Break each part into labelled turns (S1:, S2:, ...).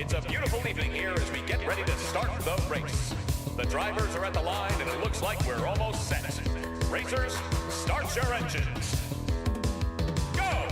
S1: It's a beautiful evening here as we get ready to start the race. The drivers are at the line and it looks like we're almost set. Racers, start your engines. Go!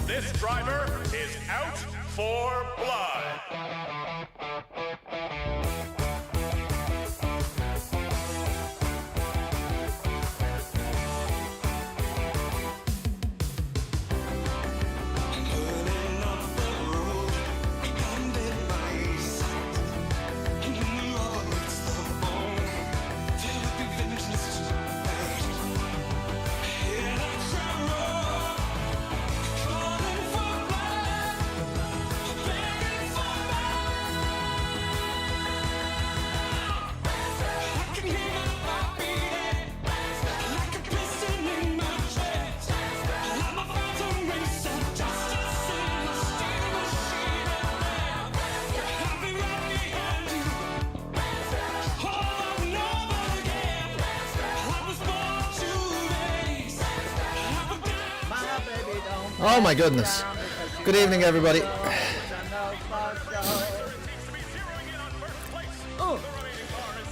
S1: This driver is out for blood.
S2: Oh my goodness. Good evening, everybody.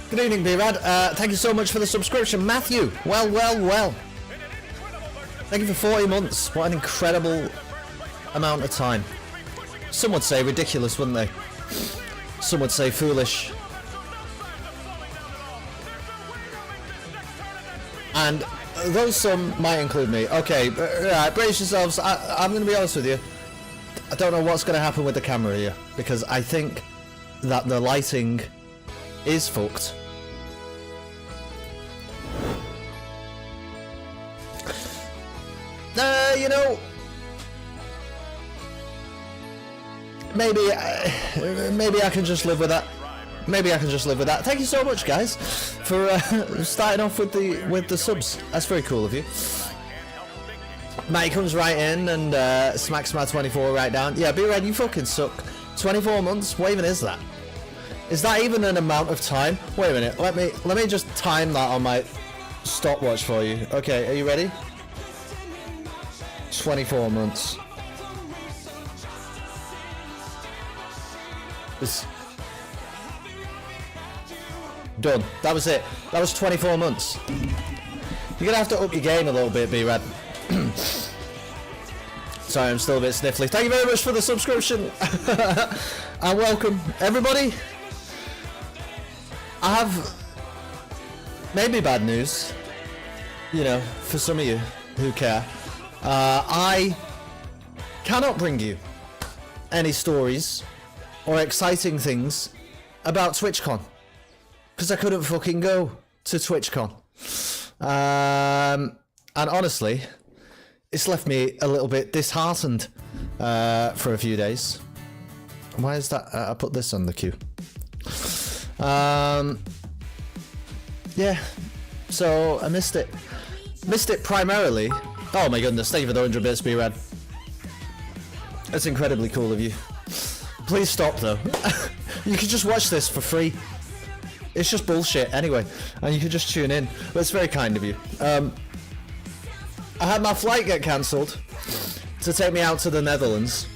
S2: Good evening, B-Rad. Thank you so much for the subscription. Matthew, well. Thank you for 40 months. What an incredible amount of time. Some would say ridiculous, wouldn't they? Some would say foolish. And those some might include me. Okay, right, brace yourselves. I'm going to be honest with you. I don't know what's going to happen with the camera here, because I think that the lighting is fucked. You know, maybe I can just live with that. Maybe I can just live with that. Thank you so much, guys, for starting off with the subs. That's very cool of you. Matty comes right in and smacks my 24 right down. Yeah, B-Red, you fucking suck. 24 months? What even is that? Is that even an amount of time? Wait a minute. Let me just time that on my stopwatch for you. Okay, are you ready? 24 months. It's done. That was it. That was 24 months. You're gonna have to up your game a little bit, B-Rad. Sorry, I'm still a bit sniffly. Thank you very much for the subscription. And welcome, everybody. I have maybe bad news, you know, for some of you who care. I cannot bring you any stories or exciting things about TwitchCon, because I couldn't fucking go to TwitchCon. And honestly, it's left me a little bit disheartened for a few days. Why is that? I put this on the queue. Yeah. So I missed it. Missed it primarily. Oh my goodness! Thank you for the 100 bits, B-Rad. That's incredibly cool of you. Please stop though. You can just watch this for free. It's just bullshit anyway, and you can just tune in. But it's very kind of you. I had my flight get cancelled to take me out to the Netherlands,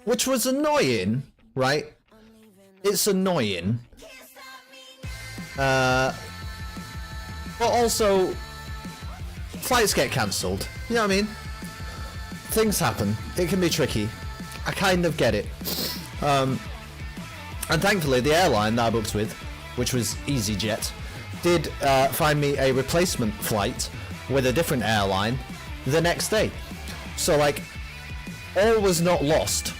S2: which was annoying, right? It's annoying. But also, flights get cancelled. You know what I mean? Things happen. It can be tricky. I kind of get it. And thankfully, the airline that I booked with, which was EasyJet, did find me a replacement flight with a different airline the next day. So, like, all was not lost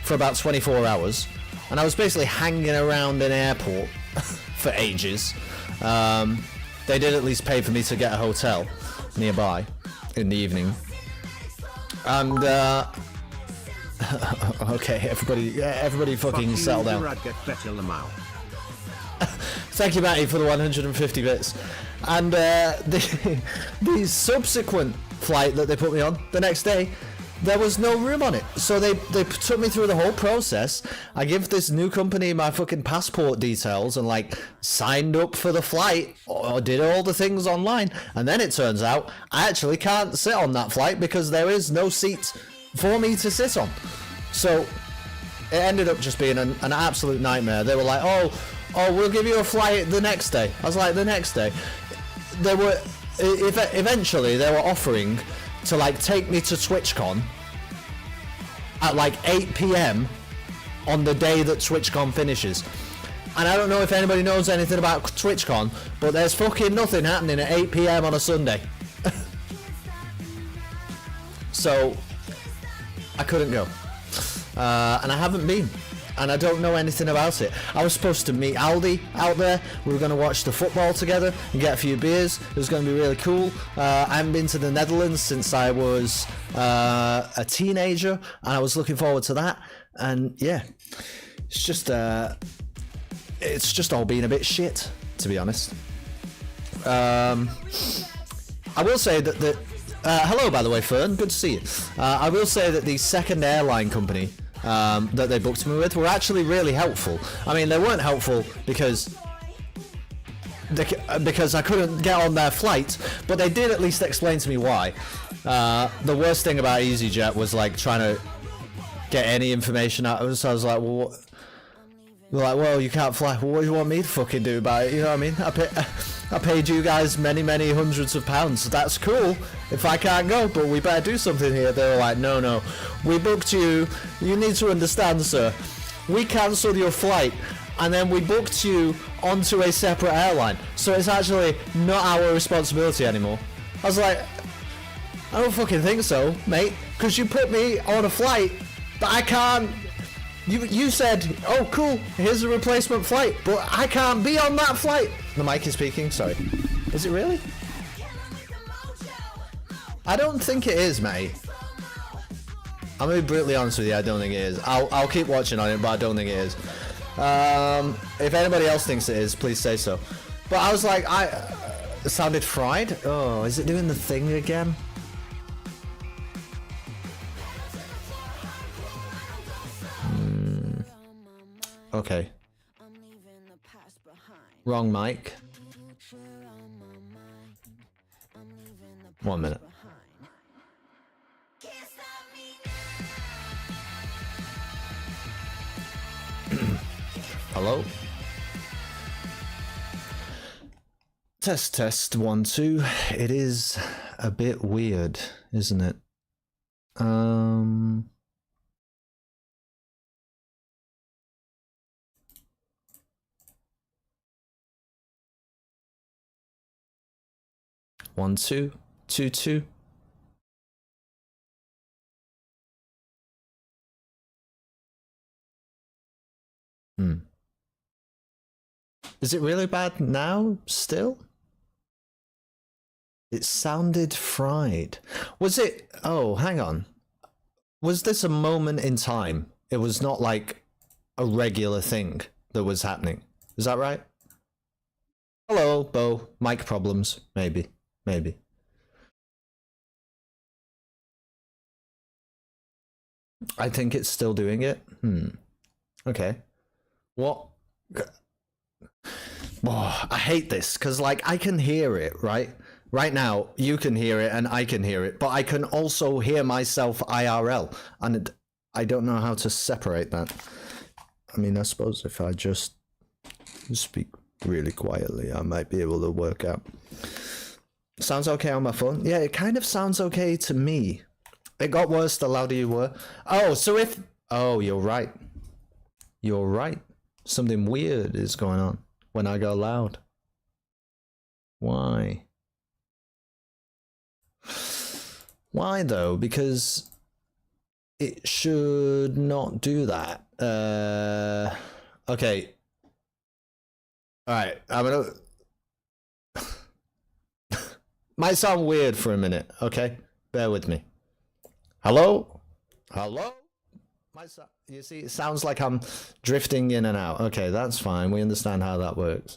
S2: for about 24 hours. And I was basically hanging around an airport for ages. They did at least pay for me to get a hotel nearby in the evening. And, okay, everybody fucking settle down. Thank you, Matty, for the 150 bits. And the subsequent flight that they put me on the next day, there was no room on it. So they took me through the whole process. I give this new company my fucking passport details and like signed up for the flight or did all the things online. And then it turns out I actually can't sit on that flight because there is no seat for me to sit on. So it ended up just being an absolute nightmare. They were like, oh, we'll give you a flight the next day. I was like, the next day? They were, eventually they were offering to like take me to TwitchCon at like 8 PM on the day that TwitchCon finishes. And I don't know if anybody knows anything about TwitchCon, but there's fucking nothing happening at 8 PM on a Sunday. So I couldn't go. And I haven't been. And I don't know anything about it. I was supposed to meet Aldi out there. We were going to watch the football together and get a few beers. It was going to be really cool. I haven't been to the Netherlands since I was a teenager, and I was looking forward to that. And yeah, it's just all been a bit shit, to be honest. I will say that hello, by the way, Fern. Good to see you. I will say that the second airline company that they booked me with were actually really helpful. I mean, they weren't helpful because I couldn't get on their flight, but they did at least explain to me why. The worst thing about EasyJet was like trying to get any information out of us. So I was like, well, what? They're like, well, you can't fly. Well, what do you want me to fucking do about it? You know what I mean? I paid you guys many hundreds of pounds. That's cool if I can't go, but we better do something here. They were like, no, we booked you. You need to understand, sir. We cancelled your flight, and then we booked you onto a separate airline. So it's actually not our responsibility anymore. I was like, I don't fucking think so, mate, because you put me on a flight that I can't. You said, oh cool, here's a replacement flight, but I can't be on that flight. The mic is speaking, sorry. Is it really? I don't think it is, mate. I'm gonna be brutally honest with you, I don't think it is. I'll keep watching on it, but I don't think it is. If anybody else thinks it is, please say so. But I was like, it sounded fried? Oh, is it doing the thing again? Okay. Wrong mic. 1 minute. Hello? Test 1 2. It is a bit weird, isn't it? 1 2 2 2. Is it really bad now still? It sounded fried. Was it? Oh, hang on. Was this a moment in time It was not like a regular thing that was happening. Is that right? Hello, Bo. Mic problems. Maybe. Maybe. I think it's still doing it. Okay. What? Oh, I hate this because, like, I can hear it, right? Right now, you can hear it and I can hear it, but I can also hear myself IRL, and I don't know how to separate that. I mean, I suppose if I just speak really quietly, I might be able to work out. Sounds okay on my phone? Yeah, it kind of sounds okay to me. It got worse the louder you were. Oh, so if... Oh, you're right. You're right. Something weird is going on when I go loud. Why? Why though? Because it should not do that. Okay. Alright, I'm gonna... Might sound weird for a minute, okay? Bear with me. Hello? Hello? You see, it sounds like I'm drifting in and out. Okay, that's fine. We understand how that works.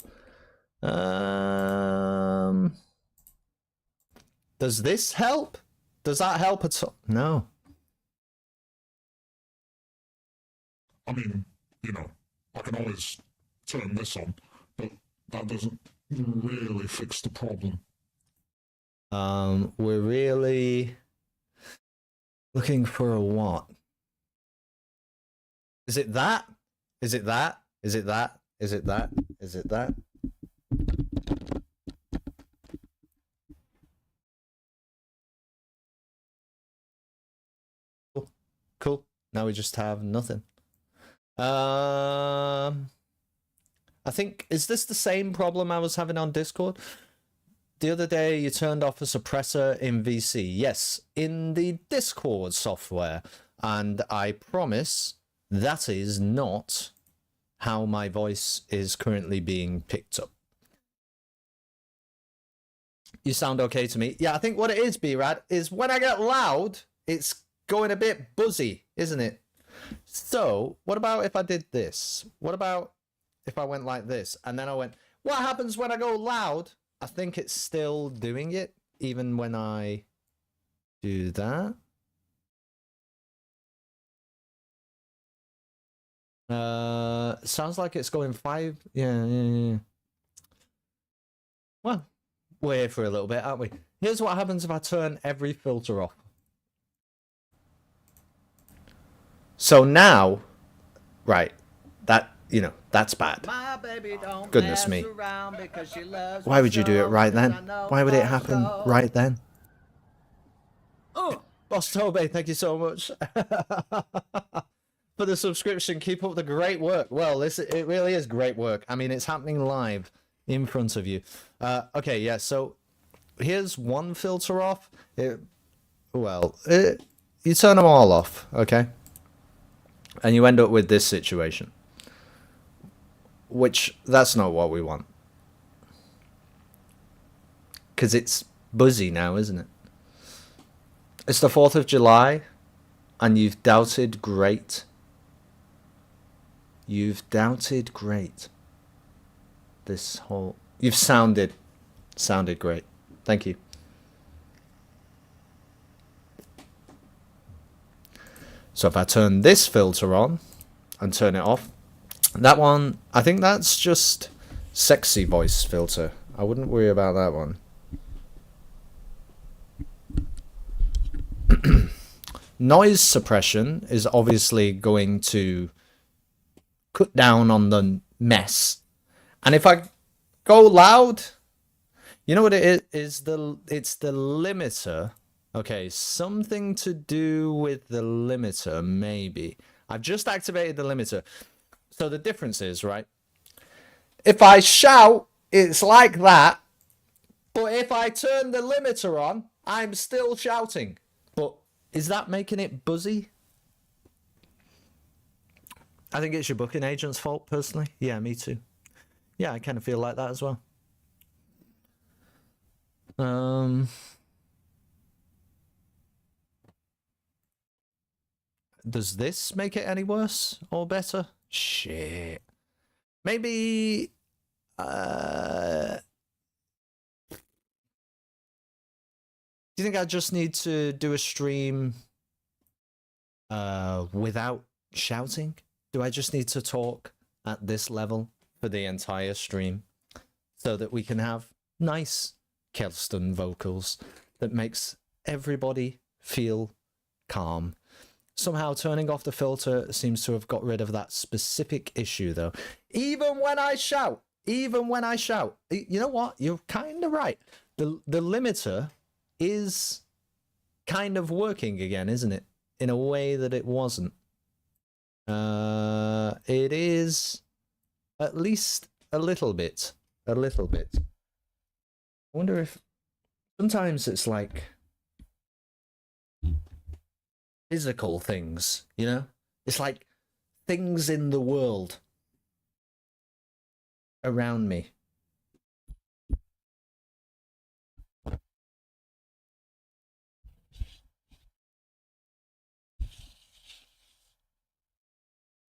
S2: Does this help? Does that help at all? No.
S3: I mean, you know, I can always turn this on, but that doesn't really fix the problem.
S2: We're really looking for a what? Is it that? Is it that? Is it that? Is it that? Is it that? Cool. Now we just have nothing. I think, is this the same problem I was having on Discord? The other day you turned off a suppressor in VC. Yes, in the Discord software. And I promise that is not how my voice is currently being picked up. You sound okay to me. Yeah, I think what it is, B-Rad, is when I get loud, it's going a bit buzzy, isn't it? So, what about if I did this? What about if I went like this? And then I went, what happens when I go loud? I think it's still doing it, even when I do that. Sounds like it's going 5. Yeah. Well, we're here for a little bit, aren't we? Here's what happens if I turn every filter off. So now, right, that, you know, that's bad.
S4: My baby don't
S2: Goodness me.
S4: because she loves
S2: Why would you do it right then? Why would it happen right then?
S4: Oh,
S2: Boss Tobe, thank you so much for the subscription. Keep up the great work. Well, it really is great work. I mean, it's happening live in front of you. Okay, yeah, so here's one filter off. You turn them all off, okay? And you end up with this situation. Which, that's not what we want. Because it's buzzy now, isn't it? It's the 4th of July, and you've doubted great. You've doubted great. This whole... You've sounded great. Thank you. So if I turn this filter on and turn it off, that one, I think that's just sexy voice filter. I wouldn't worry about that one. Noise suppression is obviously going to cut down on the mess. And if I go loud, you know what it is? It's the limiter. Okay, something to do with the limiter, maybe. I've just activated the limiter. So the difference is, right? If I shout, it's like that. But if I turn the limiter on, I'm still shouting. But is that making it buzzy? I think it's your booking agent's fault, personally. Yeah, me too. Yeah, I kind of feel like that as well. Does this make it any worse or better? Shit. Maybe... do you think I just need to do a stream without shouting? Do I just need to talk at this level for the entire stream so that we can have nice Kelston vocals that makes everybody feel calm? Somehow turning off the filter seems to have got rid of that specific issue, though. Even when I shout, you know what? You're kind of right. The limiter is kind of working again, isn't it? In a way that it wasn't. It is at least a little bit. A little bit. I wonder if sometimes it's like physical things, you know? It's like things in the world around me.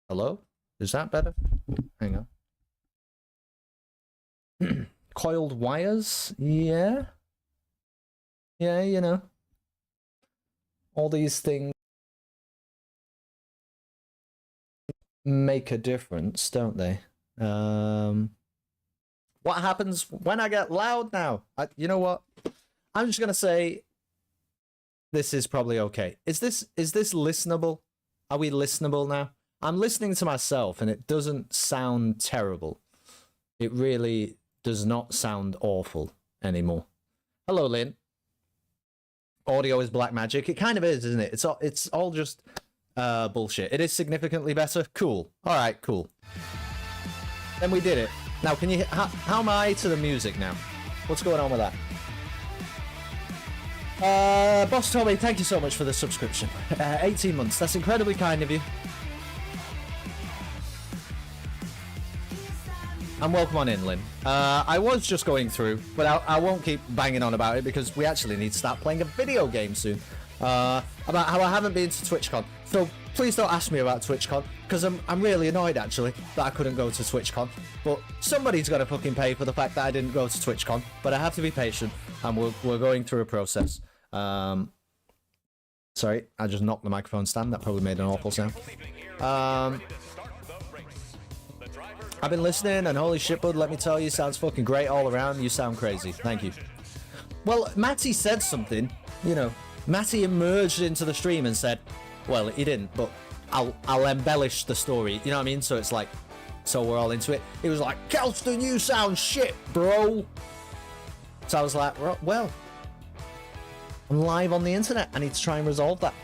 S2: Hello? Is that better? Hang on. Coiled wires? Yeah. Yeah, you know. All these things make a difference, don't they? What happens when I get loud now? You know what? I'm just gonna say this is probably okay. Is this listenable? Are we listenable now? I'm listening to myself and it doesn't sound terrible. It really does not sound awful anymore. Hello, Lynn. Audio is black magic. It kind of is, isn't it? It's all just bullshit. It is significantly better. Cool. All right, cool. Then we did it. Now, can you... How am I to the music now? What's going on with that? Boss Tommy, thank you so much for the subscription. 18 months. That's incredibly kind of you. And welcome on in, Lynn. I was just going through, but I won't keep banging on about it because we actually need to start playing a video game soon. About how I haven't been to TwitchCon. So please don't ask me about TwitchCon because I'm really annoyed actually that I couldn't go to TwitchCon. But somebody's got to fucking pay for the fact that I didn't go to TwitchCon. But I have to be patient and we're going through a process. Sorry, I just knocked the microphone stand. That probably made an awful sound. I've been listening, and holy shit, bud, let me tell you, sounds fucking great all around. You sound crazy. Thank you. Well, Matty said something, you know. Matty emerged into the stream and said, well, he didn't, but I'll embellish the story. You know what I mean? So it's like, so we're all into it. He was like, Kelston, you sound shit, bro. So I was like, well, I'm live on the internet. I need to try and resolve that.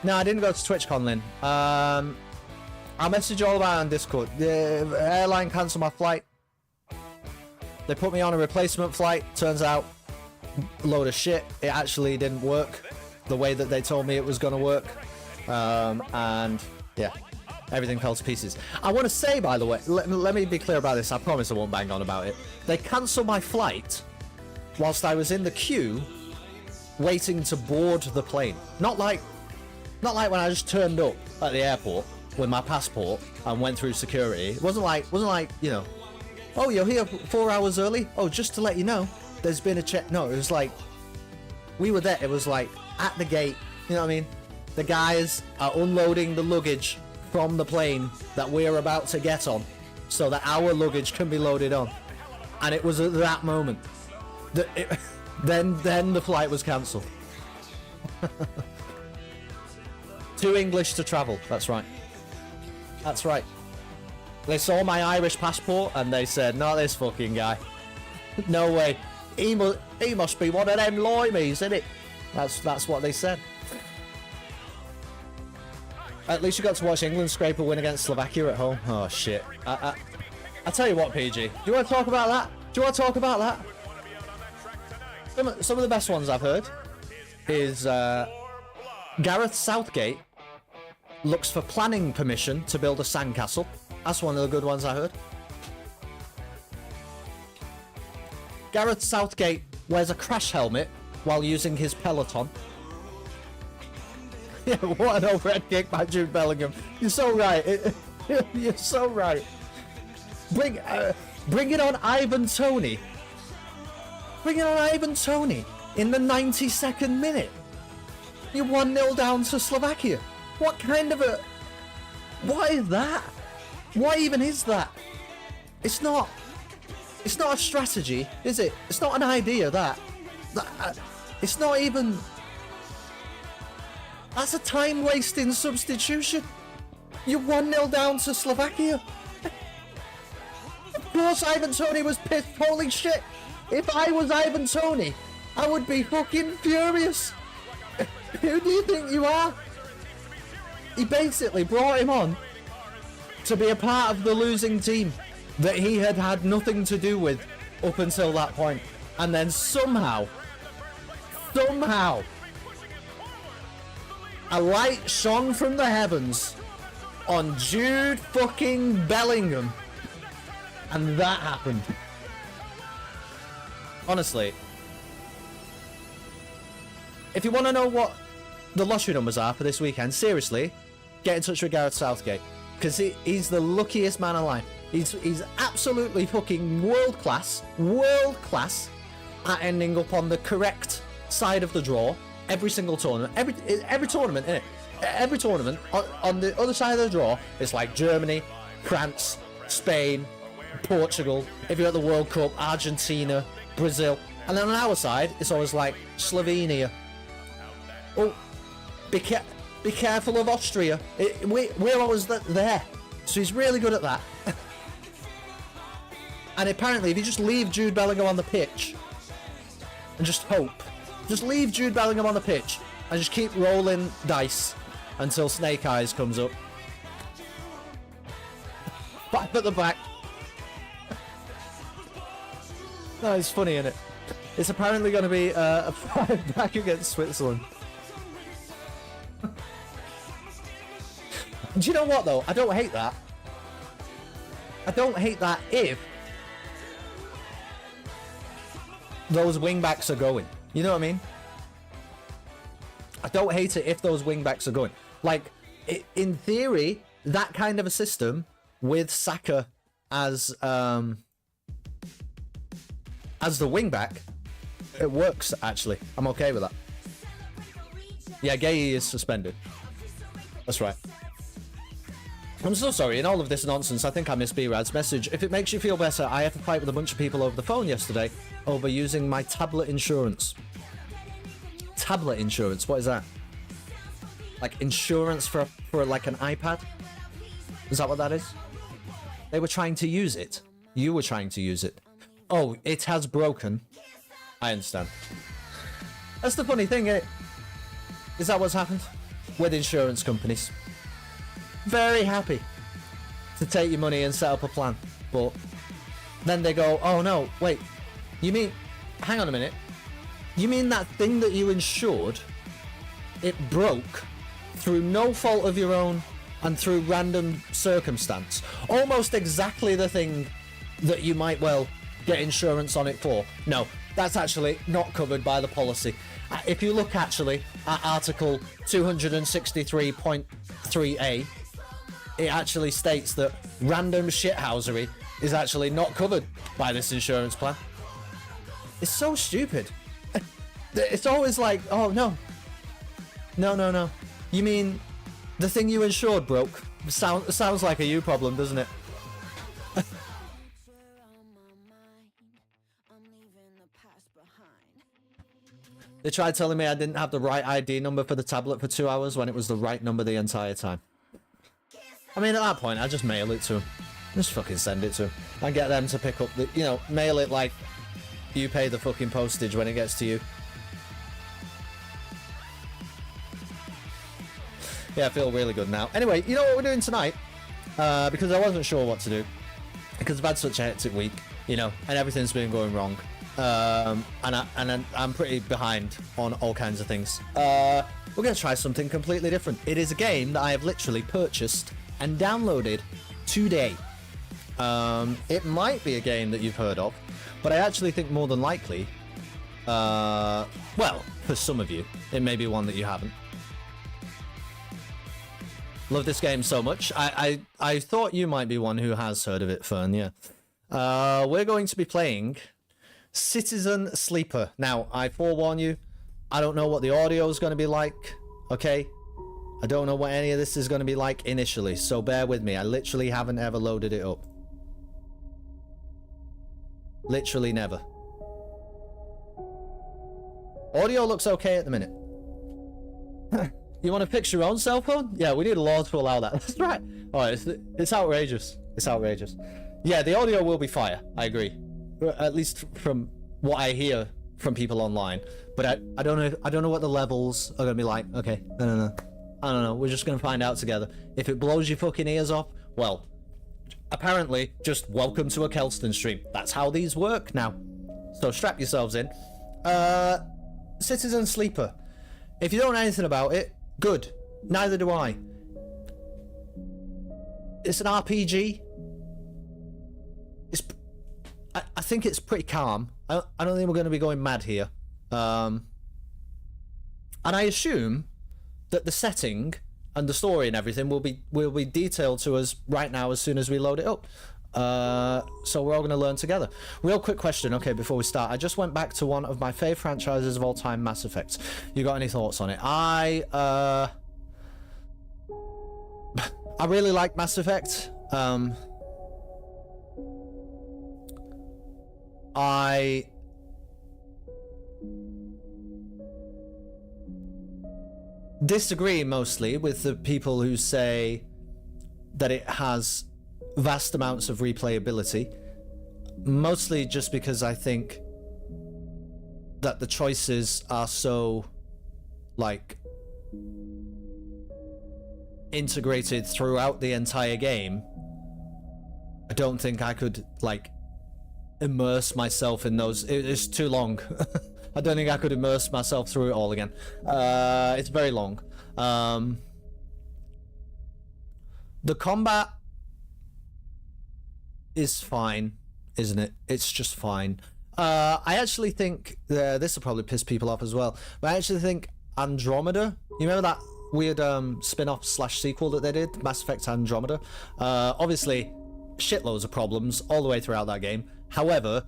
S2: No, I didn't go to TwitchCon, Lynn. I'll message you all about it on Discord. The airline cancelled my flight. They put me on a replacement flight. Turns out, a load of shit. It actually didn't work the way that they told me it was going to work. And yeah, everything fell to pieces. I want to say, by the way, let me be clear about this. I promise I won't bang on about it. They cancelled my flight whilst I was in the queue waiting to board the plane. Not like when I just turned up at the airport with my passport and went through security. It wasn't like, you know, oh, you're here 4 hours early? Oh, just to let you know, there's been a check. No, it was like, we were there. It was like at the gate, you know what I mean? The guys are unloading the luggage from the plane that we're about to get on so that our luggage can be loaded on. And it was at that moment that then the flight was cancelled. Too English to travel, that's right. That's right. They saw my Irish passport and they said, not this fucking guy. No way. He must be one of them limeys, isn't it? That's what they said. At least you got to watch England scrape a win against Slovakia at home. Oh shit. I tell you what, PG. Do you want to talk about that? Some of the best ones I've heard is Gareth Southgate looks for planning permission to build a sandcastle. That's one of the good ones I heard. Gareth Southgate wears a crash helmet while using his Peloton. Yeah, what an overhead kick by Jude Bellingham. You're so right. You're so right. Bring it on Ivan Toney. Bring it on Ivan Toney in the 92nd minute. You're 1-0 down to Slovakia. What kind of a... What is that? What even is that? It's not a strategy, is it? It's not an idea, that. It's not even... That's a time-wasting substitution. You're 1-0 down to Slovakia. Of course Ivan Toney was pissed. Holy shit. If I was Ivan Toney, I would be fucking furious. Who do you think you are? He basically brought him on to be a part of the losing team that he had had nothing to do with up until that point. And then somehow, a light shone from the heavens on Jude fucking Bellingham. And that happened. Honestly, if you want to know what the lottery numbers are for this weekend, seriously, get in touch with Gareth Southgate. Because he's the luckiest man alive. He's absolutely fucking world class at ending up on the correct side of the draw every single tournament. Every tournament, innit? Every tournament, on the other side of the draw, it's like Germany, France, Spain, Portugal. If you're at the World Cup, Argentina, Brazil. And then on our side, it's always like Slovenia. Oh, be careful of Austria. We're always there. So he's really good at that. And apparently, if you just leave Jude Bellingham on the pitch and just hope, just leave Jude Bellingham on the pitch and just keep rolling dice until Snake Eyes comes up. 5 at the back. No, it's funny, isn't it? It's apparently going to be a 5 back against Switzerland. Do you know what, though? I don't hate that. I don't hate that if those wing-backs are going. You know what I mean? I don't hate it if those wing-backs are going. Like, in theory, that kind of a system with Saka as the wing-back, it works, actually. I'm okay with that. Yeah, Gay is suspended. That's right. I'm so sorry, in all of this nonsense, I think I missed B-Rad's message. If it makes you feel better, I had to fight with a bunch of people over the phone yesterday over using my tablet insurance. Tablet insurance, what is that? Like insurance for like an iPad? Is that what that is? They were trying to use it. You were trying to use it. Oh, it has broken. I understand. That's the funny thing, isn't it? Is that what's happened with insurance companies? Very happy to take your money and set up a plan, but then they go, oh no, wait, you mean, hang on a minute, you mean that thing that you insured, it broke through no fault of your own and through random circumstance, almost exactly the thing that you might well get insurance on it for? No, that's actually not covered by the policy. If you look actually at Article 263.3a, it actually states that random shithousery is actually not covered by this insurance plan. It's so stupid. It's always like, oh no. No. You mean the thing you insured broke? Sounds like a you problem, doesn't it? They tried telling me I didn't have the right ID number for the tablet for 2 hours when it was the right number the entire time. I mean, at that point, I just mail it to them. Just fucking send it to them. And get them to pick up the, you know, mail it like you pay the fucking postage when it gets to you. Yeah, I feel really good now. Anyway, you know what we're doing tonight? Because I wasn't sure what to do. Because I've had such a hectic week, you know, and everything's been going wrong. And I'm pretty behind on all kinds of things. We're going to try something completely different. It is a game that I have literally purchased and downloaded today. It might be a game that you've heard of, but I actually think more than likely, well, for some of you, it may be one that you haven't. Love this game so much. I thought you might be one who has heard of it, Fern, yeah. We're going to be playing Citizen Sleeper. Now, I forewarn you, I don't know what the audio is going to be like, okay? I don't know what any of this is going to be like initially, so bear with me. I literally haven't ever loaded it up. Literally never. Audio looks okay at the minute. You want to fix your own cell phone? Yeah, we need a law to allow that. That's right. Alright, it's outrageous. It's outrageous. Yeah, the audio will be fire. I agree. At least from what I hear from people online. But I don't know. I don't know what the levels are gonna be like. Okay, no. I don't know. We're just gonna find out together. If it blows your fucking ears off, well, apparently, just welcome to a Kelston stream. That's how these work now. So strap yourselves in. Citizen Sleeper. If you don't know anything about it, good. Neither do I. It's an RPG. I think it's pretty calm. I don't think we're going to be going mad here. And I assume that the setting and the story and everything will be detailed to us right now as soon as we load it up. So we're all going to learn together. Real quick question, okay, before we start. I just went back to one of my favourite franchises of all time, Mass Effect. You got any thoughts on it? I really like Mass Effect. I disagree mostly with the people who say that it has vast amounts of replayability, mostly just because I think that the choices are so like integrated throughout the entire game. I don't think I could like immerse myself in those. It's too long. I don't think I could immerse myself through it all again. It's very long. The combat is fine, isn't it? It's just fine. I actually think this will probably piss people off as well, but I actually think Andromeda, you remember that weird spin-off / sequel that they did, Mass Effect Andromeda? Obviously shitloads of problems all the way throughout that game. However,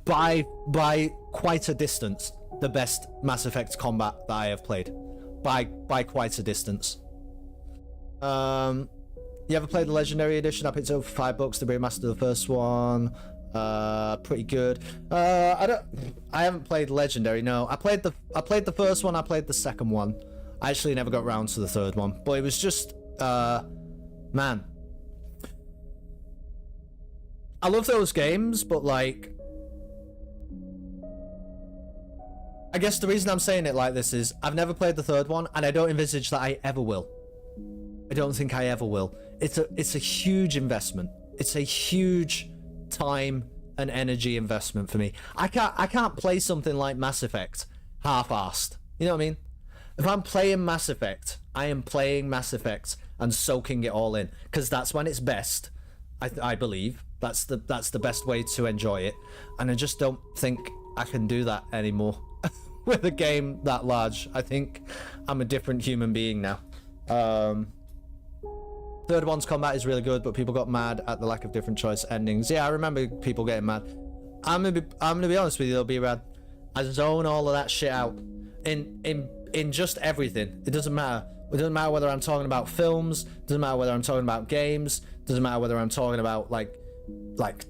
S2: by quite a distance, the best Mass Effect combat that I have played. By quite a distance. You ever played the Legendary Edition? I picked it up for $5 to remaster the first one. Pretty good. I haven't played Legendary. No, I played the first one. I played the second one. I actually never got round to the third one, but it was just man. I love those games, but like, I guess the reason I'm saying it like this is I've never played the third one, and I don't envisage that I ever will. I don't think I ever will. It's a huge investment. It's a huge time and energy investment for me. I can't play something like Mass Effect half-assed. You know what I mean? If I'm playing Mass Effect, I am playing Mass Effect and soaking it all in, because that's when it's best. I believe that's the best way to enjoy it, and I just don't think I can do that anymore with a game that large. I think I'm a different human being now. Third one's combat is really good, but people got mad at the lack of different choice endings. Yeah, I remember people getting mad. I'm gonna be honest with you though, B-Rad. I zone all of that shit out in just everything. It doesn't matter. It doesn't matter whether I'm talking about films. It doesn't matter whether I'm talking about games. It doesn't matter whether I'm talking about like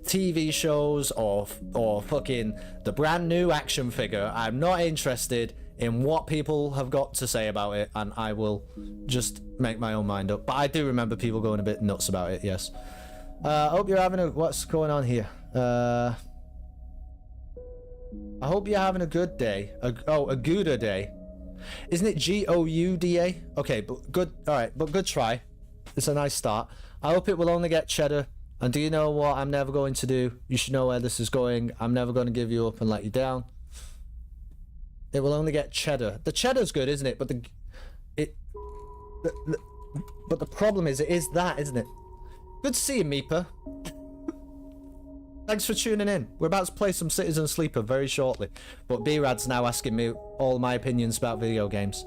S2: TV shows or fucking the brand new action figure. I'm not interested in what people have got to say about it, and I will just make my own mind up. But I do remember people going a bit nuts about it, yes. I hope you're having what's going on here? I hope you're having a good day. A Gouda day. Isn't it Gouda? Okay, but good. Alright, but good try. It's a nice start. I hope it will only get cheddar. And do you know what I'm never going to do? You should know where this is going. I'm never going to give you up and let you down. It will only get cheddar. The cheddar's good, isn't it? But but the problem is, it is that, isn't it? Good to see you, Meepa. Thanks for tuning in. We're about to play some Citizen Sleeper very shortly, but B-Rad's now asking me all my opinions about video games.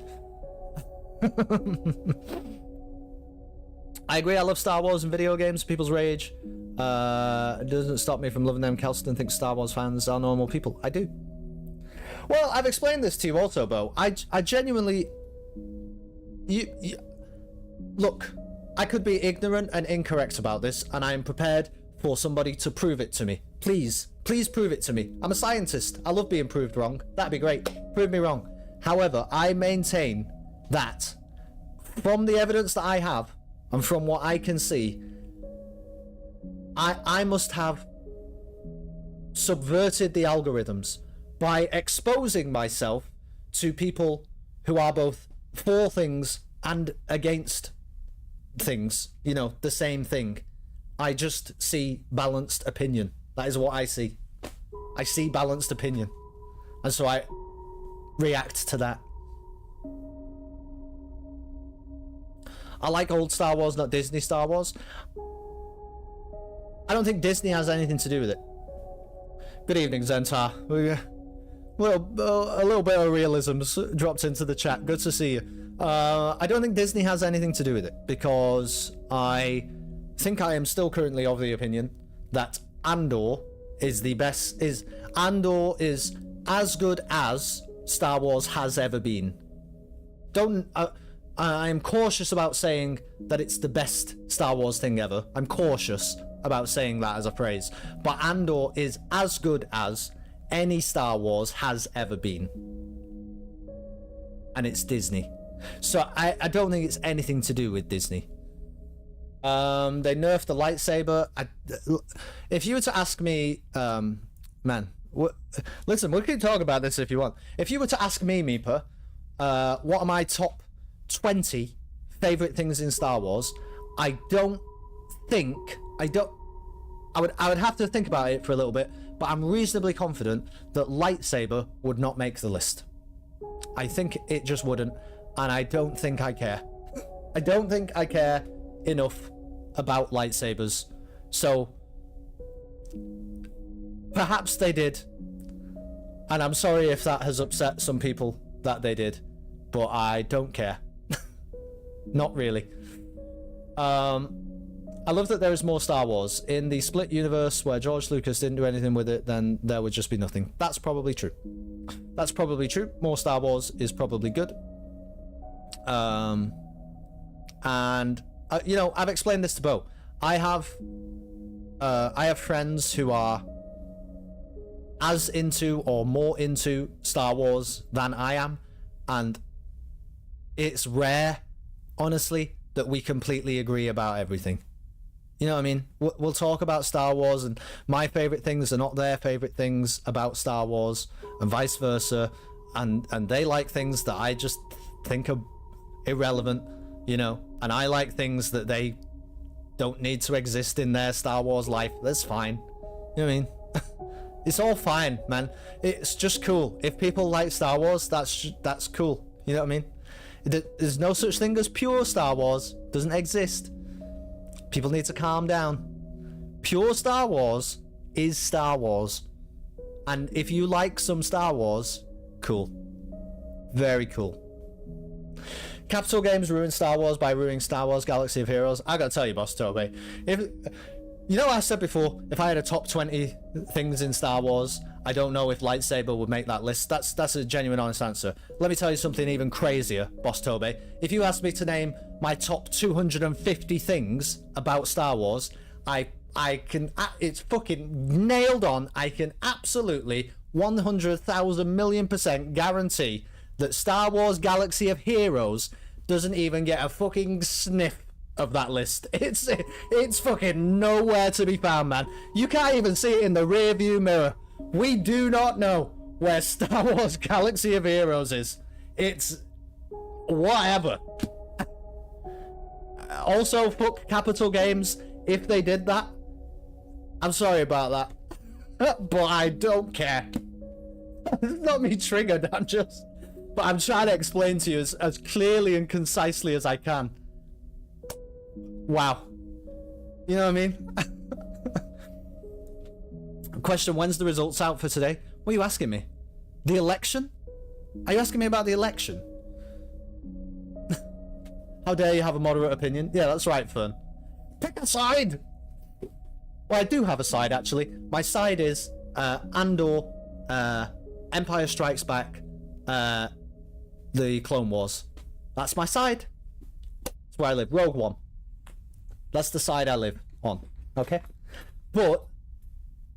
S2: I agree, I love Star Wars and video games, people's rage. It doesn't stop me from loving them. Kelston thinks Star Wars fans are normal people. I do. Well, I've explained this to you also, Bo. I genuinely... Look, I could be ignorant and incorrect about this, and I am prepared for somebody to prove it to me. Please prove it to me. I'm a scientist. I love being proved wrong. That'd be great. Prove me wrong. However, I maintain that from the evidence that I have, and from what I can see, I must have subverted the algorithms by exposing myself to people who are both for things and against things, you know, the same thing. I just see balanced opinion. That is what I see. I see balanced opinion. And so I react to that. I like old Star Wars, not Disney Star Wars. I don't think Disney has anything to do with it. Good evening, Zentar. A little bit of realism's dropped into the chat. Good to see you. I don't think Disney has anything to do with it, because I think I am still currently of the opinion that Andor is the best. Andor is as good as Star Wars has ever been. I'm cautious about saying that it's the best Star Wars thing ever. I'm cautious about saying that as a phrase. But Andor is as good as any Star Wars has ever been. And it's Disney. So I don't think it's anything to do with Disney. They nerfed the lightsaber. If you were to ask me, listen, we can talk about this if you want. If you were to ask me, Meeper, what are my top 20 favorite things in Star Wars, I would have to think about it for a little bit, but I'm reasonably confident that lightsaber would not make the list. I think it just wouldn't, and I don't think I care. I don't think I care enough about lightsabers. So perhaps they did, and I'm sorry if that has upset some people that they did, but I don't care. Not really. I love that there is more Star Wars. In the split universe where George Lucas didn't do anything with it, then there would just be nothing. That's probably true. That's probably true. More Star Wars is probably good. You know, I've explained this to Bo. I have friends who are as into or more into Star Wars than I am, and it's rare, honestly, that we completely agree about everything. You know what I mean? We'll talk about Star Wars, and my favorite things are not their favorite things about Star Wars, and vice versa. And they like things that I just think are irrelevant, you know. And I like things that they don't need to exist in their Star Wars life. That's fine. You know what I mean? It's all fine, man. It's just cool. If people like Star Wars, that's cool. You know what I mean? There's no such thing as pure Star Wars. Doesn't exist. People need to calm down. Pure Star Wars is Star Wars. And if you like some Star Wars, cool. Very cool. Capital Games ruined Star Wars by ruining Star Wars Galaxy of Heroes. I gotta tell you, Boss Toby. You know what I said before? If I had a top 20 things in Star Wars, I don't know if lightsaber would make that list. That's a genuine, honest answer. Let me tell you something even crazier, Boss Toby. If you asked me to name my top 250 things about Star Wars, I can... It's fucking nailed on. I can absolutely 100,000 million% guarantee that Star Wars Galaxy of Heroes doesn't even get a fucking sniff of that list. It's fucking nowhere to be found, man. You can't even see it in the rear view mirror. We do not know where Star Wars Galaxy of Heroes is. It's whatever. Also, fuck Capital Games. If they did that, I'm sorry about that, but I don't care. It's not me triggered, but I'm trying to explain to you as clearly and concisely as I can. Wow. You know what I mean? Question, when's the results out for today? What are you asking me? The election? Are you asking me about the election? How dare you have a moderate opinion? Yeah, that's right, Fern. Pick a side! Well, I do have a side, actually. My side is Andor, Empire Strikes Back, the Clone Wars. That's my side. That's where I live. Rogue One. That's the side I live on. Okay? But,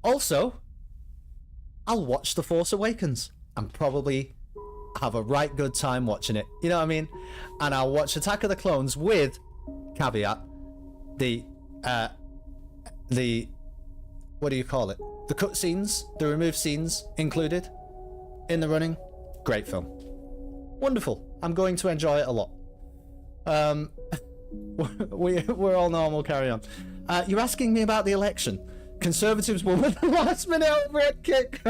S2: also, I'll watch The Force Awakens. And probably have a right good time watching it. You know what I mean? And I'll watch Attack of the Clones with, caveat, the what do you call it? The cutscenes, the removed scenes included in the running. Great film. Wonderful. I'm going to enjoy it a lot. We're all normal, carry on. You're asking me about the election. Conservatives will win the last minute overhead kick.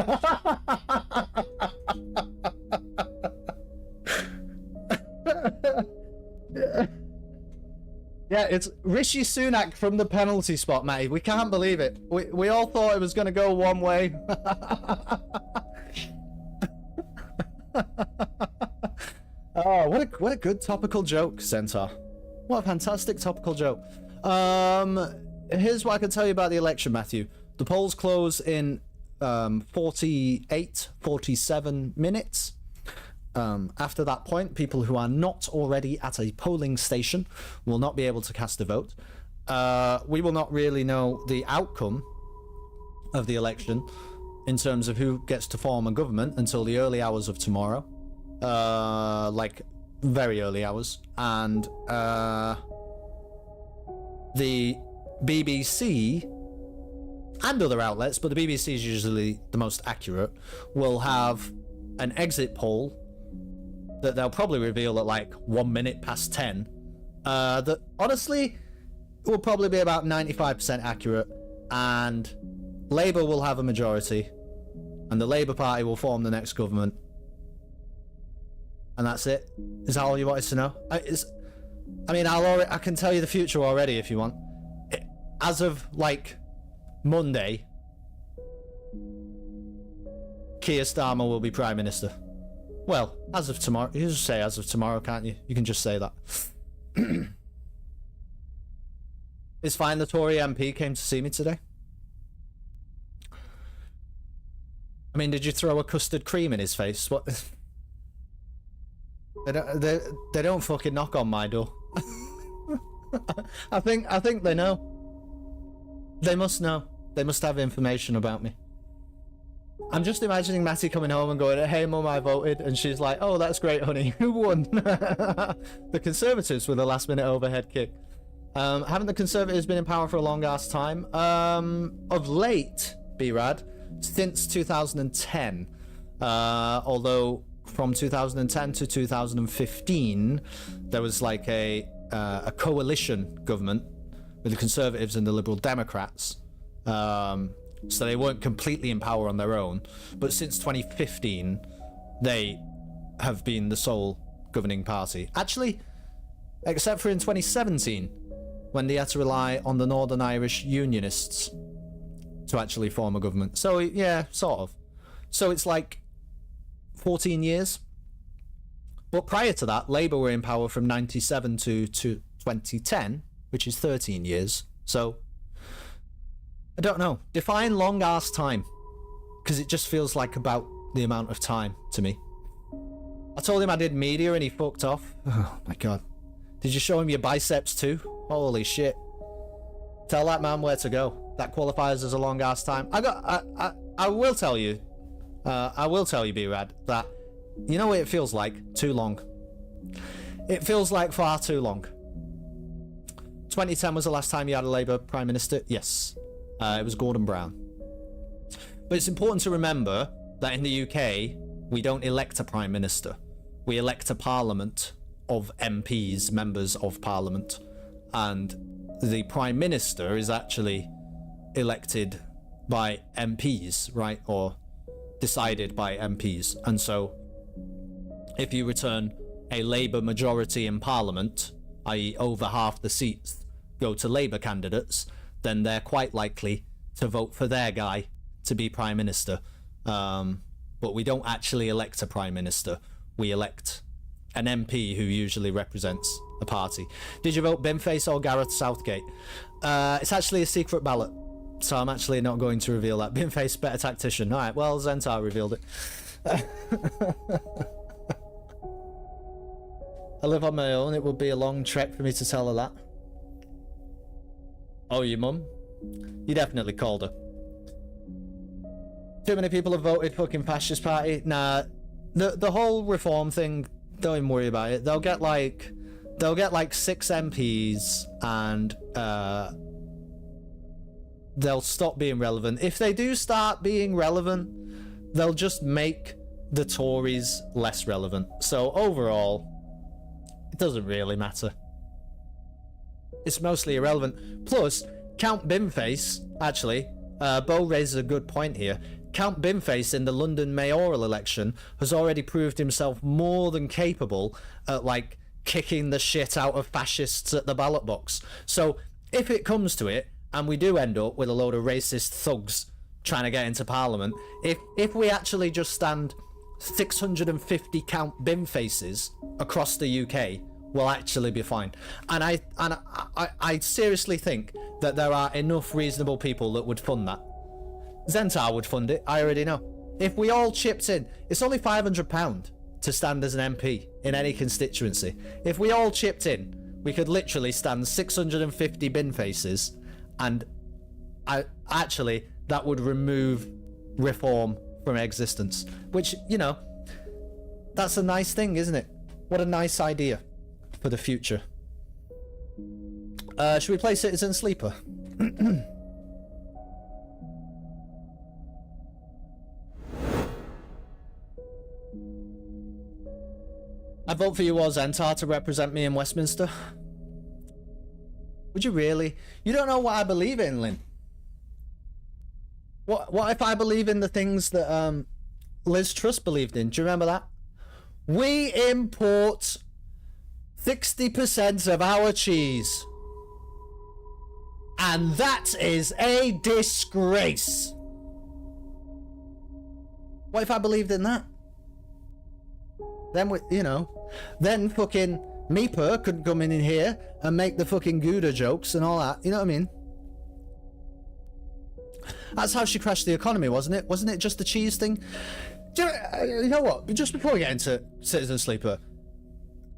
S2: Yeah, it's Rishi Sunak from the penalty spot, Matty. We can't believe it. We all thought it was going to go one way. Oh, what a good topical joke, Centaur. What a fantastic topical joke. Here's what I can tell you about the election, Matthew. The polls close in 47 minutes. After that point, people who are not already at a polling station will not be able to cast a vote. We will not really know the outcome of the election in terms of who gets to form a government until the early hours of tomorrow. Like very early hours. And the BBC and other outlets, but the BBC is usually the most accurate, will have an exit poll that they'll probably reveal at like 1 minute past 10. That honestly will probably be about 95% accurate, and Labour will have a majority, and the Labour Party will form the next government. And that's it. Is that all you wanted to know? I can tell you the future already if you want. As of like Monday, Keir Starmer will be Prime Minister. Well, as of tomorrow. You just say as of tomorrow, can't you? You can just say that. It's fine, the Tory MP came to see me today. I mean, did you throw a custard cream in his face? What? They don't fucking knock on my door. I think they know. They must know. They must have information about me. I'm just imagining Matty coming home and going, "Hey mum, I voted," and she's like, "Oh, that's great, honey. Who won?" The Conservatives with a last minute overhead kick. Haven't the Conservatives been in power for a long ass time? Of late, B-Rad, since 2010. Although from 2010 to 2015, there was like a coalition government with the Conservatives and the Liberal Democrats. So they weren't completely in power on their own. But since 2015, they have been the sole governing party. Actually, except for in 2017, when they had to rely on the Northern Irish Unionists to actually form a government. So, yeah, sort of. So it's like 14 years. But prior to that, Labour were in power from 97 to 2010, which is 13 years. So, I don't know. Define long ass time. Because it just feels like about the amount of time to me. I told him I did media and he fucked off. Oh my god. Did you show him your biceps too? Holy shit. Tell that man where to go. That qualifies as a long ass time. I will tell you. I will tell you, B-Rad, that you know what it feels like? Too long. It feels like far too long. 2010 was the last time you had a Labour Prime Minister? Yes. It was Gordon Brown. But it's important to remember that in the UK, we don't elect a Prime Minister. We elect a Parliament of MPs, members of Parliament. And the Prime Minister is actually elected by MPs, right? Or decided by MPs. And so, if you return a Labour majority in Parliament, i.e. over half the seats go to Labour candidates, then they're quite likely to vote for their guy to be Prime Minister. But we don't actually elect a Prime Minister. We elect an MP who usually represents the party. Did you vote Binface or Gareth Southgate? It's actually a secret ballot, so I'm actually not going to reveal that. Binface, better tactician. Alright, well, Zentar revealed it. I live on my own. It would be a long trek for me to tell her that. Oh, your mum? You definitely called her. Too many people have voted fucking fascist party. Nah, the whole reform thing, don't even worry about it. They'll get like 6 MPs and they'll stop being relevant. If they do start being relevant, they'll just make the Tories less relevant. So overall, it doesn't really matter. It's mostly irrelevant. Plus, Count Binface, actually, Bo raises a good point here. Count Binface in the London mayoral election has already proved himself more than capable at, like, kicking the shit out of fascists at the ballot box. So, if it comes to it, and we do end up with a load of racist thugs trying to get into Parliament, if we actually just stand 650 Count Binfaces across the UK, we'll actually be fine. And I seriously think that there are enough reasonable people that would fund that. Zentar would fund it, I already know. If we all chipped in, it's only £500 to stand as an MP in any constituency. If we all chipped in, we could literally stand 650 Binfaces, and that would remove reform from existence. Which, you know, that's a nice thing, isn't it? What a nice idea for the future. Should we play Citizen Sleeper? I vote for you or Zentar to represent me in Westminster. Would you really? You don't know what I believe in, Lynn. What if I believe in the things that Liz Truss believed in? Do you remember that? We import 60% of our cheese. And that is a disgrace. What if I believed in that? Then, then fucking Meeper could come in here and make the fucking Gouda jokes and all that. You know what I mean? That's how she crashed the economy, wasn't it? Wasn't it just the cheese thing? You know what? Just before we get into Citizen Sleeper,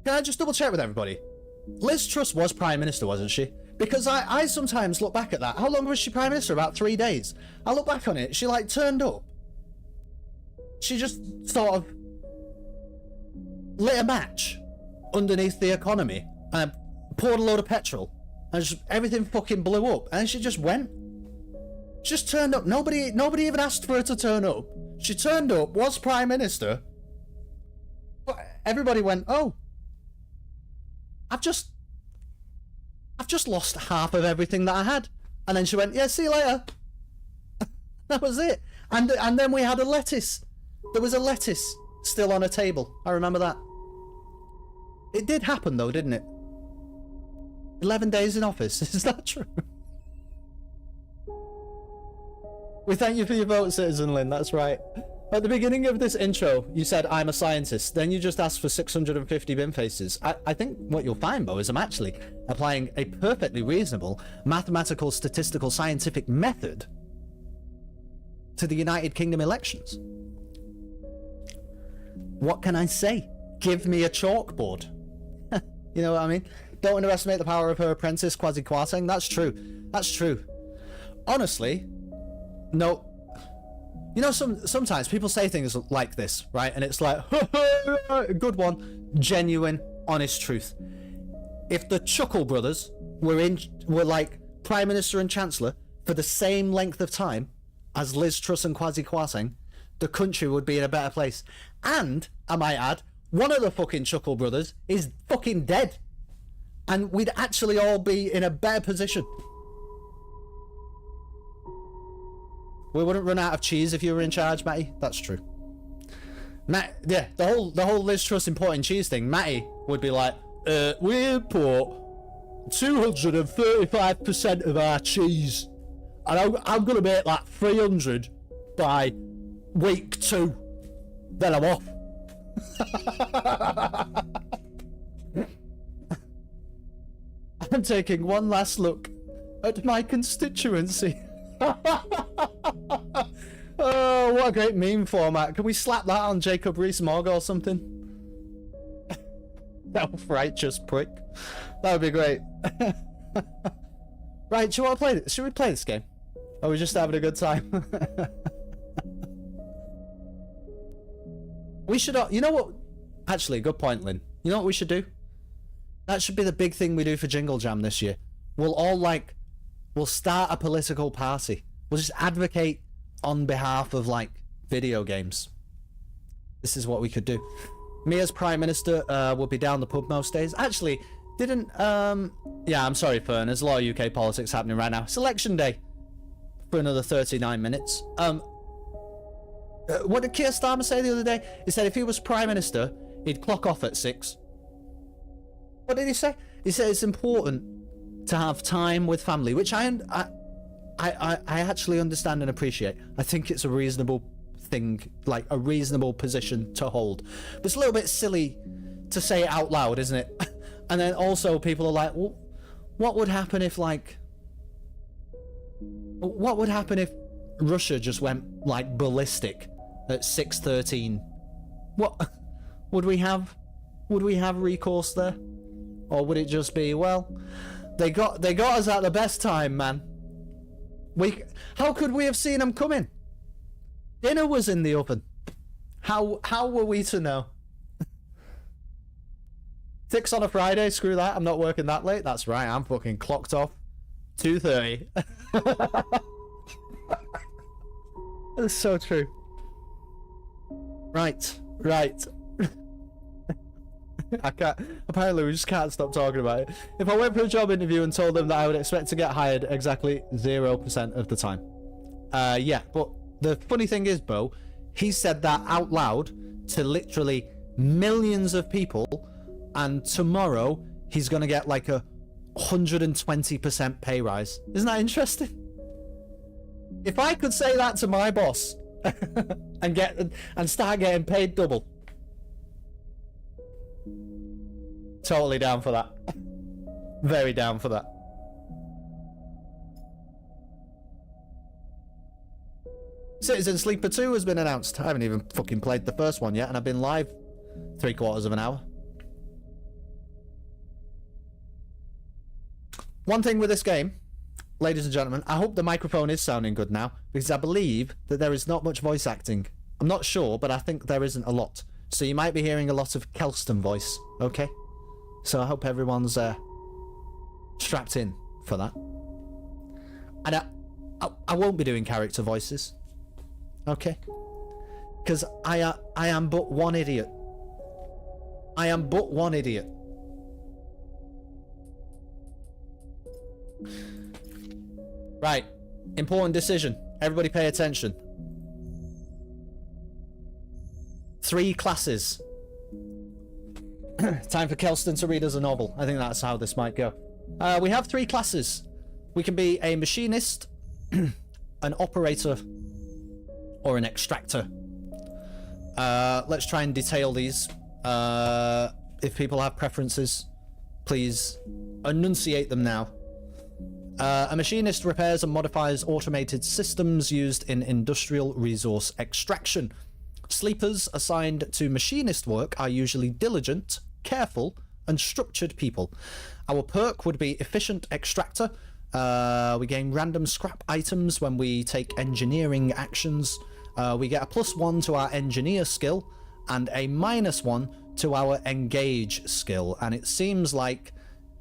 S2: can I just double check with everybody? Liz Truss was Prime Minister, wasn't she? Because I sometimes look back at that. How long was she Prime Minister? About 3 days. I look back on it. She like turned up. She just sort of lit a match underneath the economy and poured a load of petrol, and just everything fucking blew up, and she just went. Just turned up. Nobody even asked for her to turn up. She turned up, was Prime Minister, but everybody went, oh, I've just lost half of everything that I had. And then she went, yeah, see you later. That was it. And then we had a lettuce. There was a lettuce still on a table. I remember that. It did happen though, didn't it? 11 days in office. Is that true? We thank you for your vote, Citizen Lynn. That's right. At the beginning of this intro, you said, I'm a scientist. Then you just asked for 650 Binfaces. I think what you'll find, Bo, is I'm actually applying a perfectly reasonable mathematical, statistical, scientific method to the United Kingdom elections. What can I say? Give me a chalkboard. You know what I mean? Don't underestimate the power of her apprentice, Kwasi Kwarteng. That's true. That's true. Honestly, no. You know, sometimes people say things like this, right? And it's like, good one. Genuine, honest truth. If the Chuckle brothers were like Prime Minister and Chancellor for the same length of time as Liz Truss and Kwasi Kwarteng, the country would be in a better place. And, I might add, one of the fucking Chuckle brothers is fucking dead. And we'd actually all be in a better position. We wouldn't run out of cheese if you were in charge, Matty. That's true. Matt, yeah, the whole Liz Truss importing cheese thing, Matty would be like, we import 235% of our cheese. And I'm going to make like 300 by week 2. Then I'm off. taking one last look at my constituency. Oh, what a great meme format. Can we slap that on Jacob Rees-Mogg or something? Self-righteous prick. That would be great. Right, do you want to play this? Should we play this game? Or are we just having a good time? We should... You know what? Actually, good point, Lynn. You know what we should do? That should be the big thing we do for Jingle Jam this year. We'll all, like... We'll start a political party. We'll just advocate on behalf of, like, video games. This is what we could do. Me as Prime Minister will be down the pub most days. Actually, didn't... Yeah, I'm sorry, Fern. There's a lot of UK politics happening right now. It's election day. For another 39 minutes. What did Keir Starmer say the other day? He said if he was Prime Minister, he'd clock off at 6. What did he say? He said it's important to have time with family, which I actually understand and appreciate. I think it's a reasonable thing, like a reasonable position to hold. But it's a little bit silly to say it out loud, isn't it? And then also people are like, well, what would happen if, like... What would happen if Russia just went, like, ballistic at 6:13? What... Would we have recourse there? Or would it just be, well, they got us at the best time, man. How could we have seen them coming? Dinner was in the oven. How were we to know? 6 on a Friday, screw that, I'm not working that late. That's right, I'm fucking clocked off. 2:30. That's so true. Right. I can't. Apparently, we just can't stop talking about it. If I went for a job interview and told them that I would expect to get hired exactly 0% of the time. Yeah, but the funny thing is, Bo, he said that out loud to literally millions of people, and tomorrow he's gonna get like a 120% pay rise. Isn't that interesting? If I could say that to my boss and start getting paid double. Totally down for that. Very down for that. Citizen Sleeper 2 has been announced. I haven't even fucking played the first one yet, and I've been live 3/4 of an hour. One thing with this game, ladies and gentlemen, I hope the microphone is sounding good now, because I believe that there is not much voice acting. I'm not sure, but I think there isn't a lot. So you might be hearing a lot of Kelston voice, okay? So I hope everyone's strapped in for that. And I won't be doing character voices, okay? Because I am but one idiot. I am but one idiot. Right, important decision. Everybody pay attention. 3 classes. Time for Kelston to read us a novel. I think that's how this might go. We have 3 classes. We can be a machinist, an operator, or an extractor. Let's try and detail these. If people have preferences, please enunciate them now. A machinist repairs and modifies automated systems used in industrial resource extraction. Sleepers assigned to machinist work are usually diligent, careful, and structured people. Our perk would be efficient extractor. We gain random scrap items when we take engineering actions. We get a +1 to our engineer skill and a -1 to our engage skill. And it seems like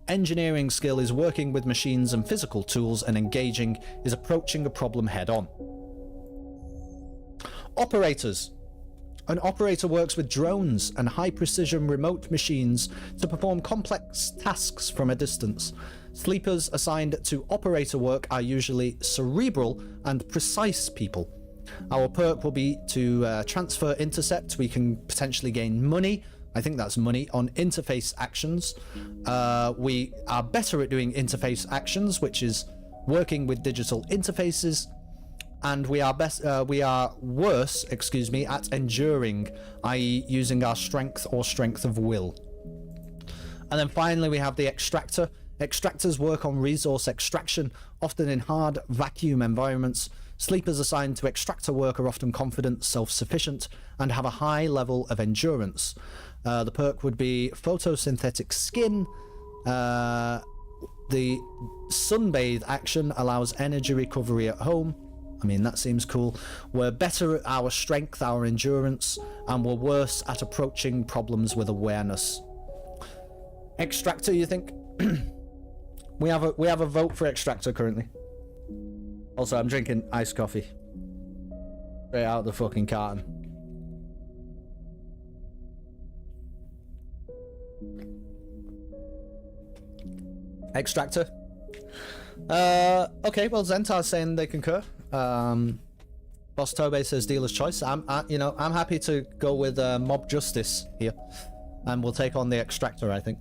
S2: engineering skill is working with machines and physical tools, and engaging is approaching a problem head on. Operators. An operator works with drones and high-precision remote machines to perform complex tasks from a distance. Sleepers assigned to operator work are usually cerebral and precise people. Our perk will be to transfer intercept. We can potentially gain money. I think that's money on interface actions. We are better at doing interface actions, which is working with digital interfaces. And we are worse, at enduring, i.e. using our strength or strength of will. And then finally we have the extractor. Extractors work on resource extraction, often in hard vacuum environments. Sleepers assigned to extractor work are often confident, self-sufficient, and have a high level of endurance. The perk would be photosynthetic skin. The sunbathe action allows energy recovery at home. I mean, that seems cool. We're better at our strength, our endurance, and we're worse at approaching problems with awareness. Extractor, you think? We have a vote for Extractor currently. Also, I'm drinking iced coffee. Straight out of the fucking carton. Extractor. Okay, well, Zentar's saying they concur. Boss Tobe says dealer's choice. I'm happy to go with mob justice here, and we'll take on the Extractor, I think.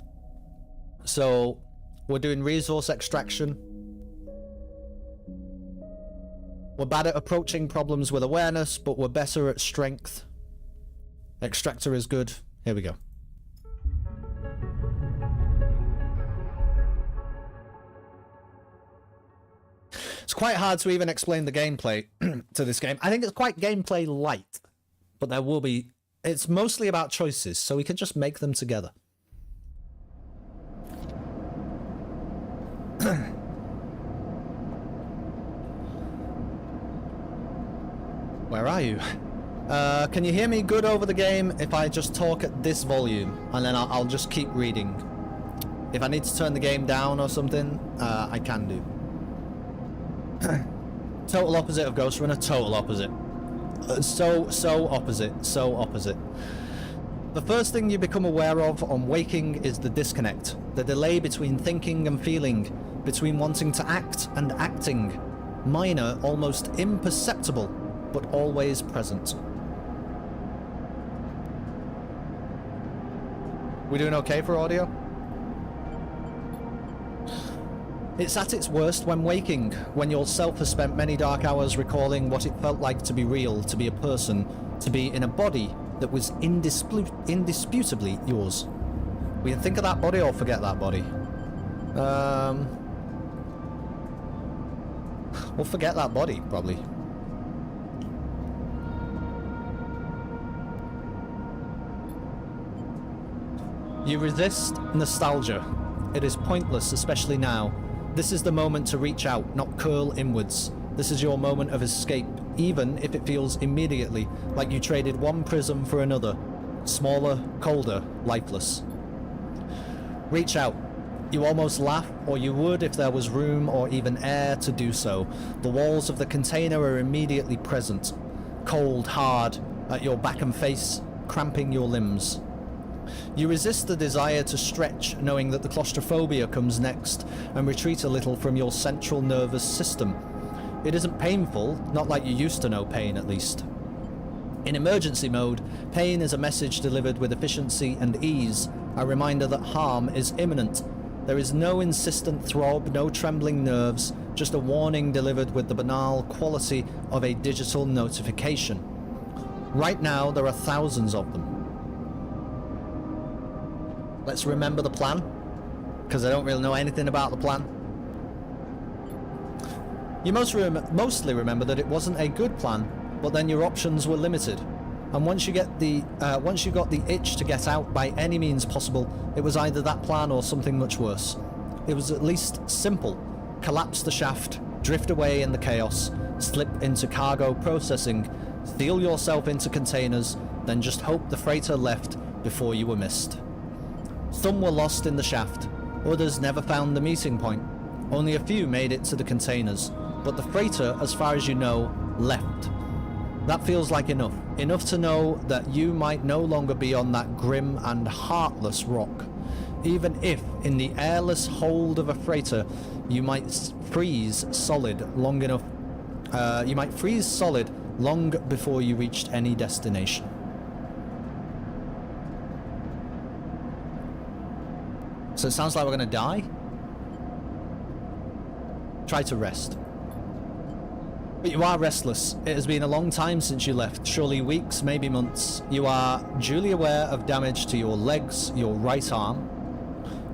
S2: So we're doing resource extraction. We're bad at approaching problems with awareness, but we're better at strength. Extractor is good. Here we go. It's quite hard to even explain the gameplay to this game. I think it's quite gameplay light, but there will be... It's mostly about choices, so we can just make them together. Where are you? Can you hear me good over the game if I just talk at this volume, and then I'll just keep reading? If I need to turn the game down or something, I can do. Total opposite of Ghost Runner, total opposite. So opposite. The first thing you become aware of on waking is the disconnect, the delay between thinking and feeling, between wanting to act and acting. Minor, almost imperceptible, but always present. We doing okay for audio? It's at its worst when waking, when your self has spent many dark hours recalling what it felt like to be real, to be a person, to be in a body that was indisputably yours. We can think of that body or forget that body. We'll forget that body, probably. You resist nostalgia. It is pointless, especially now. This is the moment to reach out, not curl inwards. This is your moment of escape, even if it feels immediately like you traded one prism for another. Smaller, colder, lifeless. Reach out. You almost laugh, or you would if there was room or even air to do so. The walls of the container are immediately present. Cold, hard, at your back and face, cramping your limbs. You resist the desire to stretch, knowing that the claustrophobia comes next, and retreat a little from your central nervous system. It isn't painful, not like you used to know pain at least. In emergency mode, pain is a message delivered with efficiency and ease, a reminder that harm is imminent. There is no insistent throb, no trembling nerves, just a warning delivered with the banal quality of a digital notification. Right now, there are thousands of them. Let's remember the plan, because I don't really know anything about the plan. You mostly remember that it wasn't a good plan, but then your options were limited. And once you got the itch to get out by any means possible, it was either that plan or something much worse. It was at least simple. Collapse the shaft, drift away in the chaos, slip into cargo processing, steal yourself into containers, then just hope the freighter left before you were missed. Some were lost in the shaft, others never found the meeting point. Only a few made it to the containers, but the freighter, as far as you know, left. That feels like enough. Enough to know that you might no longer be on that grim and heartless rock. Even if, in the airless hold of a freighter, you might freeze solid long before you reached any destination. So it sounds like we're gonna die? Try to rest. But you are restless. It has been a long time since you left, surely weeks, maybe months. You are duly aware of damage to your legs, your right arm.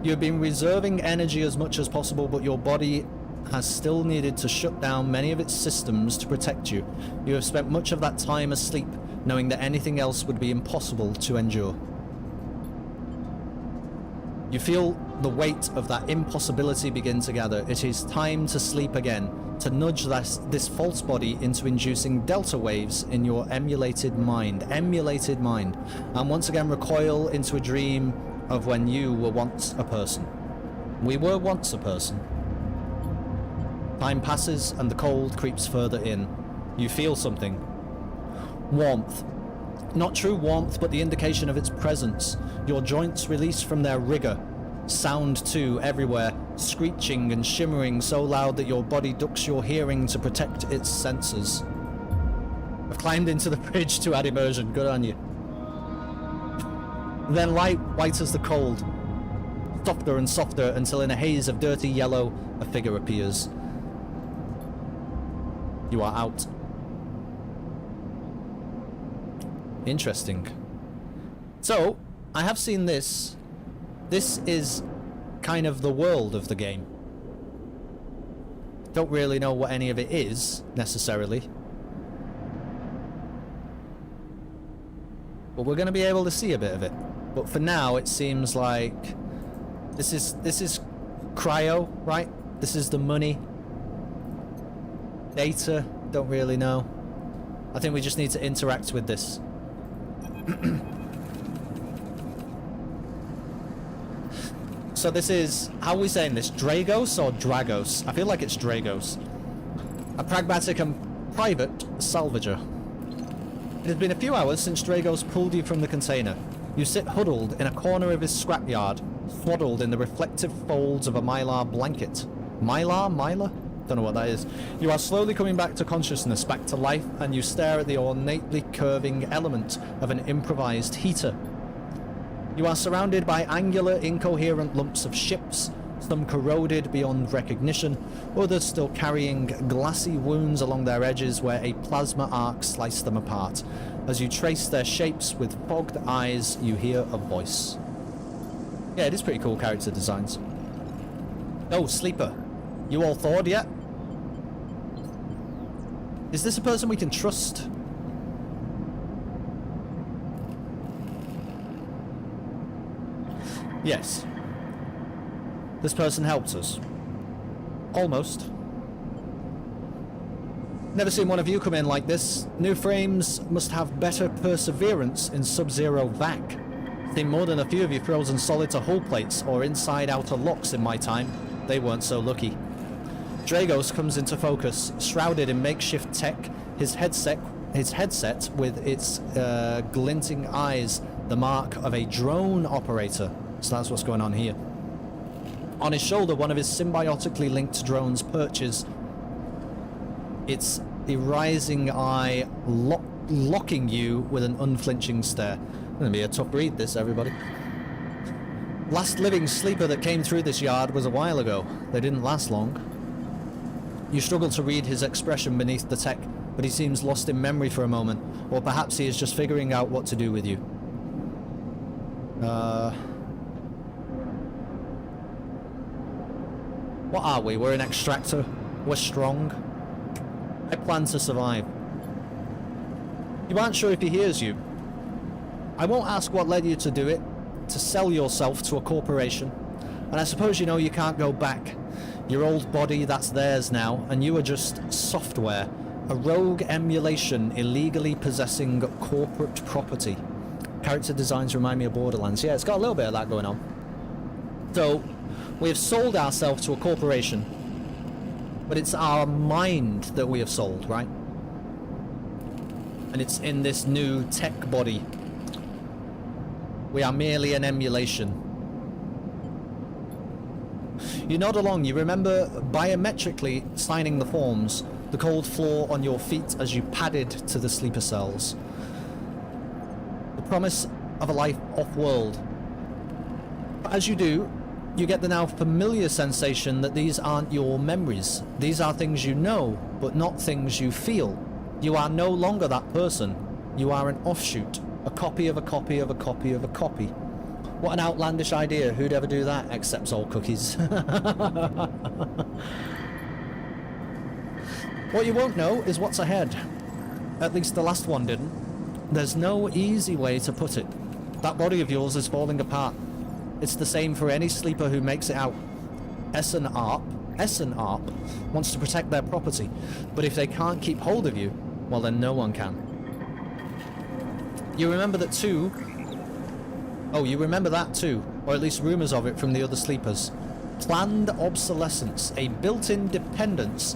S2: You have been reserving energy as much as possible, but your body has still needed to shut down many of its systems to protect you. You have spent much of that time asleep, knowing that anything else would be impossible to endure. You feel the weight of that impossibility begin to gather. It is time to sleep again, to nudge this false body into inducing delta waves in your emulated mind, and once again recoil into a dream of when you were once a person. We were once a person. Time passes and the cold creeps further in. You feel something. Warmth. Not true warmth, but the indication of its presence. Your joints release from their rigor. Sound too, everywhere, screeching and shimmering so loud that your body ducks your hearing to protect its senses. I've climbed into the bridge to add immersion. Good on you. Then light, white as the cold. Softer and softer until in a haze of dirty yellow, a figure appears. You are out. Interesting. So, I have seen this. This is kind of the world of the game. Don't really know what any of it is, necessarily. But we're going to be able to see a bit of it. But for now, it seems like this is cryo, right? This is the money. Data, don't really know. I think we just need to interact with this. So this is, how are we saying this? Dragos or Dragos? I feel like it's Dragos. A pragmatic and private salvager. It has been a few hours since Dragos pulled you from the container. You sit huddled in a corner of his scrapyard, swaddled in the reflective folds of a mylar blanket. Mylar? Don't know what that is. You are slowly coming back to consciousness, back to life, and you stare at the ornately curving element of an improvised heater. You are surrounded by angular, incoherent lumps of ships, some corroded beyond recognition, others still carrying glassy wounds along their edges where a plasma arc sliced them apart. As you trace their shapes with fogged eyes, you hear a voice. Yeah, it is pretty cool character designs. Oh, Sleeper. You all thawed yet? Is this a person we can trust? Yes. This person helped us. Almost. Never seen one of you come in like this. New frames must have better perseverance in Sub-Zero vac. Seen more than a few of you frozen solid to hull plates or inside-outer locks in my time. They weren't so lucky. Dragos comes into focus, shrouded in makeshift tech, his headset with its glinting eyes, the mark of a drone operator. So that's what's going on here. On his shoulder, one of his symbiotically linked drones perches, its rising eye locking you with an unflinching stare. Gonna be a tough read, this, everybody. Last living sleeper that came through this yard was a while ago. They didn't last long. You struggle to read his expression beneath the tech, but he seems lost in memory for a moment, or perhaps he is just figuring out what to do with you. What are we? We're an extractor. We're strong. I plan to survive. You aren't sure if he hears you. I won't ask what led you to do it, to sell yourself to a corporation. And I suppose you know you can't go back. Your old body, that's theirs now, and you are just software. A rogue emulation illegally possessing corporate property. Character designs remind me of Borderlands. Yeah, it's got a little bit of that going on. So, we have sold ourselves to a corporation, but it's our mind that we have sold, right? And it's in this new tech body. We are merely an emulation. You nod along. You remember biometrically signing the forms, the cold floor on your feet as you padded to the sleeper cells. The promise of a life off-world. But as you do, you get the now familiar sensation that these aren't your memories. These are things you know, but not things you feel. You are no longer that person. You are an offshoot, a copy of a copy of a copy of a copy. What an outlandish idea. Who'd ever do that? Accepts all cookies. What you won't know is what's ahead. At least the last one didn't. There's no easy way to put it. That body of yours is falling apart. It's the same for any sleeper who makes it out. Essen Arp wants to protect their property, but if they can't keep hold of you, well then no one can. You remember that too? Oh, you remember that too, or at least rumours of it from the other sleepers. Planned obsolescence, a built-in dependence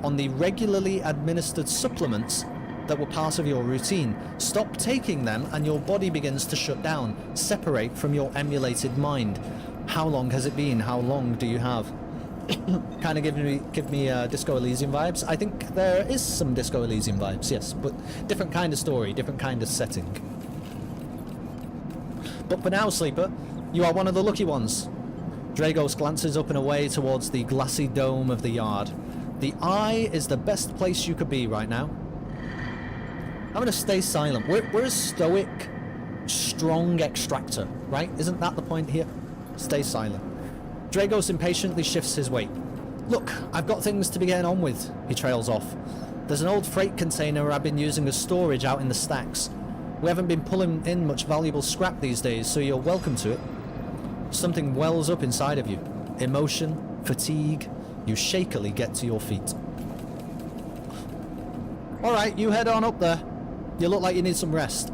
S2: on the regularly administered supplements that were part of your routine. Stop taking them and your body begins to shut down, separate from your emulated mind. How long has it been? How long do you have? Kind of give me Disco Elysium vibes. I think there is some Disco Elysium vibes, yes, but different kind of story, different kind of setting. But for now, Sleeper, you are one of the lucky ones. Dragos glances up and away towards the glassy dome of the yard. The eye is the best place you could be right now. I'm going to stay silent. We're a stoic, strong extractor, right? Isn't that the point here? Stay silent. Dragos impatiently shifts his weight. Look, I've got things to be getting on with, he trails off. There's an old freight container I've been using as storage out in the stacks. We haven't been pulling in much valuable scrap these days, so you're welcome to it. Something wells up inside of you. Emotion, fatigue. You shakily get to your feet. Alright, you head on up there. You look like you need some rest.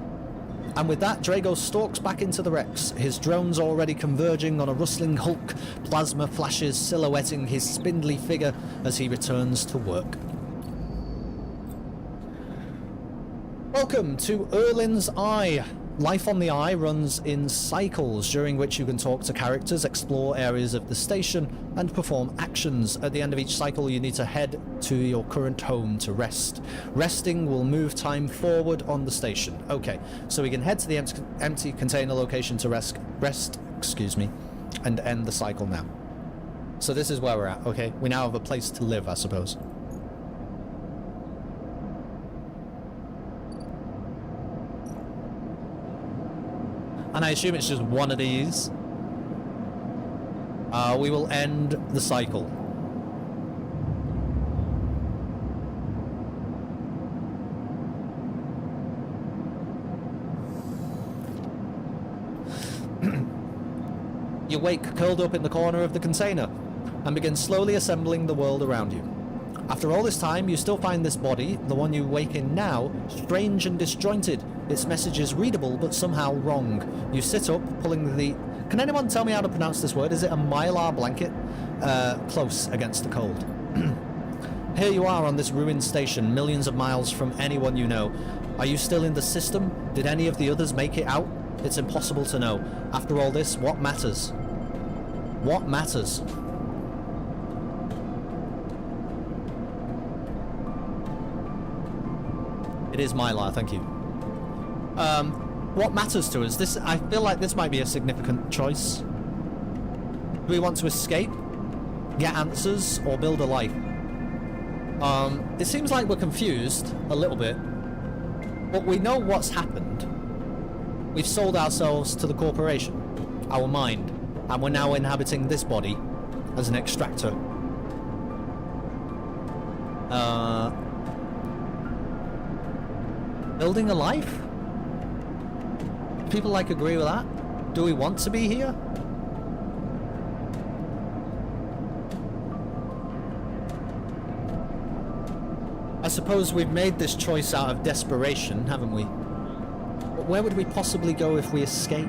S2: And with that, Drago stalks back into the Rex, his drones already converging on a rustling hulk, plasma flashes silhouetting his spindly figure as he returns to work. Welcome to Erlin's Eye. Life on the Eye runs in cycles, during which you can talk to characters, explore areas of the station, and perform actions. At the end of each cycle, you need to head to your current home to rest. Resting will move time forward on the station. Okay, so we can head to the empty container location to rest, and end the cycle now. So this is where we're at, okay? We now have a place to live, I suppose. And I assume it's just one of these. We will end the cycle. You wake curled up in the corner of the container and begin slowly assembling the world around you. After all this time, you still find this body, the one you wake in now, strange and disjointed. Its message is readable, but somehow wrong. You sit up, pulling the... Can anyone tell me how to pronounce this word? Is it a mylar blanket? Close against the cold. Here you are on this ruined station, millions of miles from anyone you know. Are you still in the system? Did any of the others make it out? It's impossible to know. After all this, what matters? What matters? It is mylar, thank you. What matters to us? I feel like this might be a significant choice. Do we want to escape, get answers, or build a life? It seems like we're confused a little bit, but we know what's happened. We've sold ourselves to the corporation, our mind, and we're now inhabiting this body as an extractor. Building a life? Do people agree with that? Do we want to be here? I suppose we've made this choice out of desperation, haven't we? But where would we possibly go if we escape?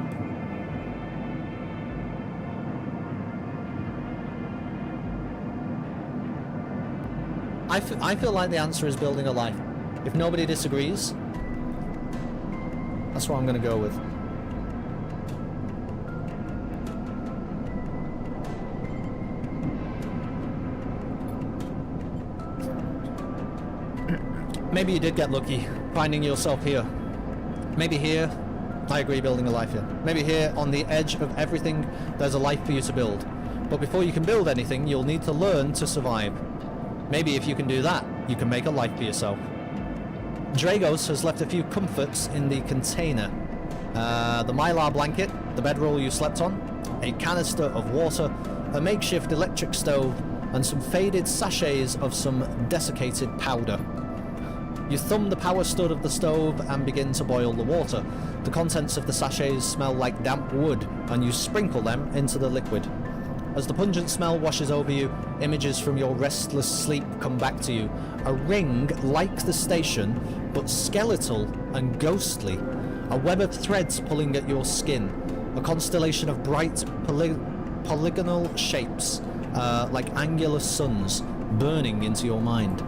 S2: I feel like the answer is building a life. If nobody disagrees, that's what I'm going to go with. Maybe you did get lucky, finding yourself here. Maybe here, I agree, building a life here. Maybe here, on the edge of everything, there's a life for you to build. But before you can build anything, you'll need to learn to survive. Maybe if you can do that, you can make a life for yourself. Dragos has left a few comforts in the container. The mylar blanket, the bedroll you slept on, a canister of water, a makeshift electric stove, and some faded sachets of some desiccated powder. You thumb the power stud of the stove and begin to boil the water. The contents of the sachets smell like damp wood, and you sprinkle them into the liquid. As the pungent smell washes over you, images from your restless sleep come back to you. A ring like the station, but skeletal and ghostly. A web of threads pulling at your skin. A constellation of bright polygonal shapes, like angular suns, burning into your mind.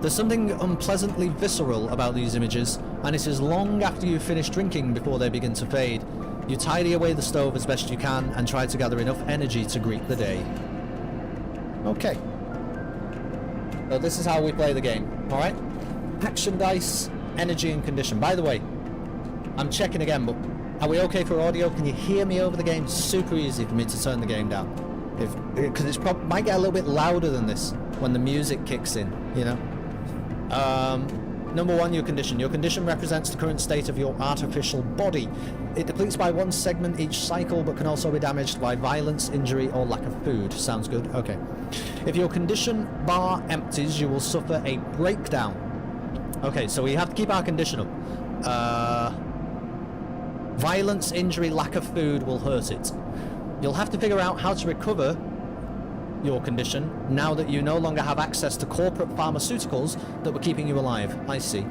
S2: There's something unpleasantly visceral about these images, and it is long after you've finished drinking before they begin to fade. You tidy away the stove as best you can and try to gather enough energy to greet the day. Okay. So this is how we play the game, alright? Action dice, energy and condition. By the way, I'm checking again, but are we okay for audio? Can you hear me over the game? Super easy for me to turn the game down. Because it's might get a little bit louder than this when the music kicks in, you know? Number 1, your condition. Your condition represents the current state of your artificial body. It depletes by 1 segment each cycle, but can also be damaged by violence, injury, or lack of food. Sounds good? Okay. If your condition bar empties, you will suffer a breakdown. Okay, so we have to keep our condition up. Violence, injury, lack of food will hurt it. You'll have to figure out how to recover your condition now that you no longer have access to corporate pharmaceuticals that were keeping you alive. I see.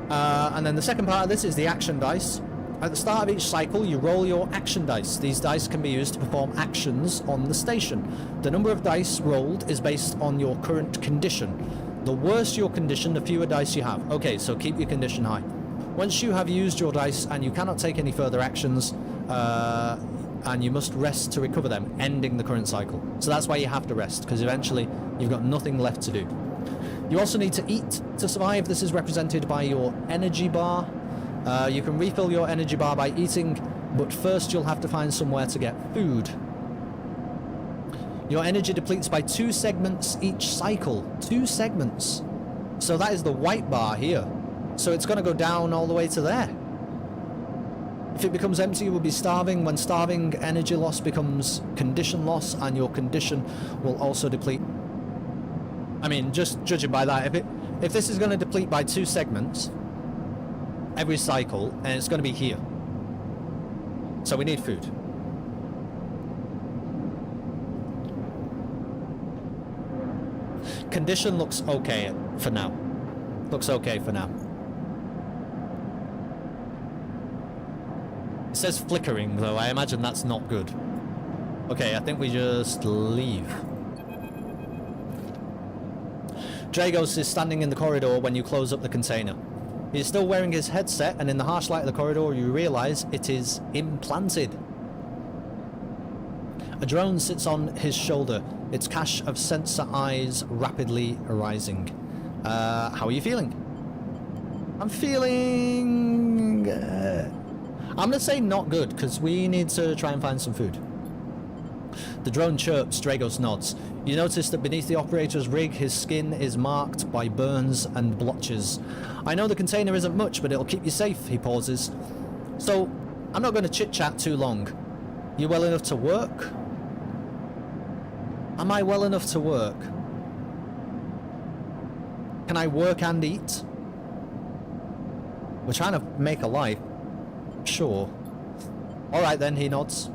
S2: And then the second part of this is the action dice. At the start of each cycle, you roll your action dice. These dice can be used to perform actions on the station. The number of dice rolled is based on your current condition. The worse your condition, the fewer dice you have. Okay, so keep your condition high. Once you have used your dice and you cannot take any further actions, and you must rest to recover them, ending the current cycle. So that's why you have to rest, because eventually you've got nothing left to do. You also need to eat to survive. This is represented by your energy bar. You can refill your energy bar by eating, but first you'll have to find somewhere to get food. Your energy depletes by 2 segments each cycle. 2 segments. So that is the white bar here. So it's going to go down all the way to there. If it becomes empty, you will be starving. When starving, energy loss becomes condition loss, and your condition will also deplete. I mean, just judging by that, if this is going to deplete by 2 segments every cycle, and it's going to be here. So we need food. Condition looks okay for now. Looks okay for now. It says flickering, though. I imagine that's not good. Okay, I think we just leave. Dragos is standing in the corridor when you close up the container. He is still wearing his headset, and in the harsh light of the corridor you realise it is implanted. A drone sits on his shoulder, its cache of sensor eyes rapidly arising. How are you feeling? I'm feeling... I'm going to say not good, because we need to try and find some food. The drone chirps, Dragos nods. You notice that beneath the operator's rig, his skin is marked by burns and blotches. I know the container isn't much, but it'll keep you safe, he pauses. So, I'm not going to chit-chat too long. You well enough to work? Am I well enough to work? Can I work and eat? We're trying to make a life. Sure. Alright then, he nods.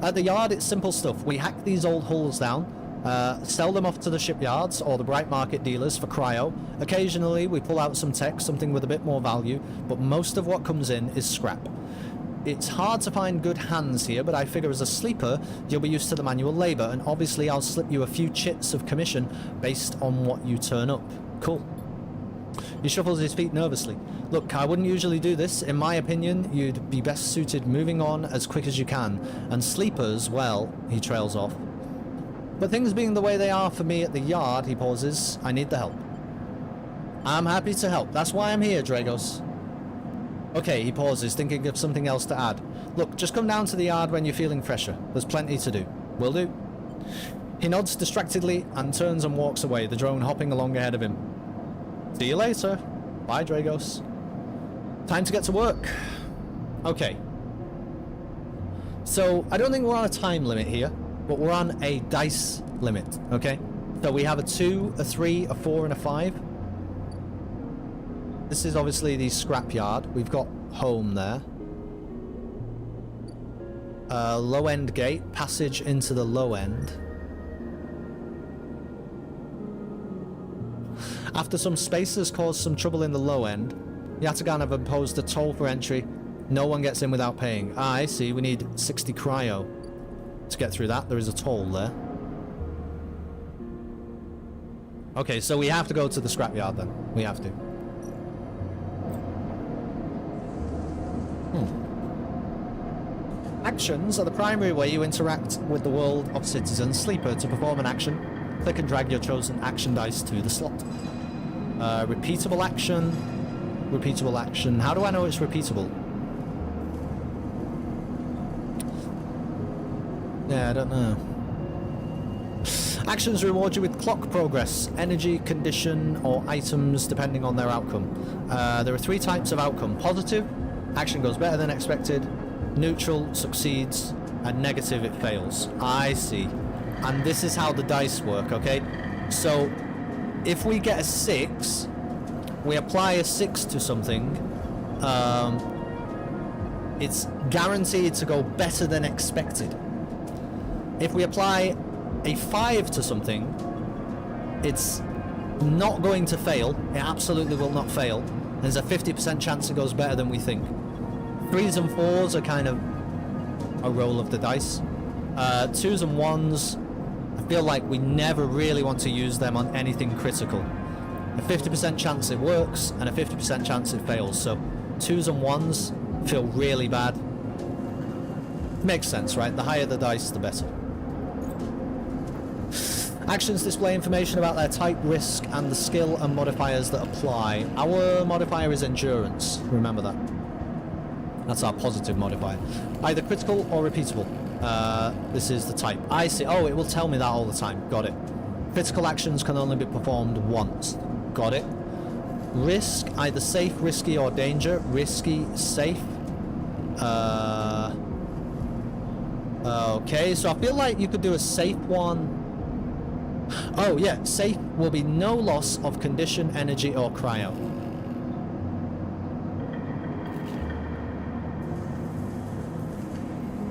S2: At the yard, it's simple stuff. We hack these old hulls down, sell them off to the shipyards or the bright market dealers for cryo. Occasionally, we pull out some tech, something with a bit more value, but most of what comes in is scrap. It's hard to find good hands here, but I figure as a sleeper, you'll be used to the manual labour, and obviously I'll slip you a few chits of commission based on what you turn up. Cool. He shuffles his feet nervously. Look, I wouldn't usually do this. In my opinion, you'd be best suited moving on as quick as you can. And sleepers, well, he trails off. But things being the way they are for me at the yard, he pauses, I need the help. I'm happy to help. That's why I'm here, Dragos. Okay, he pauses, thinking of something else to add. Look, just come down to the yard when you're feeling fresher. There's plenty to do. Will do. He nods distractedly and turns and walks away, the drone hopping along ahead of him. See you later. Bye, Dragos. Time to get to work. Okay. So, I don't think we're on a time limit here, but we're on a dice limit, okay? So we have a 2, a 3, a 4, and a 5. This is obviously the scrapyard. We've got home there. Low end gate, passage into the low end. After some spacers caused some trouble in the low end, Yataghan have imposed a toll for entry. No one gets in without paying. Ah, I see. We need 60 cryo to get through that. There is a toll there. Okay, so we have to go to the scrapyard then. We have to. Actions are the primary way you interact with the world of Citizen Sleeper. To perform an action, click and drag your chosen action dice to the slot. Repeatable action. Repeatable action. How do I know it's repeatable? Yeah, I don't know. Actions reward you with clock progress, energy, condition, or items depending on their outcome. There are 3 types of outcome. Positive, action goes better than expected. Neutral, succeeds. And negative, it fails. I see. And this is how the dice work, okay? So, if we get a 6, we apply a 6 to something, it's guaranteed to go better than expected. If we apply a 5 to something, it's not going to fail. It absolutely will not fail. There's a 50% chance it goes better than we think. 3s and 4s are kind of a roll of the dice. 2s and 1s, I feel like we never really want to use them on anything critical. A 50% chance it works, and a 50% chance it fails. So 2s and 1s feel really bad. Makes sense, right? The higher the dice, the better. Actions display information about their type, risk, and the skill and modifiers that apply. Our modifier is endurance. Remember that. That's our positive modifier. Either critical or repeatable. This is the type. I see. Oh, it will tell me that all the time. Got it. Critical actions can only be performed once. Got it. Risk, either safe, risky, or danger. Risky, safe. Okay, so I feel like you could do a safe one. Oh yeah, safe will be no loss of condition, energy, or cryo.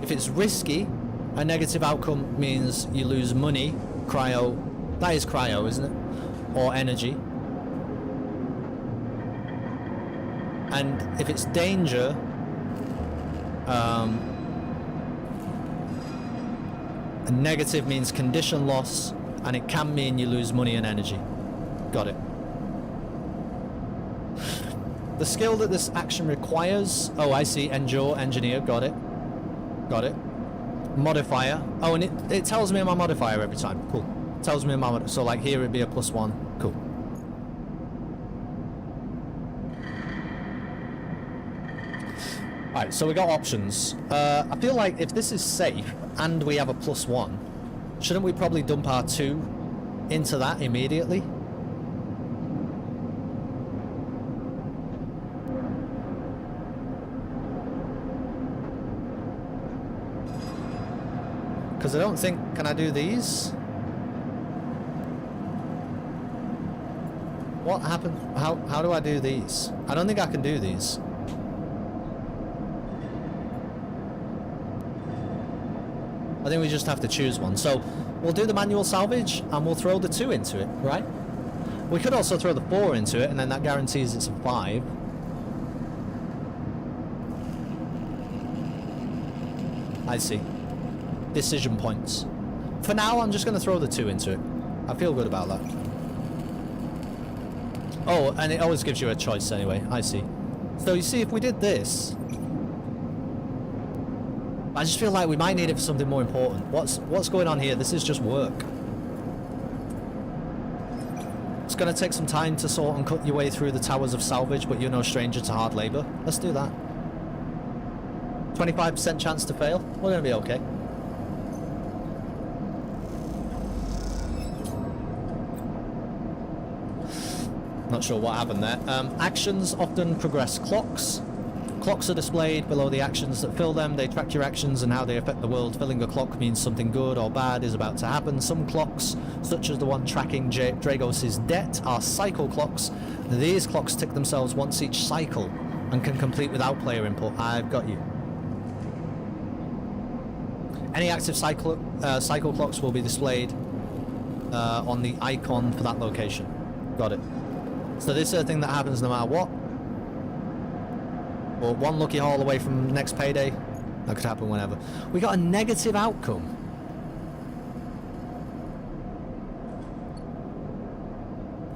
S2: If it's risky, a negative outcome means you lose money, cryo. That is cryo, isn't it? Or energy. And if it's danger, a negative means condition loss, and it can mean you lose money and energy. Got it. The skill that this action requires... Oh, I see. Endure, engineer. Got it. Got it. Modifier. Oh, and it tells me my modifier every time. Cool. Tells me my modifier. So, like, here it'd be a +1. Cool. Alright, so we got options. I feel like if this is safe and we have a +1, shouldn't we probably dump our 2 into that immediately? Because I don't think... Can I do these? What happened? How do I do these? I don't think I can do these. I think we just have to choose one. So we'll do the manual salvage and we'll throw the 2 into it, right? We could also throw the 4 into it and then that guarantees it's a 5. I see. Decision points. For now, I'm just going to throw the 2 into it. I feel good about that. Oh, and it always gives you a choice anyway. I see. So you see, if we did this... I just feel like we might need it for something more important. What's going on here? This is just work. It's going to take some time to sort and cut your way through the towers of salvage, but you're no stranger to hard labour. Let's do that. 25% chance to fail. We're going to be okay. Not sure what happened there. Actions often progress clocks. Clocks are displayed below the actions that fill them. They track your actions and how they affect the world. Filling a clock means something good or bad is about to happen. Some clocks, such as the one tracking Dragos' debt, are cycle clocks. These clocks tick themselves once each cycle and can complete without player input. I've got you. Any active cycle clocks will be displayed on the icon for that location. Got it. So this is a thing that happens no matter what. Or one lucky haul away from next payday. That could happen whenever. We got a negative outcome.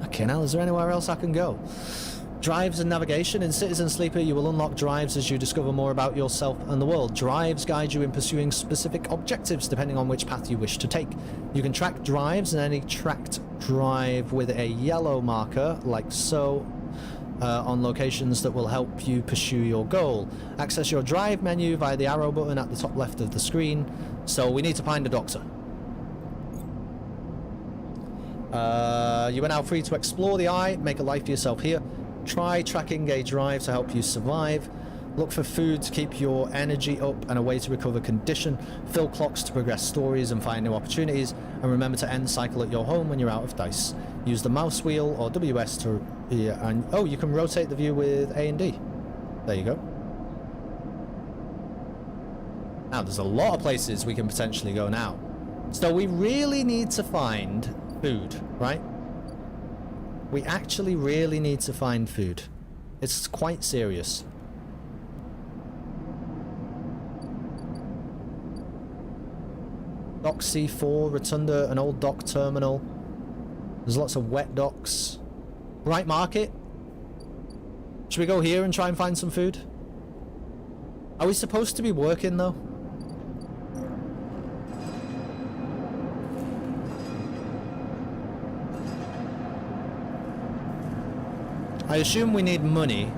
S2: Okay, now is there anywhere else I can go? Drives and navigation. In Citizen Sleeper, you will unlock drives as you discover more about yourself and the world. Drives guide you in pursuing specific objectives depending on which path you wish to take. You can track drives, and any tracked drive with a yellow marker, like so, on locations that will help you pursue your goal. Access your drive menu via the arrow button at the top left of the screen. So we need to find a doctor. You are now free to explore the eye, make a life for yourself here. Try tracking a drive to help you survive. Look for food to keep your energy up and a way to recover condition. Fill clocks to progress stories and find new opportunities. And remember to end cycle at your home when you're out of dice. Use the mouse wheel or WS to... and oh, you can rotate the view with A and D. There you go. Now, there's a lot of places we can potentially go now. So we really need to find food, right? We actually really need to find food. It's quite serious. Dock C4, Rotunda, an old dock terminal. There's lots of wet docks. Bright Market. Should we go here and try and find some food? Are we supposed to be working though? I assume we need money.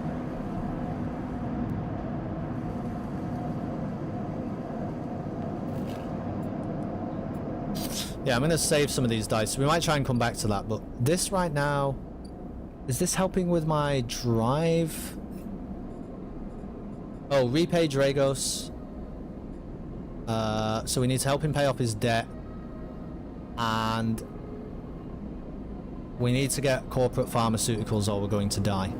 S2: Yeah, I'm going to save some of these dice. We might try and come back to that, but this right now... Is this helping with my drive? Oh, repay Dragos. So we need to help him pay off his debt. And... we need to get corporate pharmaceuticals or we're going to die.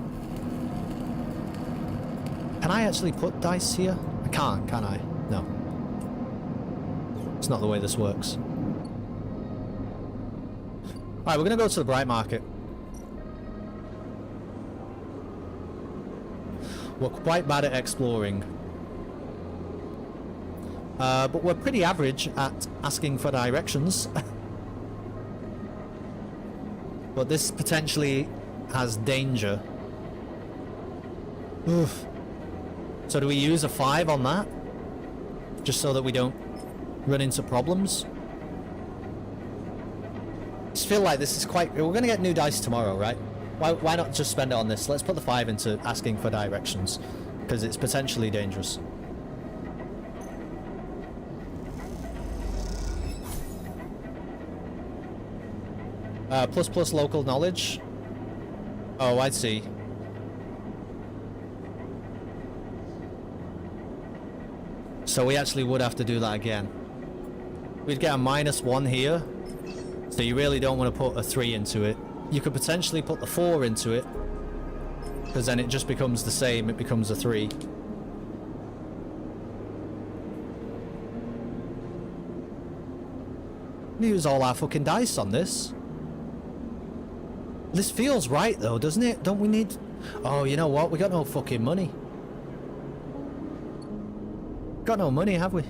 S2: Can I actually put dice here? I can't, can I? No. It's not the way this works. Alright, we're going to go to the Bright Market. We're quite bad at exploring. But we're pretty average at asking for directions. But this potentially has danger. Oof. So do we use a 5 on that? Just so that we don't run into problems? I just feel like this is quite... We're going to get new dice tomorrow, right? Why not just spend it on this? Let's put the 5 into asking for directions. Because it's potentially dangerous. Plus local knowledge. Oh, I see. So we actually would have to do that again. We'd get a -1 here. So you really don't want to put a 3 into it. You could potentially put the 4 into it. Because then it just becomes the same. It becomes a 3. We use all our fucking dice on this. This feels right though, doesn't it? Don't we need... Oh, you know what? We got no fucking money. Got no money, have we?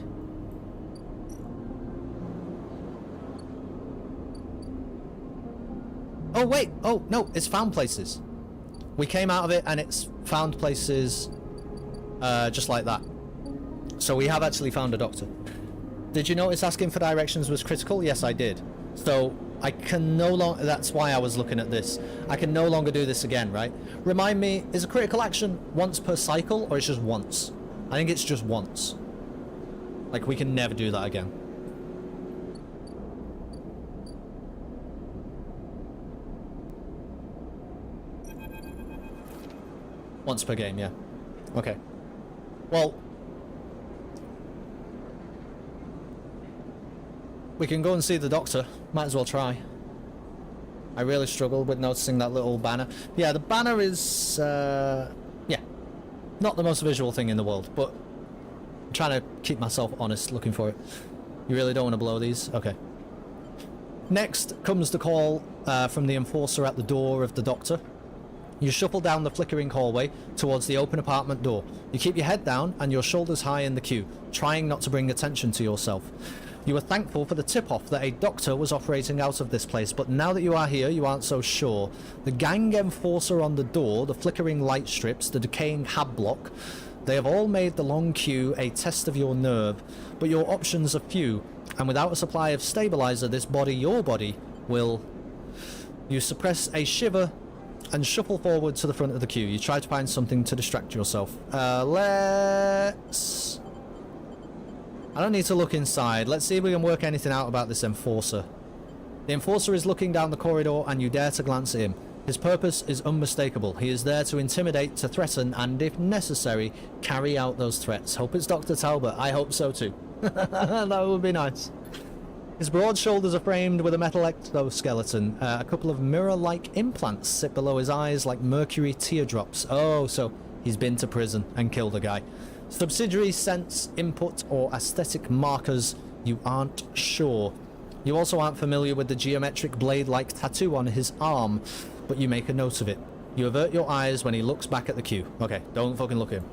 S2: Oh, wait. Oh, no. It's found places. We came out of it and it's found places just like that. So we have actually found a doctor. Did you notice asking for directions was critical? Yes, I did. So I can no longer... That's why I was looking at this. I can no longer do this again, right? Remind me, is a critical action once per cycle or it's just once? I think it's just once. Like, we can never do that again. Once per game, yeah. Okay. Well, we can go and see the doctor. Might as well try. I really struggled with noticing that little banner. Yeah, the banner is, yeah, not the most visual thing in the world, but I'm trying to keep myself honest looking for it. You really don't want to blow these? Okay. Next comes the call from the enforcer at the door of the doctor. You shuffle down the flickering hallway towards the open apartment door. You keep your head down and your shoulders high in the queue, trying not to bring attention to yourself. You were thankful for the tip-off that a doctor was operating out of this place, but now that you are here, you aren't so sure. The gang enforcer on the door, the flickering light strips, the decaying hab block, they have all made the long queue a test of your nerve, but your options are few, and without a supply of stabilizer, this body, your body, will... You suppress a shiver and shuffle forward to the front of the queue. You try to find something to distract yourself. Let's... I don't need to look inside. Let's see if we can work anything out about this enforcer. The enforcer is looking down the corridor and you dare to glance at him. His purpose is unmistakable. He is there to intimidate, to threaten, and if necessary, carry out those threats. Hope it's Dr. Talbot. I hope so too. That would be nice. His broad shoulders are framed with a metal exoskeleton. A couple of mirror-like implants sit below his eyes like mercury teardrops. Oh, so he's been to prison and killed a guy. Subsidiary sense, input, or aesthetic markers, you aren't sure. You also aren't familiar with the geometric blade-like tattoo on his arm, but you make a note of it. You avert your eyes when he looks back at the queue. Okay, don't fucking look at him.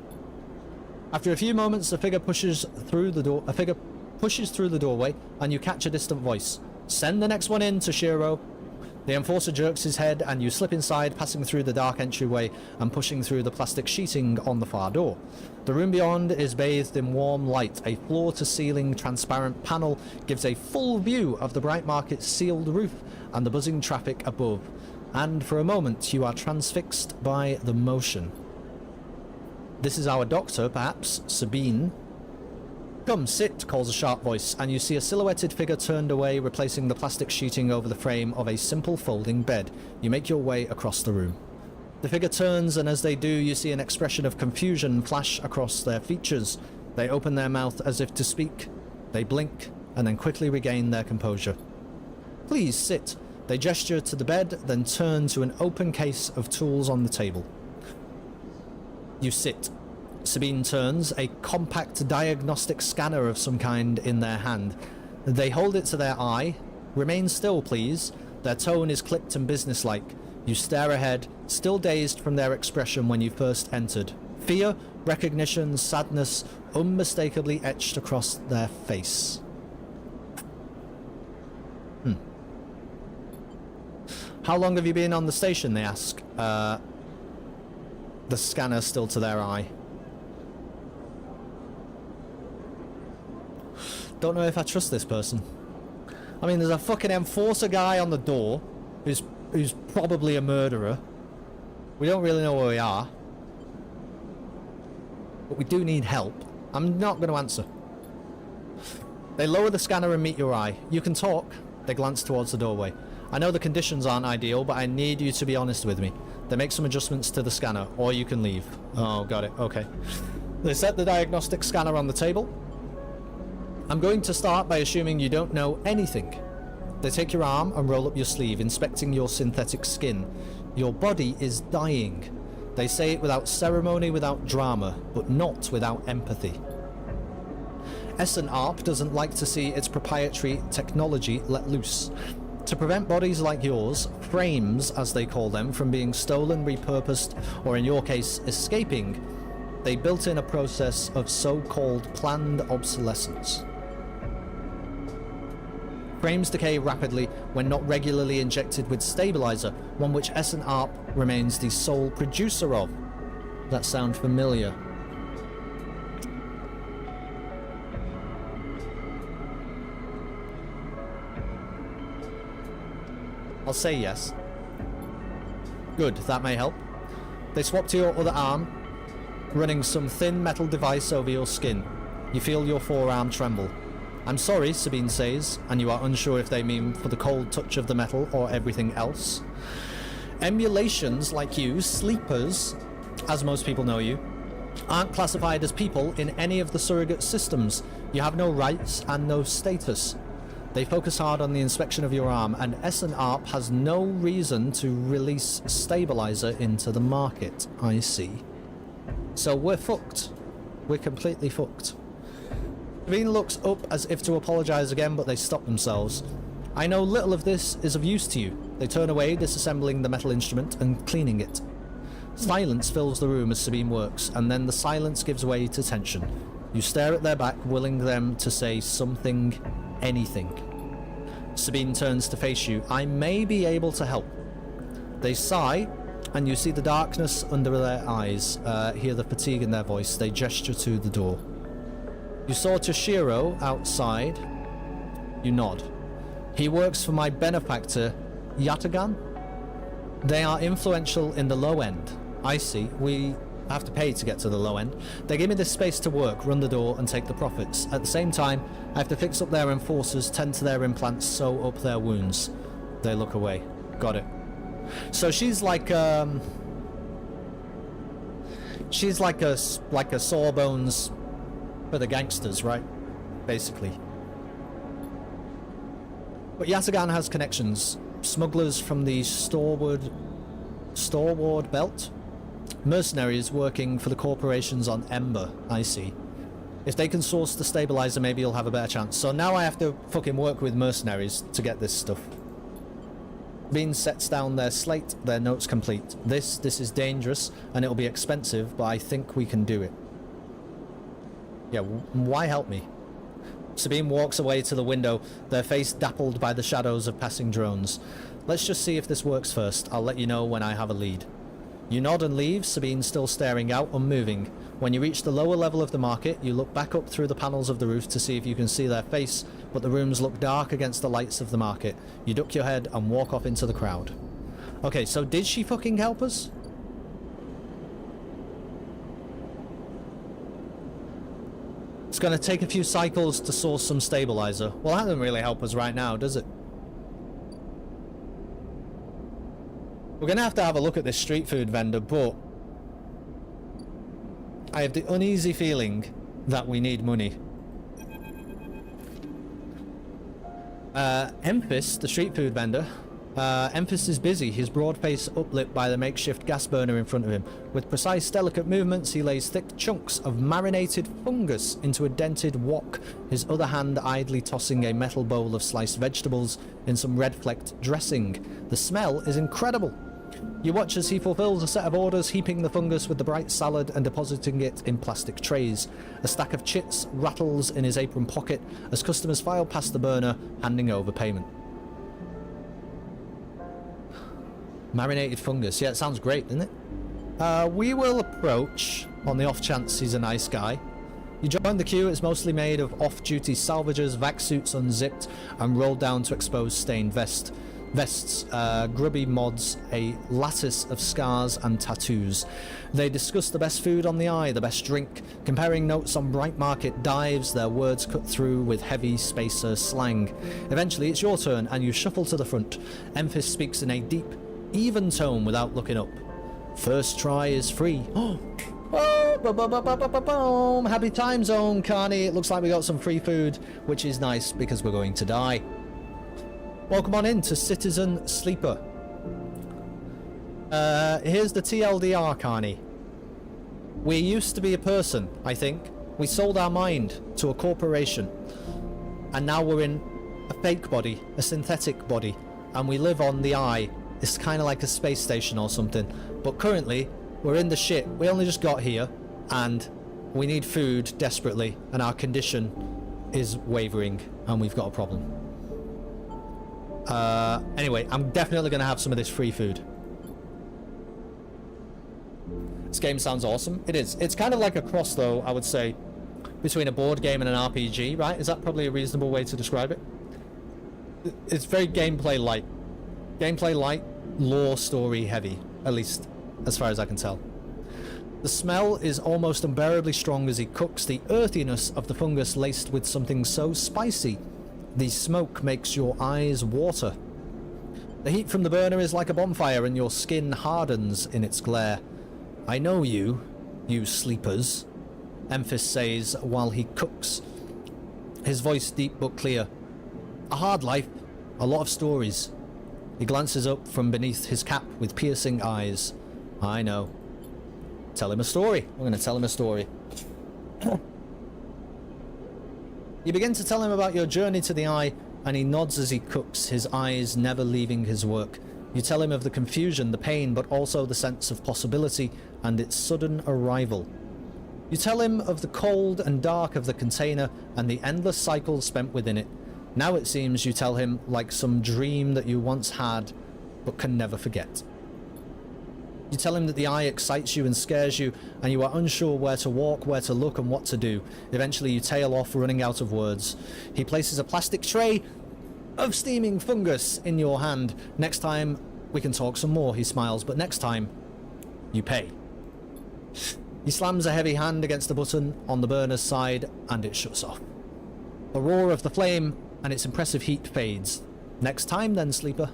S2: After a few moments, the figure pushes through the door. A figure pushes through the doorway, and you catch a distant voice. Send the next one in, Toshiro. The enforcer jerks his head, and you slip inside, passing through the dark entryway and pushing through the plastic sheeting on the far door. The room beyond is bathed in warm light. A floor-to-ceiling transparent panel gives a full view of the Bright Market's sealed roof and the buzzing traffic above. And for a moment, you are transfixed by the motion. This is our doctor, perhaps, Sabine. Come, sit, calls a sharp voice, and you see a silhouetted figure turned away, replacing the plastic sheeting over the frame of a simple folding bed. You make your way across the room. The figure turns, and as they do, you see an expression of confusion flash across their features. They open their mouth as if to speak. They blink, and then quickly regain their composure. Please sit. They gesture to the bed, then turn to an open case of tools on the table. You sit. Sabine turns, a compact diagnostic scanner of some kind in their hand. They hold it to their eye. Remain still, please. Their tone is clipped and businesslike. You stare ahead, still dazed from their expression when you first entered. Fear, recognition, sadness, unmistakably etched across their face. How long have you been on the station, they ask. The scanner still to their eye. Don't know if I trust this person. I mean, there's a fucking enforcer guy on the door who's probably a murderer. We don't really know where we are. But we do need help. I'm not going to answer. They lower the scanner and meet your eye. You can talk. They glance towards the doorway. I know the conditions aren't ideal, but I need you to be honest with me. They make some adjustments to the scanner, or you can leave. Oh, got it. Okay. They set the diagnostic scanner on the table. I'm going to start by assuming you don't know anything. They take your arm and roll up your sleeve, inspecting your synthetic skin. Your body is dying. They say it without ceremony, without drama, but not without empathy. S&ARP doesn't like to see its proprietary technology let loose. To prevent bodies like yours, frames as they call them, from being stolen, repurposed, or in your case, escaping, they built in a process of so-called planned obsolescence. Frames decay rapidly when not regularly injected with stabilizer, one which S&ARP remains the sole producer of. That sound familiar? I'll say yes. Good, that may help. They swap to your other arm, running some thin metal device over your skin. You feel your forearm tremble. I'm sorry, Sabine says, and you are unsure if they mean for the cold touch of the metal or everything else. Emulations like you, sleepers, as most people know you, aren't classified as people in any of the surrogate systems. You have no rights and no status. They focus hard on the inspection of your arm, and S&ARP has no reason to release stabilizer into the market. I see. So we're fucked. We're completely fucked. Sabine looks up as if to apologise again, but they stop themselves. I know little of this is of use to you. They turn away, disassembling the metal instrument and cleaning it. Silence fills the room as Sabine works, and then the silence gives way to tension. You stare at their back, willing them to say something, anything. Sabine turns to face you. I may be able to help. They sigh, and you see the darkness under their eyes, hear the fatigue in their voice. They gesture to the door. You saw Toshiro outside. You nod. He works for my benefactor, Yatagan. They are influential in the low end. I see. We have to pay to get to the low end. They give me this space to work, run the door, and take the profits. At the same time, I have to fix up their enforcers, tend to their implants, sew up their wounds. They look away. Got it. So she's like a Sawbones for the gangsters, right? Basically. But Yatagan has connections. Smugglers from the Storward Belt. Mercenaries working for the corporations on Ember. I see. If they can source the stabilizer, maybe you'll have a better chance. So now I have to fucking work with mercenaries to get this stuff. Bean sets down their slate, their notes complete. This is dangerous, and it'll be expensive, but I think we can do it. Yeah, why help me? Sabine walks away to the window, their face dappled by the shadows of passing drones. Let's just see if this works first. I'll let you know when I have a lead. You nod and leave, Sabine still staring out, unmoving. When you reach the lower level of the market, you look back up through the panels of the roof to see if you can see their face, but the rooms look dark against the lights of the market. You duck your head and walk off into the crowd. Okay, so did she fucking help us? It's gonna take a few cycles to source some stabilizer. Well, that doesn't really help us right now, does it? We're gonna have to have a look at this street food vendor, but I have the uneasy feeling that we need money. Emphis, the street food vendor. Emphis is busy, his broad face uplit by the makeshift gas burner in front of him. With precise, delicate movements, he lays thick chunks of marinated fungus into a dented wok, his other hand idly tossing a metal bowl of sliced vegetables in some red-flecked dressing. The smell is incredible. You watch as he fulfills a set of orders, heaping the fungus with the bright salad and depositing it in plastic trays. A stack of chits rattles in his apron pocket as customers file past the burner, handing over payment. Marinated fungus. Yeah, it sounds great, doesn't it? We will approach on the off chance he's a nice guy. You join the queue. It's mostly made of off-duty salvagers, vac suits unzipped and rolled down to expose stained vests, grubby mods, a lattice of scars and tattoos. They discuss the best food on the eye, the best drink, comparing notes on bright market dives, their words cut through with heavy spacer slang. Eventually it's your turn and you shuffle to the front. Emphis speaks in a deep, even tone without looking up. First try is free. Oh, happy time zone, Carney. It looks like we got some free food, which is nice because we're going to die. Welcome on in to Citizen Sleeper. Here's the TLDR, Carney. We used to be a person, I think. We sold our mind to a corporation. And now we're in a fake body, a synthetic body. And we live on the eye. It's kind of like a space station or something. But currently, we're in the shit. We only just got here. And we need food desperately. And our condition is wavering. And we've got a problem. Anyway, I'm definitely going to have some of this free food. This game sounds awesome. It is. It's kind of like a cross, though, I would say, between a board game and an RPG, right? Is that probably a reasonable way to describe it? It's very gameplay light. Gameplay light, lore story heavy, at least as far as I can tell. The smell is almost unbearably strong as he cooks, the earthiness of the fungus laced with something so spicy. The smoke makes your eyes water. The heat from the burner is like a bonfire and your skin hardens in its glare. I know you. you sleepers, Emphis says while he cooks. His voice deep but clear. A hard life, a lot of stories. He glances up from beneath his cap with piercing eyes. I know. Tell him a story. I'm going to tell him a story. You begin to tell him about your journey to the Eye, and he nods as he cooks, his eyes never leaving his work. You tell him of the confusion, the pain, but also the sense of possibility and its sudden arrival. You tell him of the cold and dark of the container and the endless cycles spent within it. Now it seems you tell him like some dream that you once had, but can never forget. You tell him that the Eye excites you and scares you, and you are unsure where to walk, where to look, and what to do. Eventually you tail off, running out of words. He places a plastic tray of steaming fungus in your hand. Next time we can talk some more, he smiles, but next time you pay. He slams a heavy hand against the button on the burner's side, and it shuts off. The roar of the flame and its impressive heat fades. Next time then, sleeper.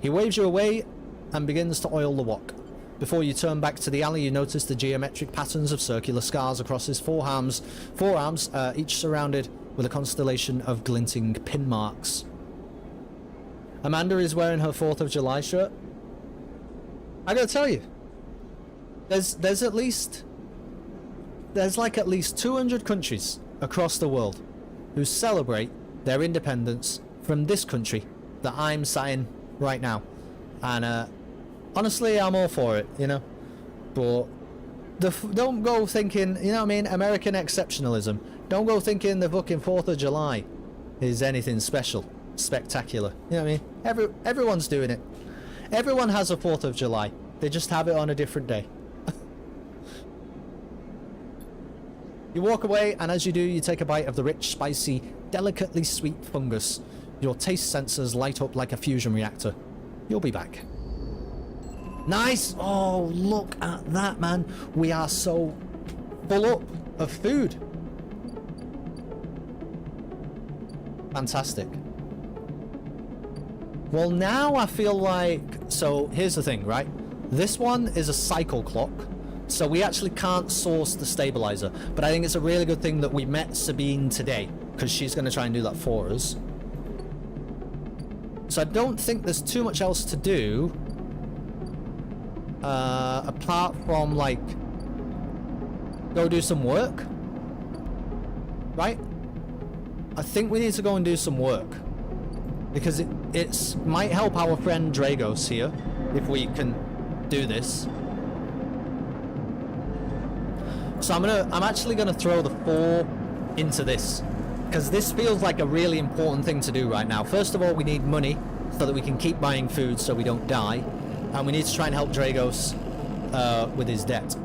S2: He waves you away and begins to oil the wok. Before you turn back to the alley, you notice the geometric patterns of circular scars across his forearms, each surrounded with a constellation of glinting pin marks. Amanda is wearing her 4th of July shirt. I gotta tell you, there's at least 200 countries across the world who celebrate their independence from this country that I'm sat in right now, and honestly, I'm all for it, you know. But don't go thinking, you know what I mean, American exceptionalism. Don't go thinking the fucking 4th of July is anything special, spectacular. You know what I mean? Everyone's doing it. Everyone has a 4th of July. They just have it on a different day. You walk away, and as you do, you take a bite of the rich, spicy, delicately sweet fungus. Your taste sensors light up like a fusion reactor. You'll be back. Nice! Oh, look at that, man. We are so full up of food. Fantastic. Well, now I feel like... So, here's the thing, right? This one is a cycle clock, so we actually can't source the stabilizer. But I think it's a really good thing that we met Sabine today, because she's going to try and do that for us. So I don't think there's too much else to do. Apart from, like, go do some work. Right? I think we need to go and do some work. Because it might help our friend Dragos here, if we can do this. So I'm actually gonna throw the 4 into this, because this feels like a really important thing to do right now. First of all, we need money so that we can keep buying food so we don't die, and we need to try and help Dragos with his debt.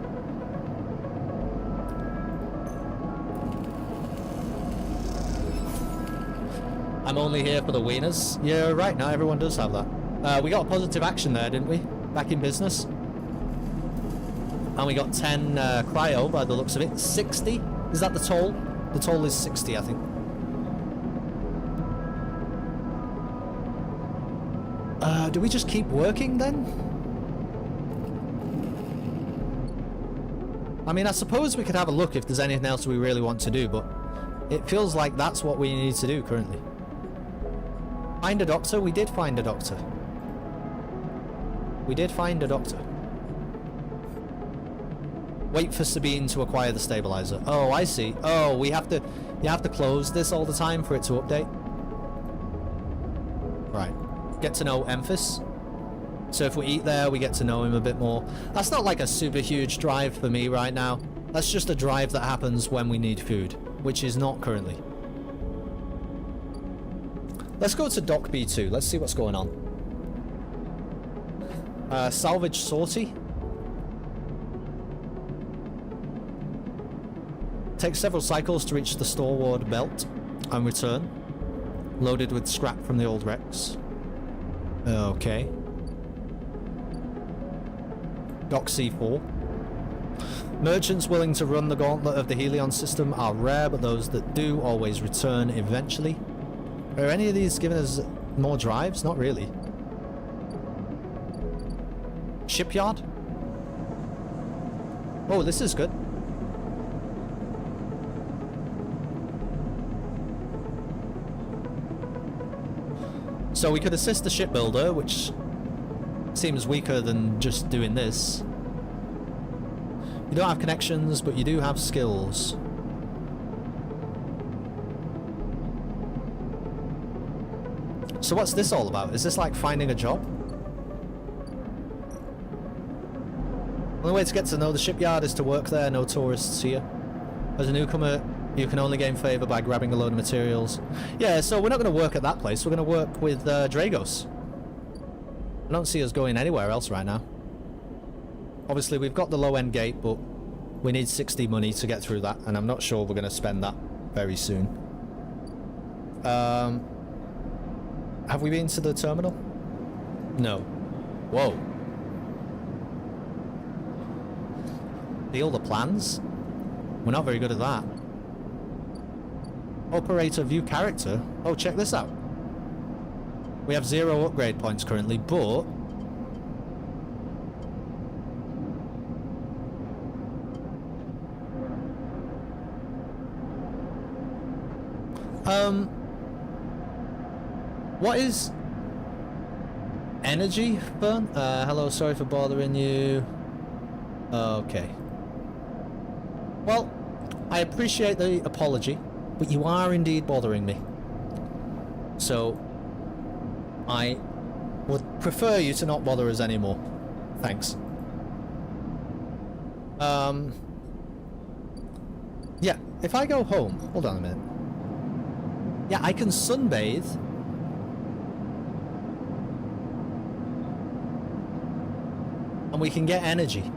S2: I'm only here for the wieners. Yeah, right, now everyone does have that. We got a positive action there, didn't we? Back in business. And we got 10 cryo by the looks of it. 60? Is that the toll? The toll is 60, I think. Do we just keep working then? I mean, I suppose we could have a look if there's anything else we really want to do, but it feels like that's what we need to do currently. Find a doctor? We did find a doctor. We did find a doctor. Wait for Sabine to acquire the stabilizer. Oh, I see. Oh, you have to close this all the time for it to update. Right. Get to know Emphis. So if we eat there, we get to know him a bit more. That's not like a super huge drive for me right now. That's just a drive that happens when we need food, which is not currently. Let's go to Dock B2. Let's see what's going on. Salvage sortie. Takes several cycles to reach the Storeward belt and return. Loaded with scrap from the old wrecks. Okay. Dock C4. Merchants willing to run the gauntlet of the Helion system are rare, but those that do always return eventually. Are any of these giving us more drives? Not really. Shipyard? Oh, this is good. So we could assist the shipbuilder, which seems weaker than just doing this. You don't have connections, but you do have skills. So what's this all about? Is this like finding a job? The only way to get to know the shipyard is to work there, no tourists here. As a newcomer, you can only gain favour by grabbing a load of materials. Yeah, so we're not going to work at that place, we're going to work with Dragos. I don't see us going anywhere else right now. Obviously we've got the low end gate, but we need 60 money to get through that, and I'm not sure we're going to spend that very soon. Have we been to the terminal? No. Whoa. Steal the plans? We're not very good at that. Operator view character? Oh, check this out. We have 0 upgrade points currently, but... What is... Energy burn? Hello, sorry for bothering you. Okay. Well, I appreciate the apology, but you are indeed bothering me. So, I would prefer you to not bother us anymore. Thanks. Yeah, if I go home... Hold on a minute. Yeah, I can sunbathe. And we can get energy.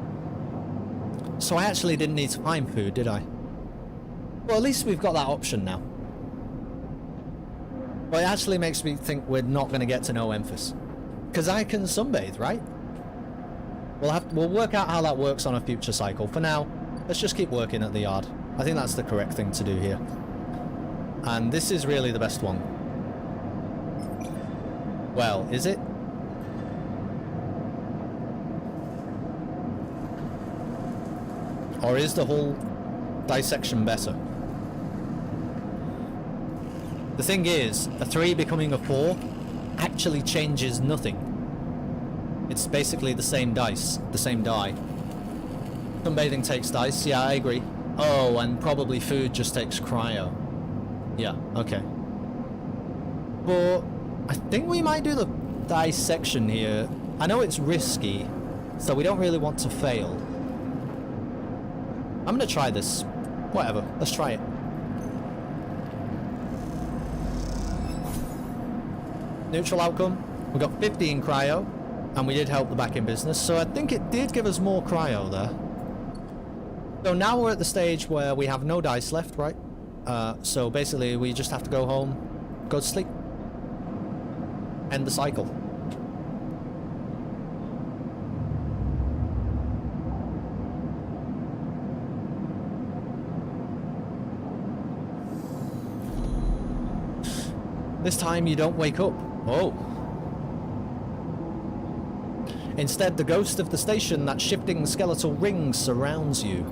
S2: So I actually didn't need to find food, did I? Well, at least we've got that option now. But it actually makes me think we're not going to get to know Emphas. Because I can sunbathe, right? We'll work out how that works on a future cycle. For now, let's just keep working at the yard. I think that's the correct thing to do here. And this is really the best one. Well, is it? Or is the whole dissection better? The thing is, a 3 becoming a 4 actually changes nothing. It's basically the same dice, the same die. Sunbathing takes dice, yeah, I agree. Oh, and probably food just takes cryo. Yeah, okay. But I think we might do the dissection here. I know it's risky, so we don't really want to fail. I'm gonna try this. Whatever, let's try it. Neutral outcome. We got 50 in cryo, and we did help the back in business, so I think it did give us more cryo there. So now we're at the stage where we have no dice left, right? So basically we just have to go home, go to sleep. End the cycle. This time you don't wake up. Oh. Instead, the ghost of the station, that shifting skeletal ring, surrounds you.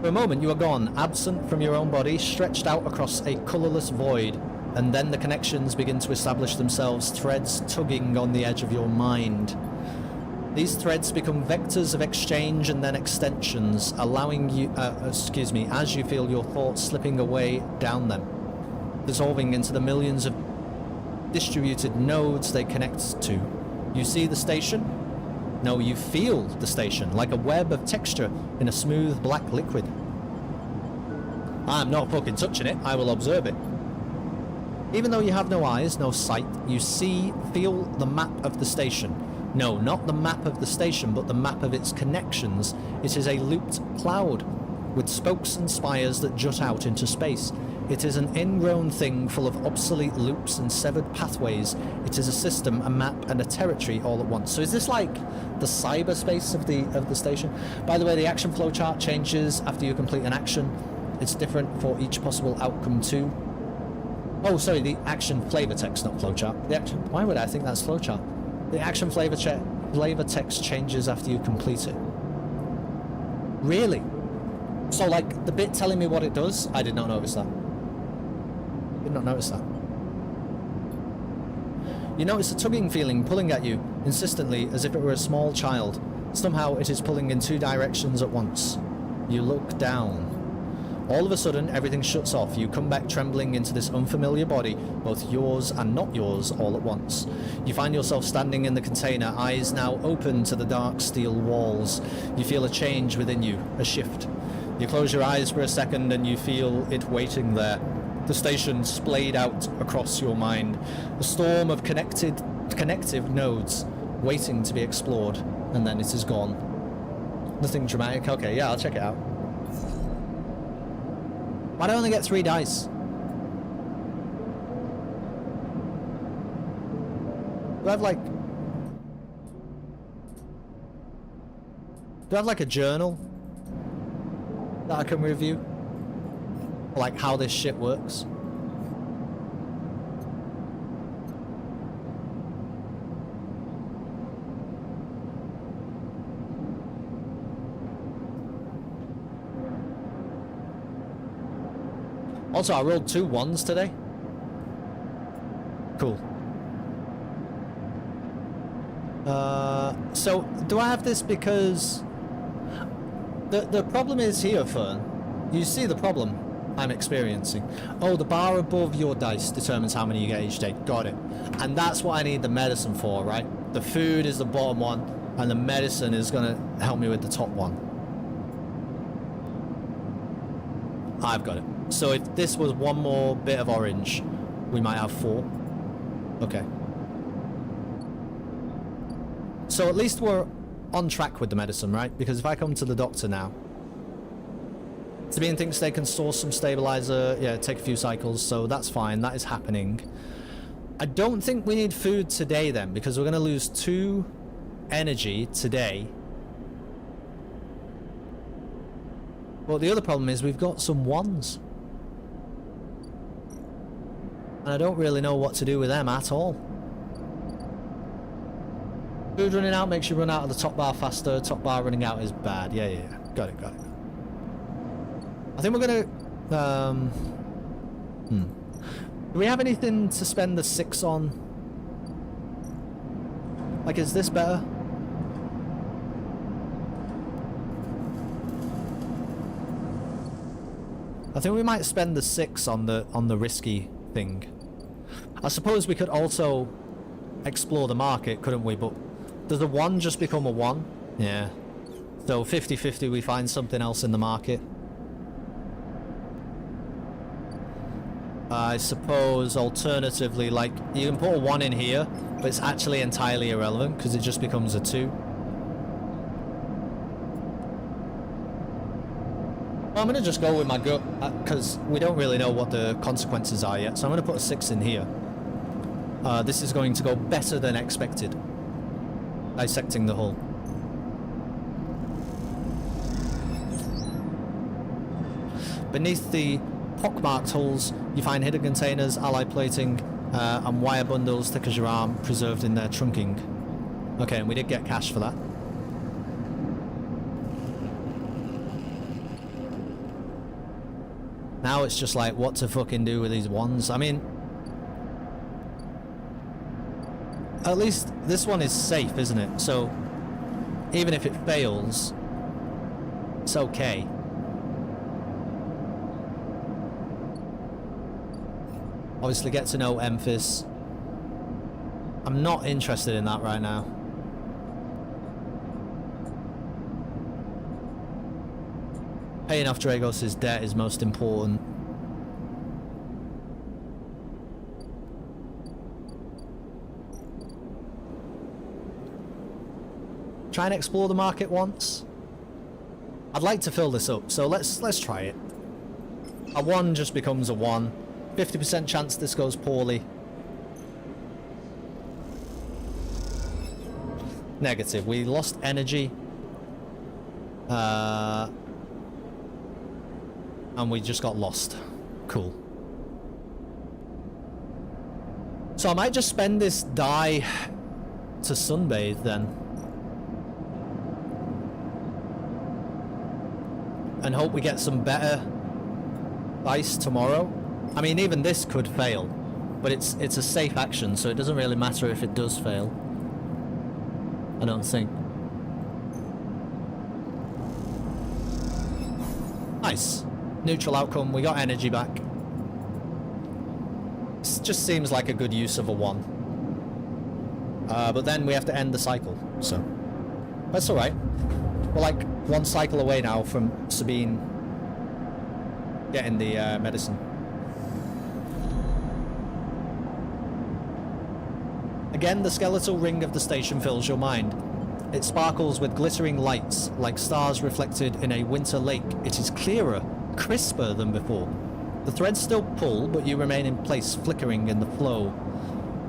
S2: For a moment you are gone, absent from your own body, stretched out across a colourless void, and then the connections begin to establish themselves, threads tugging on the edge of your mind. These threads become vectors of exchange and then extensions, allowing you, as you feel your thoughts slipping away down them, dissolving into the millions of distributed nodes they connect to. You see the station? No, you feel the station, like a web of texture in a smooth black liquid. I'm not fucking touching it, I will observe it. Even though you have no eyes, no sight, you feel the map of the station. No, not the map of the station, but the map of its connections. It is a looped cloud, with spokes and spires that jut out into space. It is an ingrown thing full of obsolete loops and severed pathways. It is a system, a map, and a territory all at once. So is this like the cyberspace of the station? By the way, the action flowchart changes after you complete an action. It's different for each possible outcome too. Oh, sorry, the action flavor text, not flowchart. The action. Why would I think that's flowchart? The action flavor text changes after you complete it. Really? So, like, the bit telling me what it does, I did not notice that. Did not notice that. You notice a tugging feeling pulling at you, insistently, as if it were a small child. Somehow it is pulling in 2 directions at once. You look down. All of a sudden, everything shuts off. You come back trembling into this unfamiliar body, both yours and not yours, all at once. You find yourself standing in the container, eyes now open to the dark steel walls. You feel a change within you, a shift. You close your eyes for a second and you feel it waiting there. The station splayed out across your mind. A storm of connective nodes waiting to be explored, and then it is gone. Nothing dramatic. Okay, yeah, I'll check it out. Why do I only get 3 dice? Do I have like... Do I have like a journal that I can review? Or like how this shit works? Also, I rolled 2 1s today. Cool. So, do I have this because... The problem is here, Fern. You see the problem I'm experiencing. Oh, the bar above your dice determines how many you get each day. Got it. And that's what I need the medicine for, right? The food is the bottom one, and the medicine is going to help me with the top one. I've got it. So if this was one more bit of orange, we might have 4. Okay. So at least we're on track with the medicine, right? Because if I come to the doctor now, Sabine thinks they can source some stabilizer, yeah, take a few cycles, so that's fine, that is happening. I don't think we need food today then, because we're going to lose 2 energy today. Well, the other problem is we've got some 1s. And I don't really know what to do with them at all. Food running out makes you run out of the top bar faster. Top bar running out is bad. Yeah, yeah, yeah. Got it, got it. I think we're gonna... Do we have anything to spend the 6 on? Like, is this better? I think we might spend the 6 on the risky thing. I suppose we could also explore the market, couldn't we? But does a 1 just become a 1? Yeah. So 50-50 we find something else in the market. I suppose alternatively, like, you can put a 1 in here, but it's actually entirely irrelevant because it just becomes a 2. I'm going to just go with my gut, because we don't really know what the consequences are yet. So I'm going to put a 6 in here. This is going to go better than expected. Dissecting the hull. Beneath the pockmarked hulls, you find hidden containers, allied plating, and wire bundles thick as your arm, preserved in their trunking. Okay, and we did get cash for that. Now it's just like, what to fucking do with these 1s? I mean, at least this one is safe, isn't it? So, even if it fails, it's okay. Obviously get to know Emphis. I'm not interested in that right now. Paying off Dragos' debt is most important. Try and explore the market once. I'd like to fill this up, so let's try it. A 1 just becomes a 1. 50% chance this goes poorly. Negative. We lost energy. And we just got lost. Cool. So I might just spend this die to sunbathe then. and hope we get some better dice tomorrow. I mean, even this could fail, but it's a safe action, so it doesn't really matter if it does fail. I don't think. Nice. Neutral outcome, we got energy back. This just seems like a good use of a 1. But then we have to end the cycle, so that's alright. We're like 1 cycle away now from Sabine getting the medicine. Again, the skeletal ring of the station fills your mind. It sparkles with glittering lights, like stars reflected in a winter lake. It is clearer, crisper than before. The threads still pull, but you remain in place, flickering in the flow.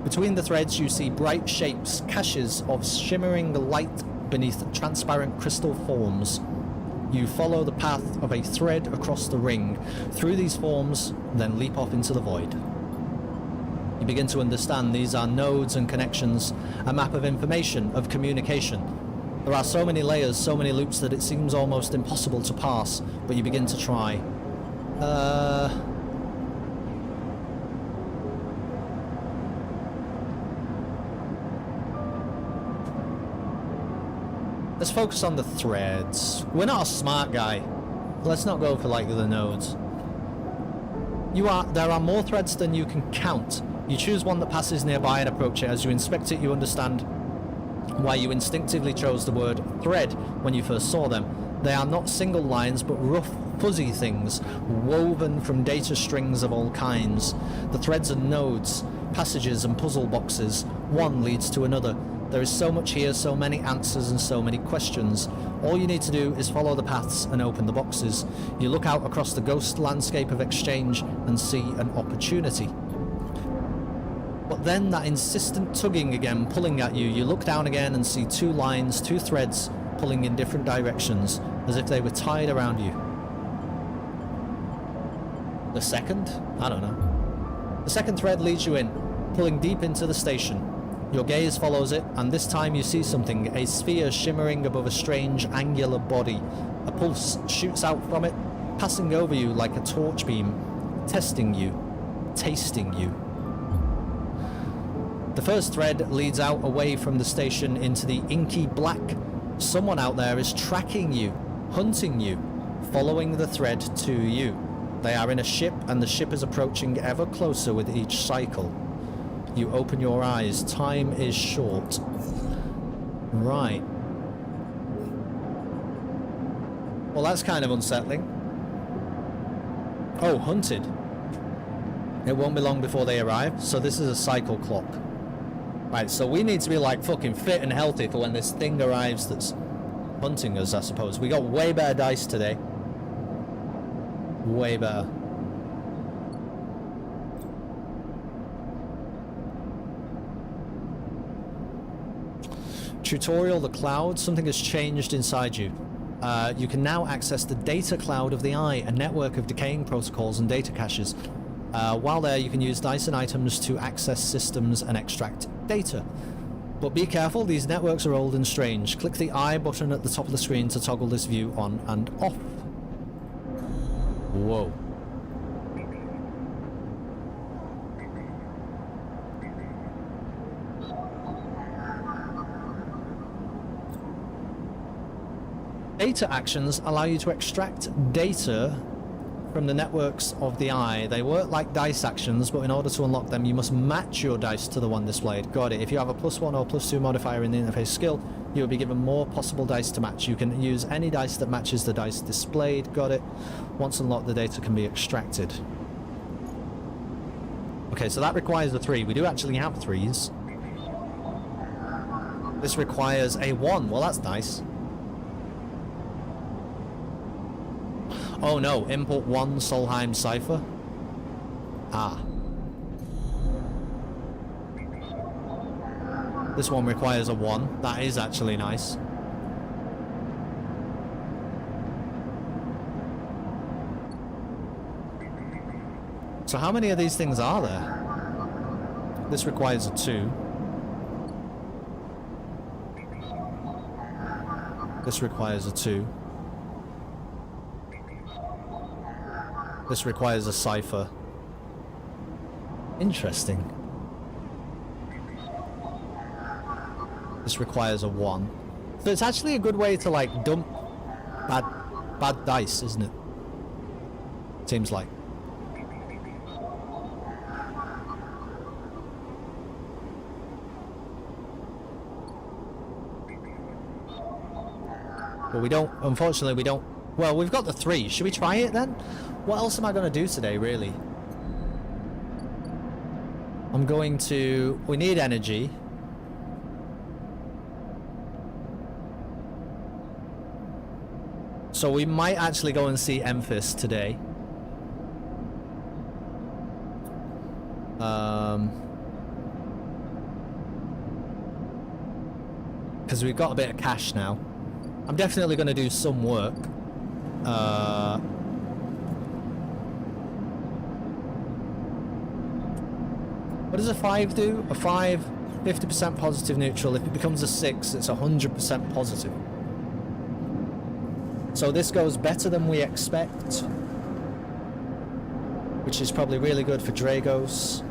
S2: Between the threads you see bright shapes, caches of shimmering light beneath transparent crystal forms. You follow the path of a thread across the ring, through these forms, then leap off into the void. You begin to understand these are nodes and connections, a map of information, of communication. There are so many layers, so many loops that it seems almost impossible to pass, but you begin to try. Let's focus on the threads. We're not a smart guy. Let's not go for like the nodes. There are more threads than you can count. You choose one that passes nearby and approach it. As you inspect it, you understand why you instinctively chose the word thread when you first saw them. They are not single lines, but rough, fuzzy things, woven from data strings of all kinds. The threads are nodes, passages and puzzle boxes. One leads to another. There is so much here, so many answers and so many questions. All you need to do is follow the paths and open the boxes. You look out across the ghost landscape of exchange and see an opportunity. But then that insistent tugging again, pulling at you. You look down again and see 2 lines, 2 threads pulling in different directions, as if they were tied around you. The second? I don't know. The second thread leads you in, pulling deep into the station. Your gaze follows it, and this time you see something, a sphere shimmering above a strange angular body. A pulse shoots out from it, passing over you like a torch beam, testing you, tasting you. The first thread leads out away from the station into the inky black. Someone out there is tracking you, hunting you, following the thread to you. They are in a ship, and the ship is approaching ever closer with each cycle. You open your eyes. Time is short. Right. Well, that's kind of unsettling. Oh, hunted. It won't be long before they arrive, so this is a cycle clock. Right, so we need to be like fucking fit and healthy for when this thing arrives that's hunting us, I suppose. We got way better dice today. Way better. Tutorial the cloud. Something has changed inside you. You can now access the data cloud of the eye, a network of decaying protocols and data caches. While there, you can use dice and items to access systems and extract data. But be careful, these networks are old and strange. Click the eye button at the top of the screen to toggle this view on and off. Whoa. Data actions allow you to extract data from the networks of the eye. They work like dice actions, but in order to unlock them, you must match your dice to the one displayed. Got it. If you have a +1 or +2 modifier in the interface skill, you will be given more possible dice to match. You can use any dice that matches the dice displayed. Got it. Once unlocked, the data can be extracted. Okay, so that requires a 3. We do actually have 3s. This requires a 1. Well, that's nice. Oh no, input 1 Solheim cipher. Ah. This one requires a 1. That is actually nice. So how many of these things are there? This requires a 2. This requires a 2. This requires a cipher. Interesting. This requires a 1. So it's actually a good way to like dump bad dice, isn't it? Seems like. But we don't, unfortunately we don't, well, we've got the 3. Should we try it then? What else am I going to do today, really? I'm going to, we need energy. So we might actually go and see Emphis today. Because we've got a bit of cash now. I'm definitely going to do some work. What does a 5 do? A 5, 50% positive neutral. If it becomes a 6, it's 100% positive. So this goes better than we expect, which is probably really good for Dragos.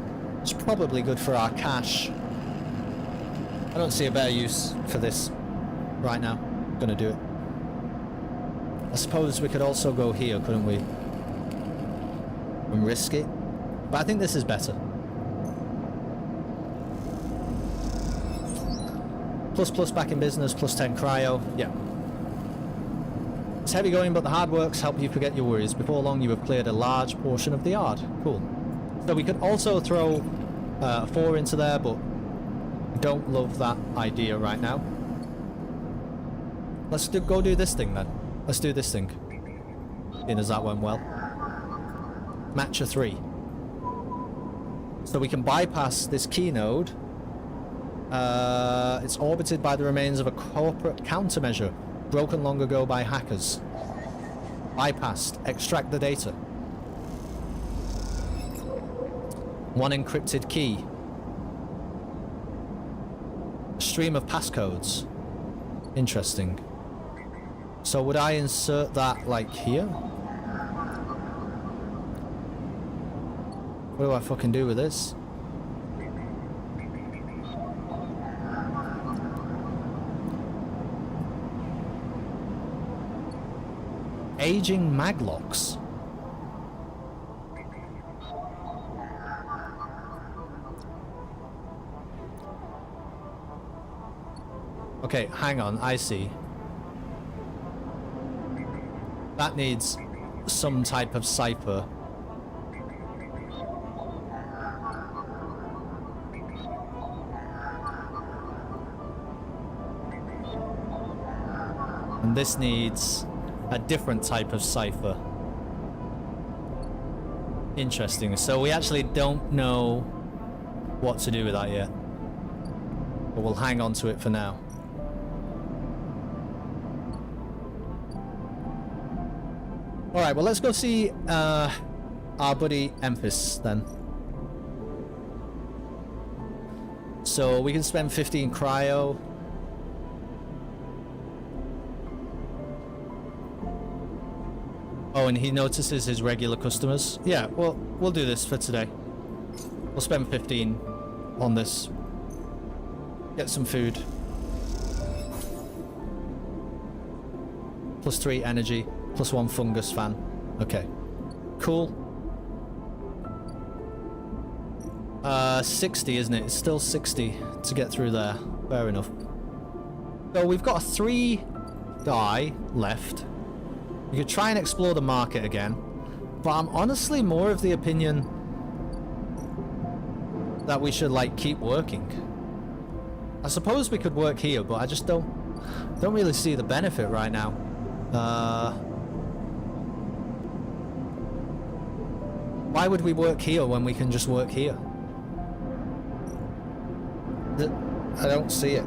S2: It's probably good for our cash. I don't see a better use for this right now. I'm gonna do it. I suppose we could also go here, couldn't we? And risk it. But I think this is better. Plus back in business, plus 10 cryo. Yeah. It's heavy going, but the hard works help you forget your worries. Before long, you have cleared a large portion of the yard. Cool. So we could also throw 4 into there, but don't love that idea right now. Let's go do this thing then. Let's do this thing. Seeing as that went well. Match a 3. So we can bypass this key node. It's orbited by the remains of a corporate countermeasure broken long ago by hackers. Bypassed. Extract the data. 1 encrypted key. A stream of passcodes. Interesting. So would I insert that like here? What do I fucking do with this? Aging maglocks. Okay, hang on, I see. That needs some type of cipher. And this needs a different type of cipher. Interesting. So we actually don't know what to do with that yet. But we'll hang on to it for now. Alright, well let's go see our buddy Emphis then. So we can spend 15 cryo. Oh, and he notices his regular customers. Yeah, well, we'll do this for today. We'll spend 15 on this. Get some food. Plus 3 energy. Plus 1 fungus fan. Okay. Cool. 60, isn't it? It's still 60 to get through there. Fair enough. So we've got a 3 die left. We could try and explore the market again. But I'm honestly more of the opinion that we should, like, keep working. I suppose we could work here, but I just don't really see the benefit right now. Why would we work here when we can just work here? I don't see it.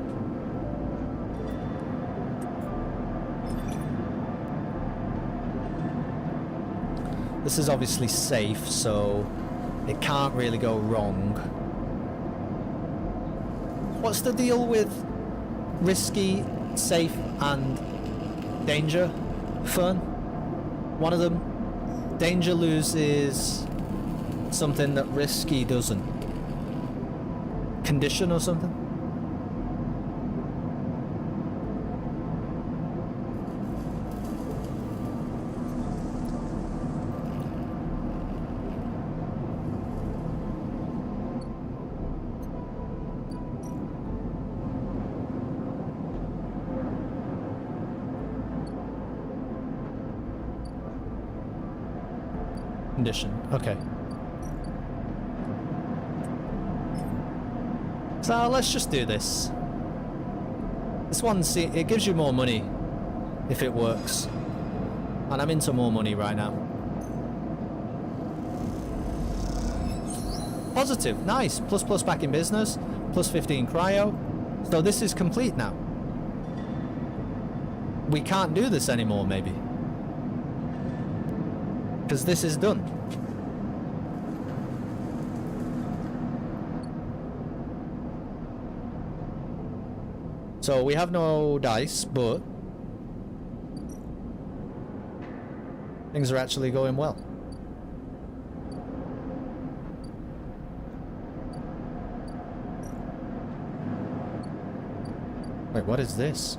S2: This is obviously safe, so it can't really go wrong. What's the deal with risky, safe, and danger? Fun? One of them Danger loses something that risky doesn't. Condition or something? Condition. Okay. So let's just do this. This one, see, it gives you more money if it works. And I'm into more money right now. Positive. Nice. Plus plus back in business. Plus 15 cryo. So this is complete now. We can't do this anymore, maybe. Because this is done. So we have no dice, but things are actually going well. Wait, what is this?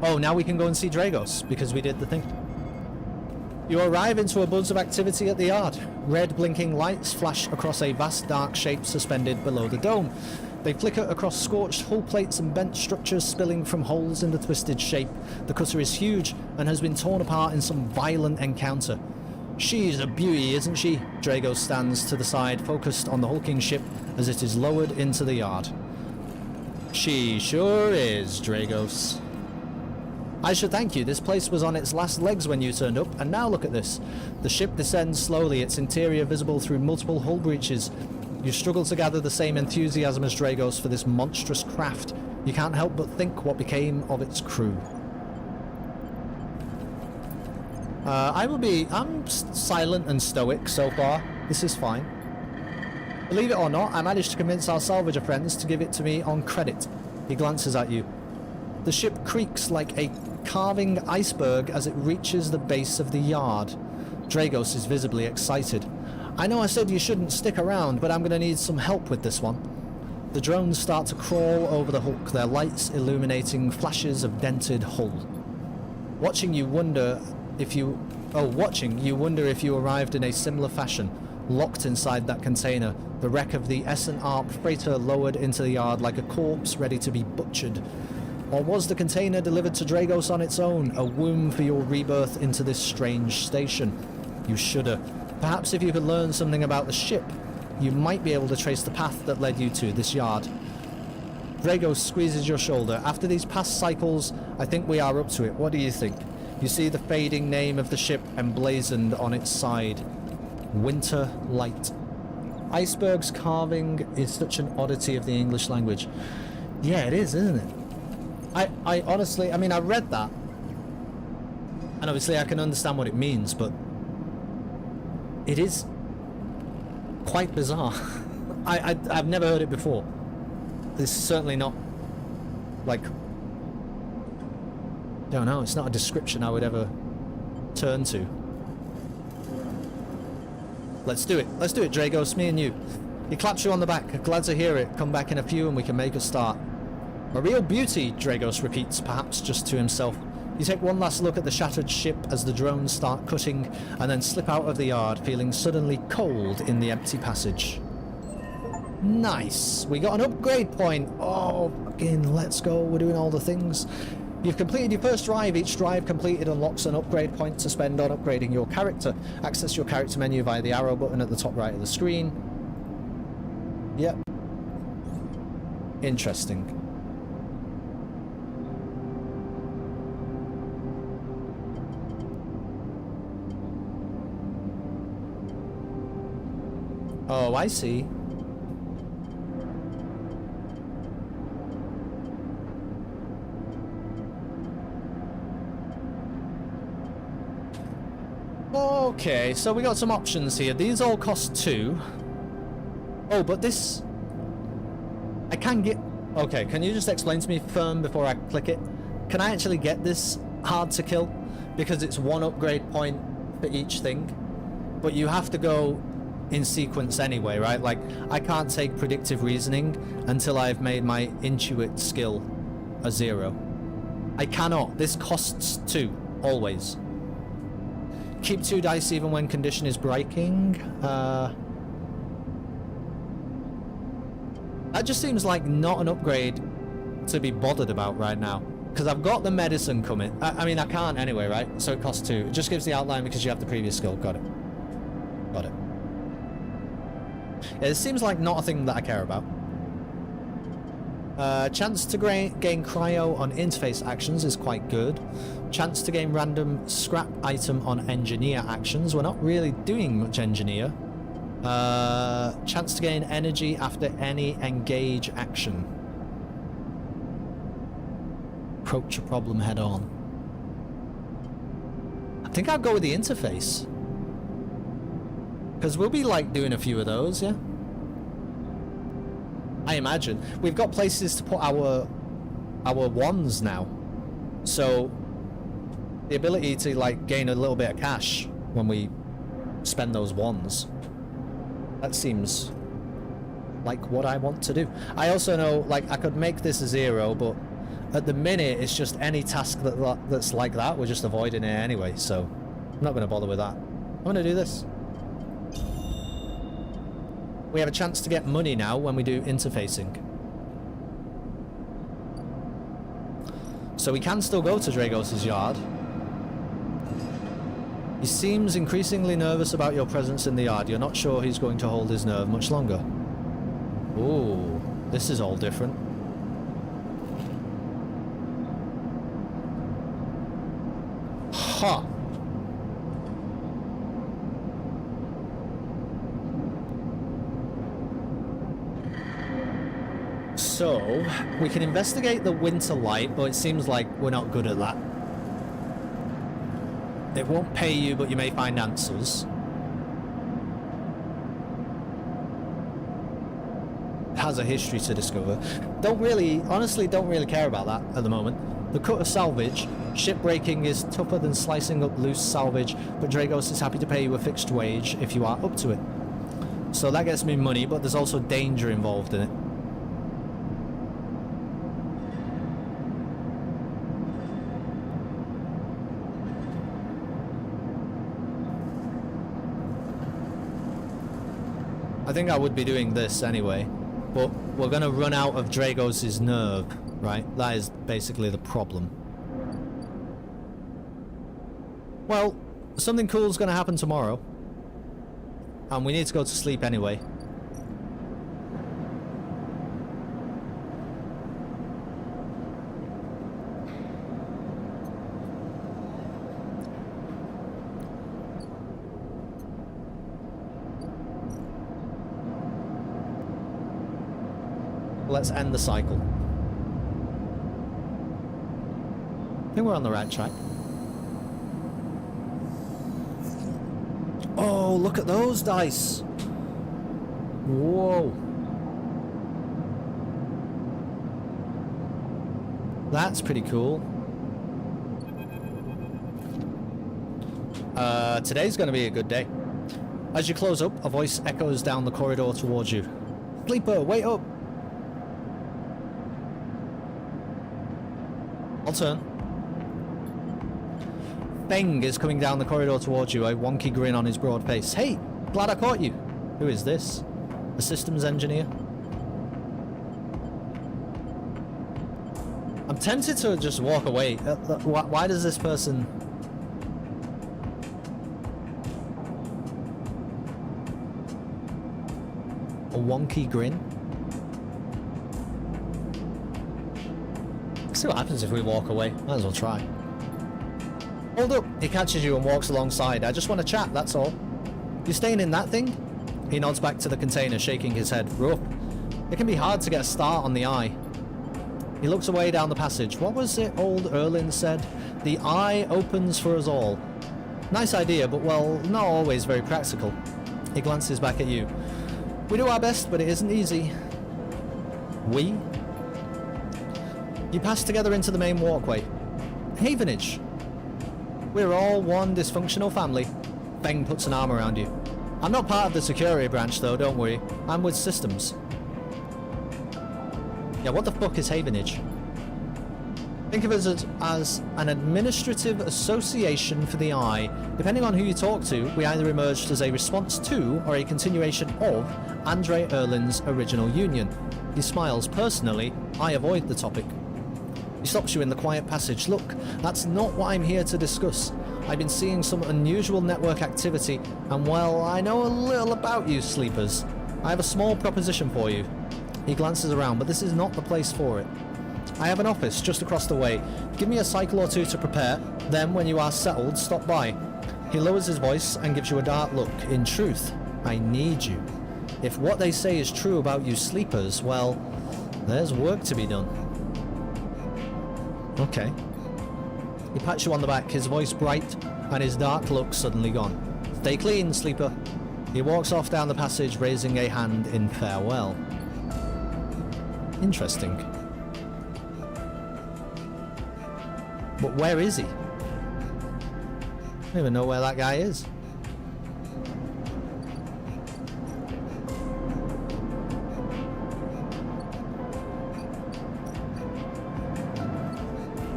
S2: Oh, now we can go and see Dragos because we did the thing. You arrive into a buzz of activity at the yard. Red blinking lights flash across a vast dark shape suspended below the dome. They flicker across scorched hull plates and bent structures spilling from holes in the twisted shape. The cutter is huge and has been torn apart in some violent encounter. She's a beauty, isn't she? Dragos stands to the side, focused on the hulking ship as it is lowered into the yard. She sure is, Dragos. I should thank you. This place was on its last legs when you turned up, and now look at this. The ship descends slowly, its interior visible through multiple hull breaches. You struggle to gather the same enthusiasm as Dragos for this monstrous craft. You can't help but think what became of its crew. I'm silent and stoic so far. This is fine. Believe it or not, I managed to convince our salvager friends to give it to me on credit. He glances at you. The ship creaks like a carving iceberg as it reaches the base of the yard. Dragos is visibly excited. I know I said you shouldn't stick around, but I'm going to need some help with this one. The drones start to crawl over the hulk, their lights illuminating flashes of dented hull. Watching you wonder if you arrived in a similar fashion, locked inside that container, the wreck of the S&R freighter lowered into the yard like a corpse ready to be butchered. Or was the container delivered to Dragos on its own, a womb for your rebirth into this strange station? You shudder. Perhaps if you could learn something about the ship, you might be able to trace the path that led you to this yard. Dragos squeezes your shoulder. After these past cycles, I think we are up to it. What do you think? You see the fading name of the ship emblazoned on its side. Winter Light. Iceberg's carving is such an oddity of the English language. Yeah, it is, isn't it? I honestly, I mean, I read that, and obviously I can understand what it means, but it is quite bizarre. I've never heard it before. This is certainly not, like, I don't know, it's not a description I would ever turn to. Let's do it, Dragos, me and you. He claps you on the back. Glad to hear it. Come back in a few and we can make a start. A real beauty, Dragos repeats, perhaps just to himself. You take one last look at the shattered ship as the drones start cutting and then slip out of the yard, feeling suddenly cold in the empty passage. Nice! We got an upgrade point! Oh, fucking let's go, we're doing all the things. You've completed your first drive. Each drive completed unlocks an upgrade point to spend on upgrading your character. Access your character menu via the arrow button at the top right of the screen. Yep. Interesting. Oh, I see. Okay, so we got some options here. These all cost 2. Oh, but this... I can get... Okay, can you just explain to me firm before I click it? Can I actually get this hard to kill? Because it's one upgrade point for each thing. but you have to go in sequence anyway, right? Like, I can't take predictive reasoning until I've made my Intuit skill a 0. I cannot. This costs 2, always. Keep 2 dice even when condition is breaking. That just seems like not an upgrade to be bothered about right now. Because I've got the medicine coming. I mean, I can't anyway, right? So it costs 2. It just gives the outline because you have the previous skill. Got it. Got it. Yeah, it seems like not a thing that I care about. Chance to gain cryo on interface actions is quite good. Chance to gain random scrap item on engineer actions. We're not really doing much engineer. Chance to gain energy after any engage action. Approach a problem head on. I think I'll go with the interface. Because we'll be like doing a few of those, yeah? I imagine. We've got places to put our wands now. So the ability to like gain a little bit of cash when we spend those wands. That seems like what I want to do. I also know like I could make this a 0, but at the minute it's just any task that's like that, we're just avoiding it anyway, so I'm not going to bother with that. I'm going to do this. We have a chance to get money now when we do interfacing. So we can still go to Dragos' yard. He seems increasingly nervous about your presence in the yard. You're not sure he's going to hold his nerve much longer. Ooh, this is all different. Huh. So, we can investigate the winter light, but it seems like we're not good at that. It won't pay you, but you may find answers. It has a history to discover. Honestly, don't really care about that at the moment. The cut of salvage. Shipbreaking is tougher than slicing up loose salvage, but Dragos is happy to pay you a fixed wage if you are up to it. So that gets me money, but there's also danger involved in it. I think I would be doing this anyway, but we're going to run out of Dragos' nerve, right? That is basically the problem. Well, something cool's going to happen tomorrow, and we need to go to sleep anyway. Let's end the cycle. I think we're on the right track. Oh, look at those dice! Whoa! That's pretty cool. Today's going to be a good day. As you close up, a voice echoes down the corridor towards you. Sleeper, wait up! I'll turn. Feng is coming down the corridor towards you, a wonky grin on his broad face. Hey, glad I caught you. Who is this? A systems engineer? I'm tempted to just walk away. Why does this person... A wonky grin? See what happens if we walk away. Might as well try. Hold up. He catches you and walks alongside. I just want to chat, that's all. You staying in that thing? He nods back to the container, shaking his head. Rough. It can be hard to get a start on the eye. He looks away down the passage. What was it old Erlin said? The eye opens for us all. Nice idea, but well, not always very practical. He glances back at you. We do our best, but it isn't easy. We? You pass together into the main walkway. Havenage. We're all one dysfunctional family. Feng puts an arm around you. I'm not part of the security branch though, don't worry. I'm with systems. Yeah, what the fuck is Havenage? Think of it as an administrative association for the Eye. Depending on who you talk to, we either emerged as a response to or a continuation of Andre Erlin's original union. He smiles. Personally, I avoid the topic. He stops you in the quiet passage. Look, that's not what I'm here to discuss. I've been seeing some unusual network activity, and well, I know a little about you, sleepers. I have a small proposition for you. He glances around, but this is not the place for it. I have an office just across the way. Give me a cycle or two to prepare, then when you are settled, stop by. He lowers his voice and gives you a dark look. In truth, I need you. If what they say is true about you sleepers, well, there's work to be done. Okay. He pats you on the back, his voice bright, and his dark look suddenly gone. Stay clean, sleeper. He walks off down the passage, raising a hand in farewell. Interesting. But where is he? I don't even know where that guy is.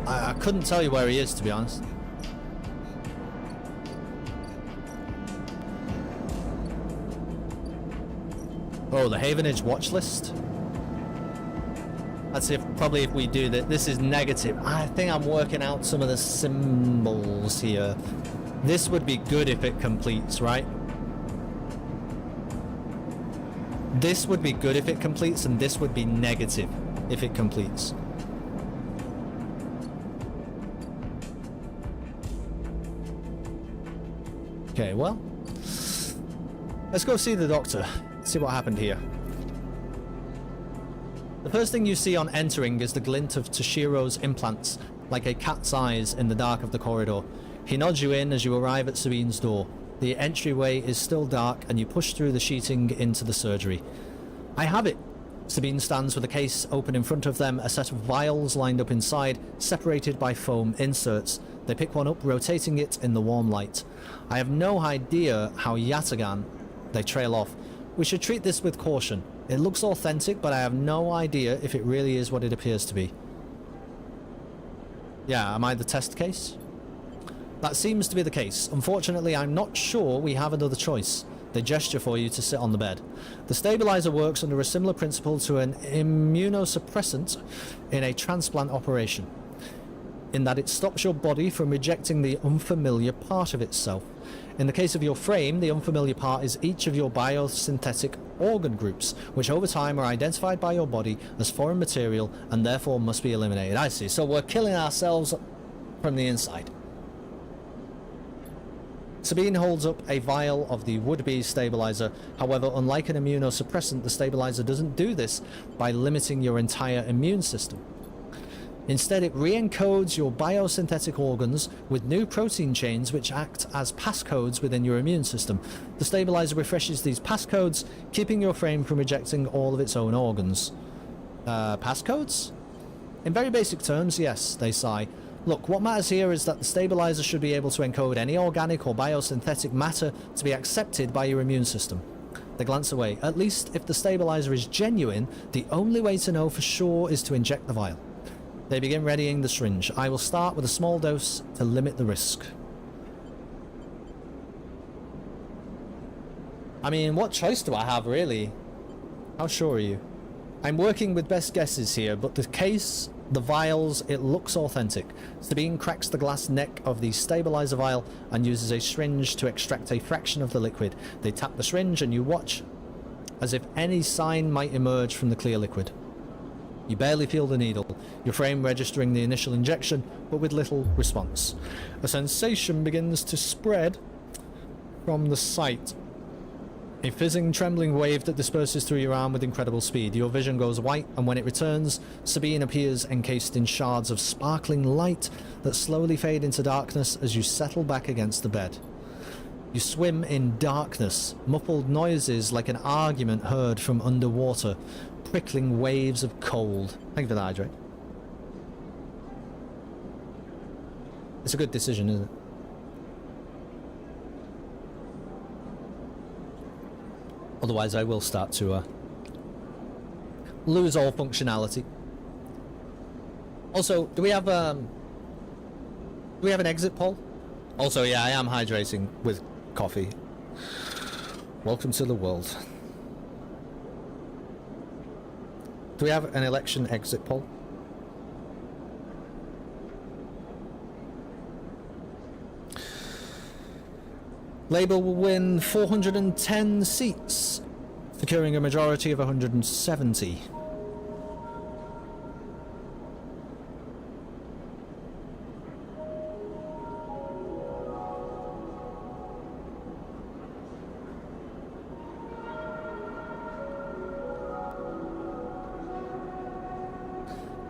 S2: I couldn't tell you where he is, to be honest. Oh, the Havenage watch list. That's probably if we do that. This is negative. I think I'm working out some of the symbols here. This would be good if it completes, right? This would be good if it completes, and this would be negative if it completes. Okay, well, let's go see the doctor. See what happened here. The first thing you see on entering is the glint of Toshiro's implants, like a cat's eyes in the dark of the corridor. He nods you in as you arrive at Sabine's door. The entryway is still dark, and you push through the sheeting into the surgery. I have it. Sabine stands with a case open in front of them, a set of vials lined up inside, separated by foam inserts. They pick one up, rotating it in the warm light. I have no idea how Yatagan... They trail off. We should treat this with caution. It looks authentic, but I have no idea if it really is what it appears to be. Yeah, am I the test case? That seems to be the case. Unfortunately, I'm not sure we have another choice. They gesture for you to sit on the bed. The stabilizer works under a similar principle to an immunosuppressant in a transplant operation, in that it stops your body from rejecting the unfamiliar part of itself. In the case of your frame, the unfamiliar part is each of your biosynthetic organ groups, which over time are identified by your body as foreign material and therefore must be eliminated. I see. So we're killing ourselves from the inside. Sabine holds up a vial of the would-be stabilizer. However, unlike an immunosuppressant, the stabilizer doesn't do this by limiting your entire immune system. Instead, it re-encodes your biosynthetic organs with new protein chains which act as passcodes within your immune system. The stabilizer refreshes these passcodes, keeping your frame from rejecting all of its own organs. Passcodes? In very basic terms, yes, they sigh. Look, what matters here is that the stabilizer should be able to encode any organic or biosynthetic matter to be accepted by your immune system. They glance away. At least, if the stabilizer is genuine, the only way to know for sure is to inject the vial. They begin readying the syringe. I will start with a small dose to limit the risk. I mean, what choice do I have, really? How sure are you? I'm working with best guesses here, but the case, the vials, it looks authentic. Sabine cracks the glass neck of the stabilizer vial and uses a syringe to extract a fraction of the liquid. They tap the syringe and you watch as if any sign might emerge from the clear liquid. You barely feel the needle, your frame registering the initial injection, but with little response. A sensation begins to spread from the site. A fizzing, trembling wave that disperses through your arm with incredible speed. Your vision goes white, and when it returns, Sabine appears encased in shards of sparkling light that slowly fade into darkness as you settle back against the bed. You swim in darkness, muffled noises like an argument heard from underwater, prickling waves of cold. Thank you for that, Hydrate. It's a good decision, isn't it? Otherwise, I will start to lose all functionality. Also, do we have an exit poll? Also, yeah, I am hydrating with coffee. Welcome to the world. Do we have an election exit poll? Labour will win 410 seats, securing a majority of 170.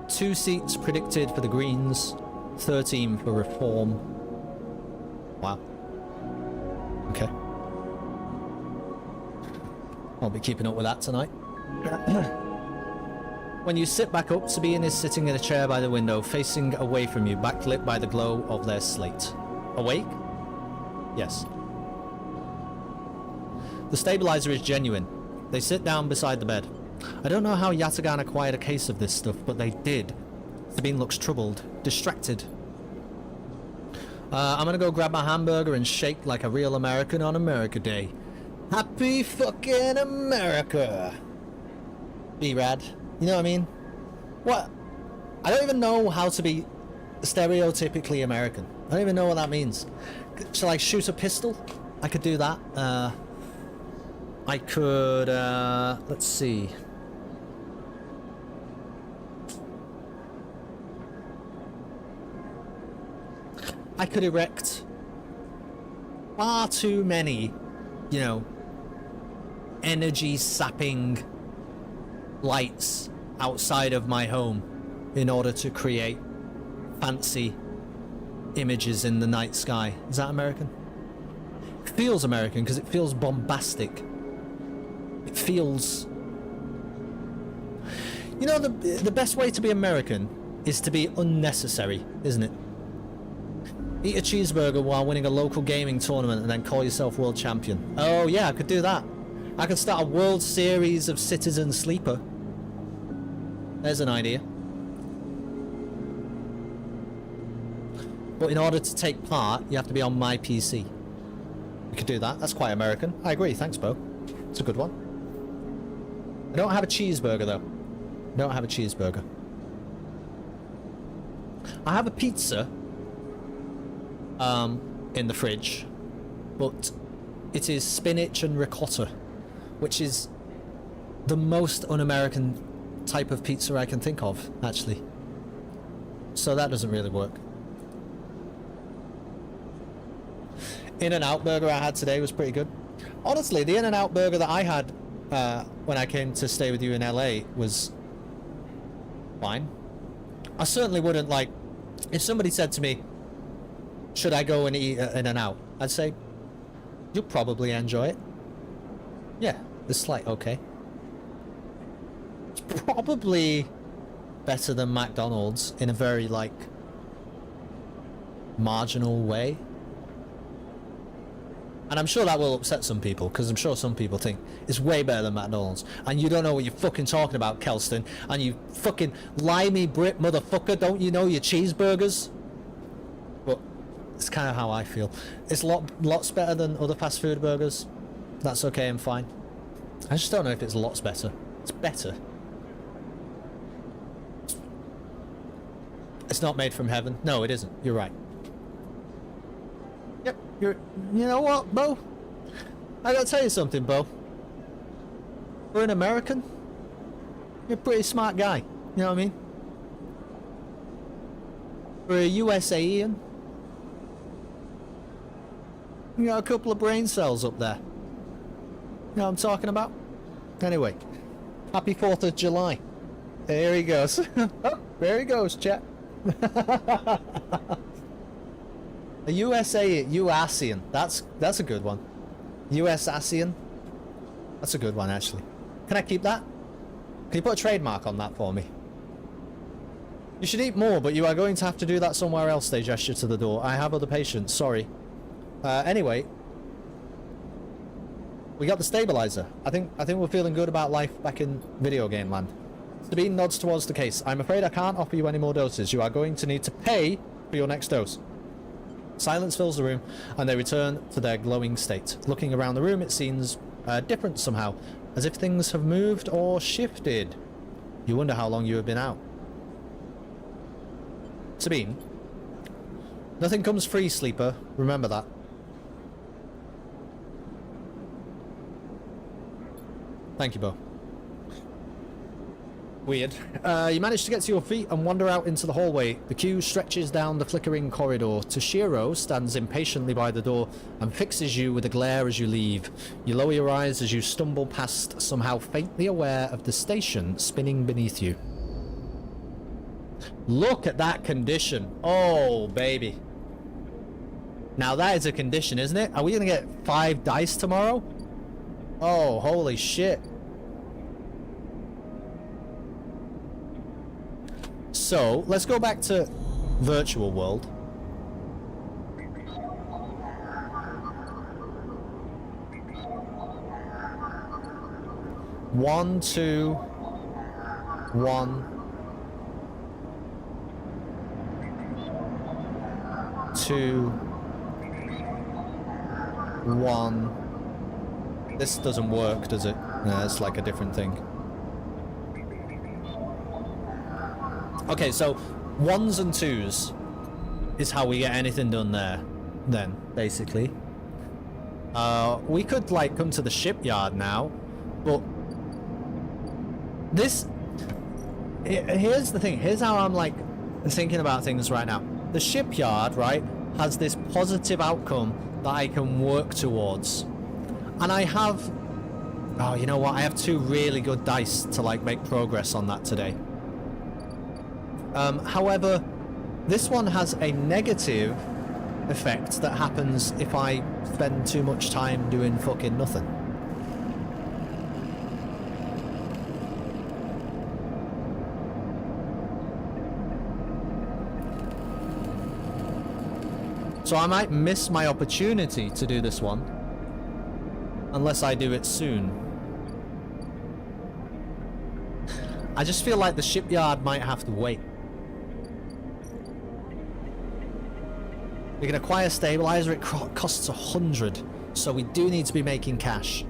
S2: Two seats predicted for the Greens, 13 for Reform. Wow. Okay. I'll be keeping up with that tonight. When you sit back up, Sabine is sitting in a chair by the window, facing away from you, backlit by the glow of their slate. Awake? Yes. The stabilizer is genuine. They sit down beside the bed. I don't know how Yatagan acquired a case of this stuff, but they did. Sabine looks troubled, distracted. I'm gonna go grab my hamburger and shake like a real American on America Day. Happy fucking America! B-Rad. You know what I mean? What? I don't even know how to be stereotypically American. I don't even know what that means. Shall I shoot a pistol? I could do that. I could, let's see. I could erect far too many, you know, energy-sapping lights outside of my home in order to create fancy images in the night sky. Is that American? It feels American because it feels bombastic. It feels... You know, the best way to be American is to be unnecessary, isn't it? Eat a cheeseburger while winning a local gaming tournament and then call yourself world champion. Oh yeah, I could do that. I could start a World Series of Citizen Sleeper. There's an idea. But in order to take part, you have to be on my PC. You could do that. That's quite American. I agree. Thanks, Bo. It's a good one. I don't have a cheeseburger, though. I don't have a cheeseburger. I have a pizza in the fridge, but it is spinach and ricotta, which is the most un-American type of pizza I can think of, actually. So that doesn't really work. In-N-Out burger I had today was pretty good. Honestly, the In-N-Out burger that I had when I came to stay with you in LA was fine. I certainly wouldn't, like, if somebody said to me, should I go and eat In-N-Out? I'd say, you'll probably enjoy it. Yeah, it's slight okay. It's probably better than McDonald's in a very, like, marginal way. And I'm sure that will upset some people, because I'm sure some people think it's way better than McDonald's. And you don't know what you're fucking talking about, Kelston. And you fucking limey Brit motherfucker, don't you know your cheeseburgers? But it's kind of how I feel. It's lots better than other fast food burgers. That's okay and fine. I just don't know if it's lots better. It's better. It's not made from heaven. No, it isn't. You're right. Yep, you know what, Bo? I gotta tell you something, Bo. For an American, you're a pretty smart guy. You know what I mean? For a USAian, you got a couple of brain cells up there. You know what I'm talking about? Anyway, happy 4th of July. There he goes. Oh, there he goes, chat. A USAian. That's a good one. USAian. That's a good one, actually. Can I keep that? Can you put a trademark on that for me? You should eat more, but you are going to have to do that somewhere else. They gesture to the door. I have other patients. Sorry. Anyway, We got the stabilizer. I think we're feeling good about life back in video game land. Sabine nods towards the case. I'm afraid I can't offer you any more doses. You are going to need to pay for your next dose. Silence fills the room, and they return to their glowing state. Looking around the room, it seems different somehow, as if things have moved or shifted. You wonder how long you have been out. Sabine, nothing comes free, sleeper. Remember that. Thank you, Bo. Weird. You manage to get to your feet and wander out into the hallway. The queue stretches down the flickering corridor. Toshiro stands impatiently by the door and fixes you with a glare as you leave. You lower your eyes as you stumble past, somehow faintly aware of the station spinning beneath you. Look at that condition. Oh, baby. Now that is a condition, isn't it? Are we going to get 5 dice tomorrow? Oh, holy shit. So, let's go back to virtual world. One, two, one, two, one. This doesn't work, does it? No, it's like a different thing. Okay, so 1s and 2s is how we get anything done there, then, basically. We could, like, come to the shipyard now, but this... Here's the thing, here's how I'm, like, thinking about things right now. The shipyard, right, has this positive outcome that I can work towards. And I have... Oh, you know what? I have 2 really good dice to, like, make progress on that today. However, this one has a negative effect that happens if I spend too much time doing fucking nothing. So I might miss my opportunity to do this one unless I do it soon. I just feel like the shipyard might have to wait. We can acquire stabilizer, it costs 100, so we do need to be making cash.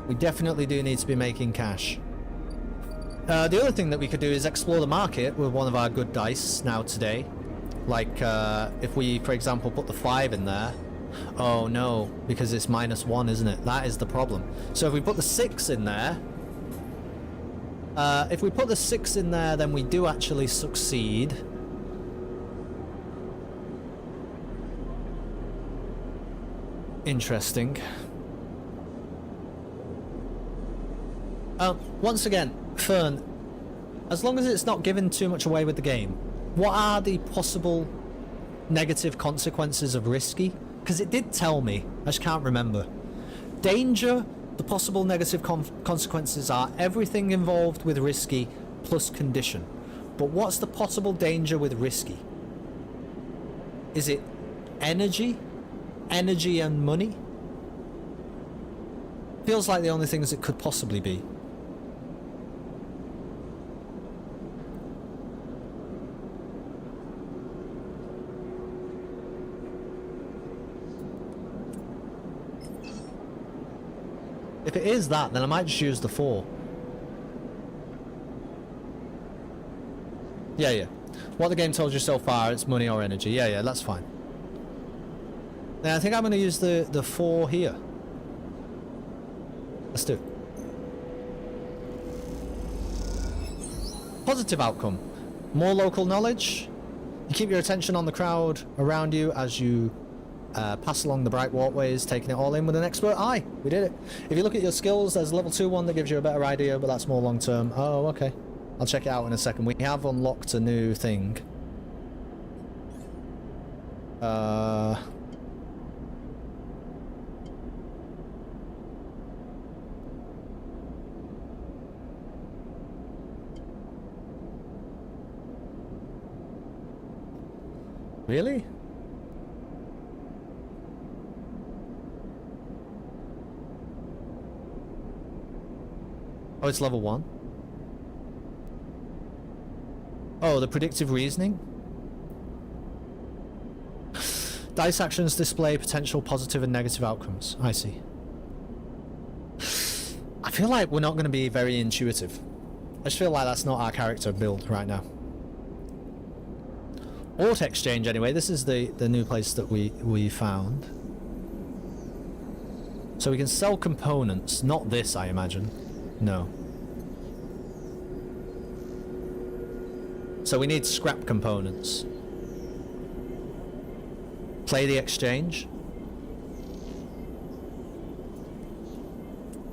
S2: We definitely do need to be making cash. The other thing that we could do is explore the market with one of our good dice now today. Like, if we, for example, put the 5 in there. Oh no, because it's -1, isn't it? That is the problem. So if we put the 6 in there... if we put the 6 in there, then we do actually succeed. Interesting. Once again, Fern, as long as it's not giving too much away with the game, what are the possible negative consequences of risky? Because it did tell me, I just can't remember. Danger, the possible negative consequences are everything involved with risky plus condition. But what's the possible danger with risky? Is it energy? Energy and money? Feels like the only things it could possibly be. If it is that, then I might just use the 4. Yeah. What the game told you so far, it's money or energy. Yeah, that's fine. Then I think I'm going to use the 4 here. Let's do it. Positive outcome. More local knowledge. You keep your attention on the crowd around you as you pass along the bright walkways, taking it all in with an expert eye. We did it. If you look at your skills, there's a level 2 one that gives you a better idea, but that's more long term. Oh, okay. I'll check it out in a second. We have unlocked a new thing. Really? Oh, it's level 1. Oh, the predictive reasoning? Dice actions display potential positive and negative outcomes. I see. I feel like we're not going to be very intuitive. I just feel like that's not our character build right now. Ort Exchange, anyway. This is the new place that we found. So we can sell components. Not this, I imagine. No. So we need scrap components. Play the exchange.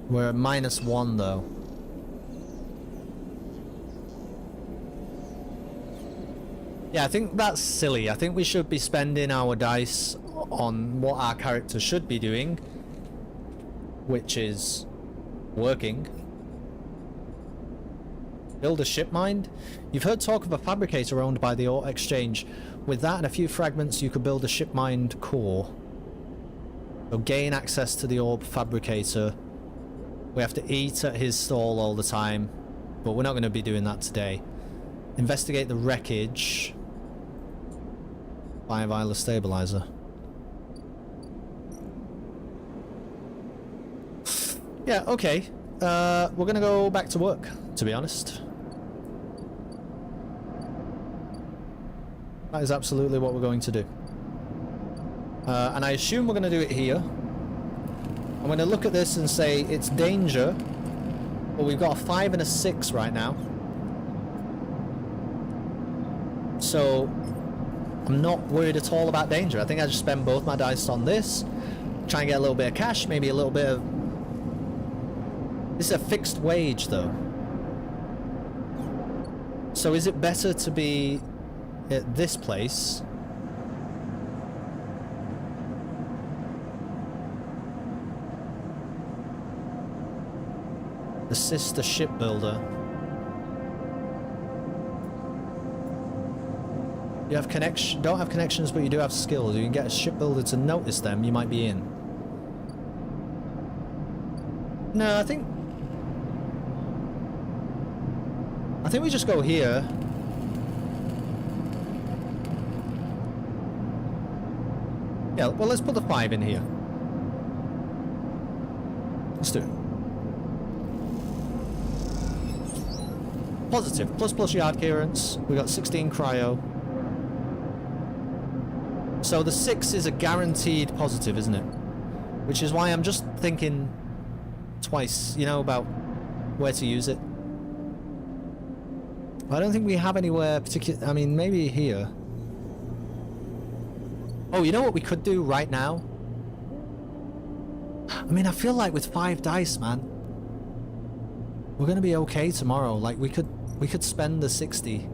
S2: We're at -1 though. Yeah, I think that's silly. I think we should be spending our dice on what our character should be doing, which is working. Build a ship mind. You've heard talk of a fabricator owned by the Ort Exchange. With that and a few fragments, you could build a ship mind core. So gain access to the orb fabricator. We have to eat at his stall all the time, but we're not going to be doing that today. Investigate the wreckage. Buy a vial of stabilizer. Yeah, okay. We're going to go back to work, to be honest. That is absolutely what we're going to do. And I assume we're going to do it here. I'm going to look at this and say it's danger, but we've got a 5 and a 6 right now. So I'm not worried at all about danger. I think I just spend both my dice on this, try and get a little bit of cash, maybe a little bit of... This is a fixed wage though. So is it better to be at this place? Assist the shipbuilder. You have don't have connections, but you do have skills. You can get a shipbuilder to notice them. You might be in. No, I think we just go here. Yeah, well, let's put the 5 in here. Let's do it. Positive. Plus yard clearance. We got 16 cryo. So the 6 is a guaranteed positive, isn't it? Which is why I'm just thinking twice, you know, about where to use it. I don't think we have anywhere particular. I mean, maybe here. Oh, you know what we could do right now? I mean, I feel like with 5 dice, man, we're gonna be okay tomorrow. Like, we could spend the 60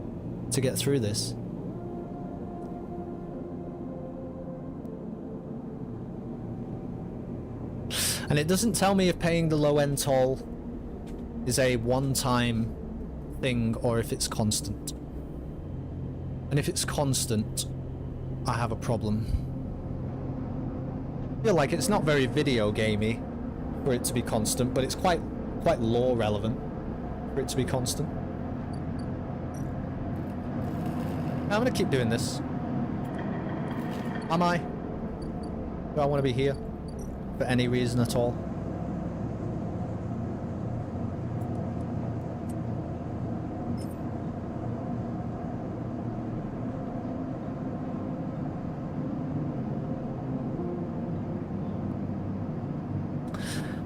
S2: to get through this. And it doesn't tell me if paying the low-end toll is a one-time thing or if it's constant. And if it's constant, I have a problem. I feel like it's not very video gamey for it to be constant, but it's quite lore relevant for it to be constant. I'm gonna keep doing this. Am I? Do I want to be here for any reason at all?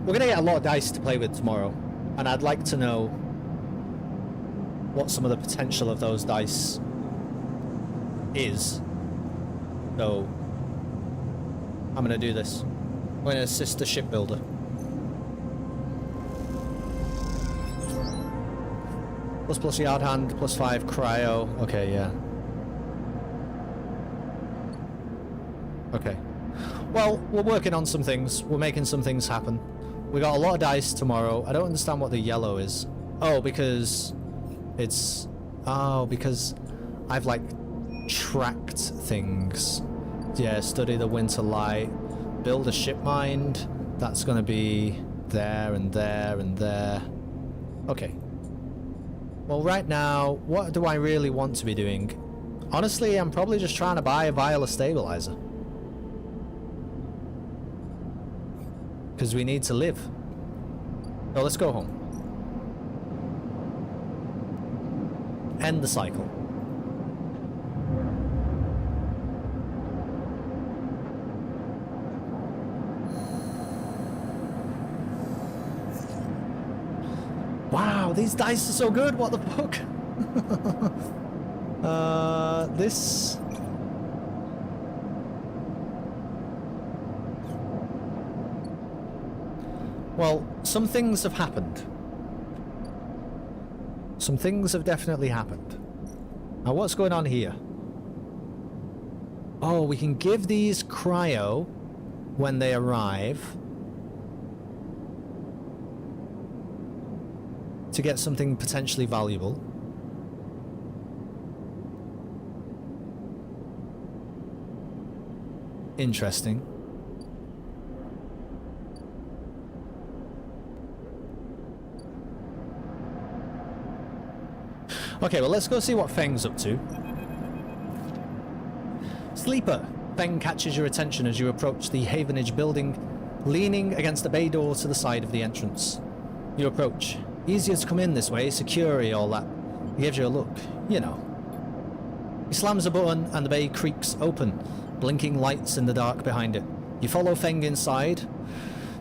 S2: We're gonna get a lot of dice to play with tomorrow, and I'd like to know what some of the potential of those dice is. So I'm gonna do this. I'm gonna assist the shipbuilder. Plus yard hand, +5 cryo. Okay, yeah. Okay. Well, we're working on some things. We're making some things happen. We got a lot of dice tomorrow. I don't understand what the yellow is. Oh, because it's... Oh, because I've, like, tracked things. Yeah, study the winter light. Build a ship mind. That's going to be there and there and there. Okay. Well, right now, what do I really want to be doing? Honestly, I'm probably just trying to buy a vial of stabilizer. Because we need to live. So let's go home. End the cycle. Wow, these dice are so good. What the fuck? This... Well, some things have happened. Some things have definitely happened. Now, what's going on here? Oh, we can give these cryo when they arrive to get something potentially valuable. Interesting. Okay, well, let's go see what Feng's up to. Sleeper. Feng catches your attention as you approach the Havenage building, leaning against the bay door to the side of the entrance. You approach. Easier to come in this way, security, all that. He gives you a look. You know. He slams a button and the bay creaks open, blinking lights in the dark behind it. You follow Feng inside.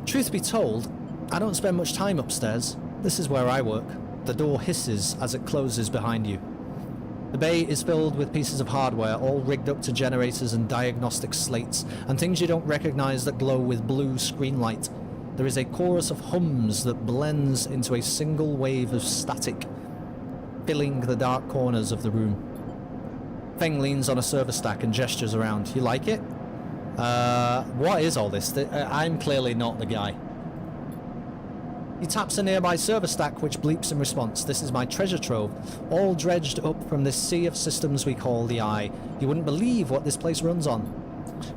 S2: Truth be told, I don't spend much time upstairs. This is where I work. The door hisses as it closes behind you. The bay is filled with pieces of hardware, all rigged up to generators and diagnostic slates, and things you don't recognize that glow with blue screen light. There is a chorus of hums that blends into a single wave of static, filling the dark corners of the room. Feng leans on a server stack and gestures around. You like it? What is all this? I'm clearly not the guy. He taps a nearby server stack which bleeps in response. This is my treasure trove, all dredged up from this sea of systems we call the Eye. You wouldn't believe what this place runs on.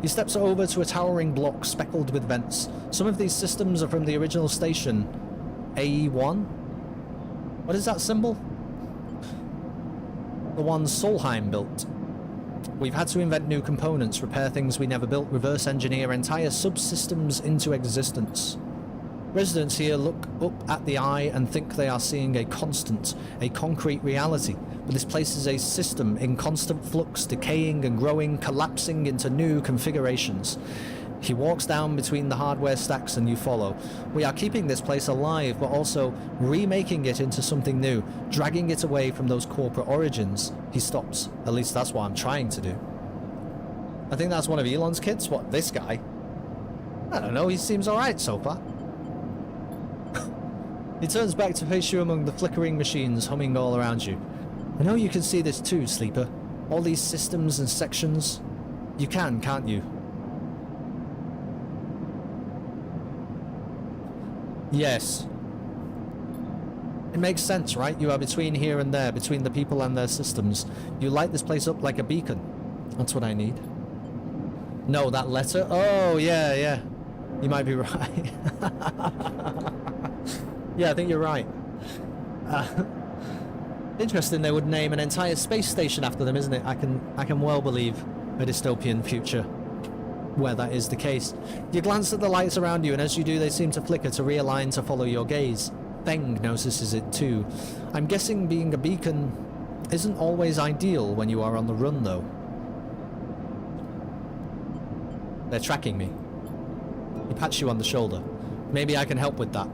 S2: He steps over to a towering block speckled with vents. Some of these systems are from the original station, AE1? What is that symbol? The one Solheim built. We've had to invent new components, repair things we never built, reverse engineer entire subsystems into existence. Residents here look up at the Eye and think they are seeing a constant, a concrete reality, but this place is a system in constant flux, decaying and growing, collapsing into new configurations. He walks down between the hardware stacks and you follow. We are keeping this place alive, but also remaking it into something new, dragging it away from those corporate origins. He stops. At least that's what I'm trying to do. I think that's one of Elon's kids. What, this guy? I don't know, he seems alright so far. He turns back to face you among the flickering machines humming all around you. I know you can see this too, Sleeper. All these systems and sections. You can, can't you? Yes. It makes sense, right? You are between here and there, between the people and their systems. You light this place up like a beacon. That's what I need. No, that letter? Oh, yeah. You might be right. Yeah, I think you're right. Interesting they would name an entire space station after them, isn't it? I can well believe a dystopian future where that is the case. You glance at the lights around you, and as you do they seem to flicker to realign to follow your gaze. Feng notices it too. I'm guessing being a beacon isn't always ideal when you are on the run, though. They're tracking me. He pats you on the shoulder. Maybe I can help with that.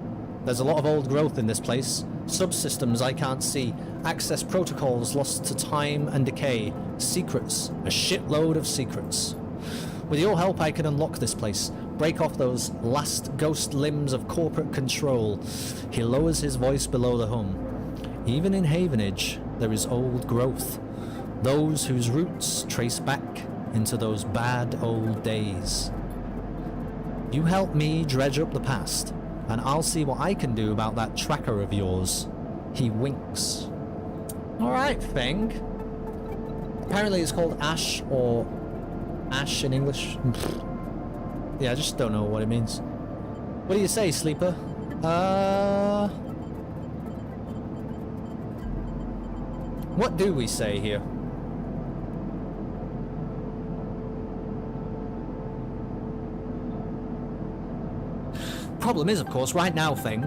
S2: There's a lot of old growth in this place. Subsystems I can't see. Access protocols lost to time and decay. Secrets. A shitload of secrets. With your help I can unlock this place. Break off those last ghost limbs of corporate control. He lowers his voice below the hum. Even in Havenage, there is old growth. Those whose roots trace back into those bad old days. You help me dredge up the past, and I'll see what I can do about that tracker of yours. He winks. Alright, Feng. Apparently it's called Ash, or Ash in English. Yeah, I just don't know what it means. What do you say, Sleeper? What do we say here? Problem is, of course, right now, Thing,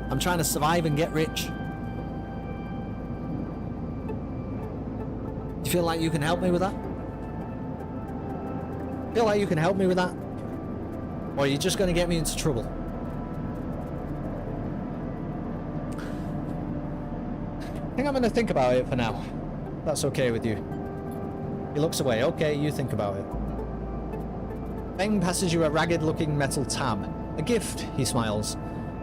S2: I'm trying to survive and get rich. Do you feel like you can help me with that? Feel like you can help me with that? Or are you just going to get me into trouble? I think I'm going to think about it for now. That's okay with you. He looks away. Okay, you think about it. Feng passes you a ragged-looking metal tab. A gift, he smiles.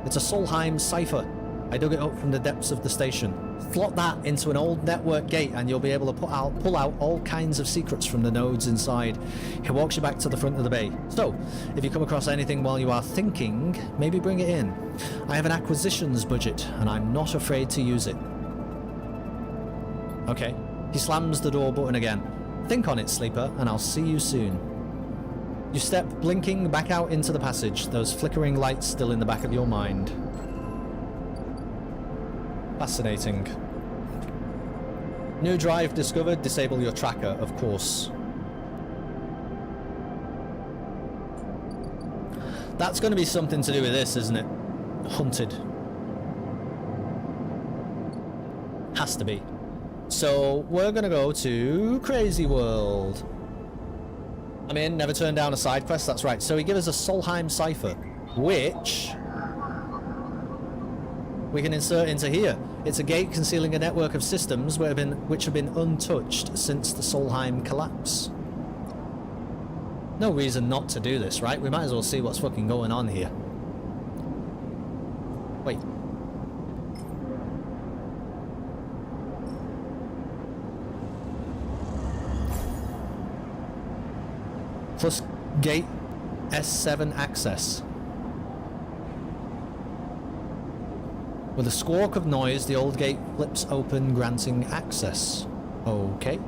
S2: It's a Solheim cipher. I dug it up from the depths of the station. Slot that into an old network gate and you'll be able to pull out all kinds of secrets from the nodes inside. He walks you back to the front of the bay. So, if you come across anything while you are thinking, maybe bring it in. I have an acquisitions budget and I'm not afraid to use it. Okay. He slams the door button again. Think on it, sleeper, and I'll see you soon. You step blinking back out into the passage, those flickering lights still in the back of your mind. Fascinating. New drive discovered. Disable your tracker, of course. That's going to be something to do with this, isn't it? Hunted. Has to be. So, we're going to go to Crazy World. I'm in, never turned down a side quest, that's right. So he gives us a Solheim cipher, which we can insert into here. It's a gate concealing a network of systems which have been untouched since the Solheim collapse. No reason not to do this, right? We might as well see what's fucking going on here. Wait. Plus gate S7 access. With a squawk of noise, the old gate flips open, granting access. Okay.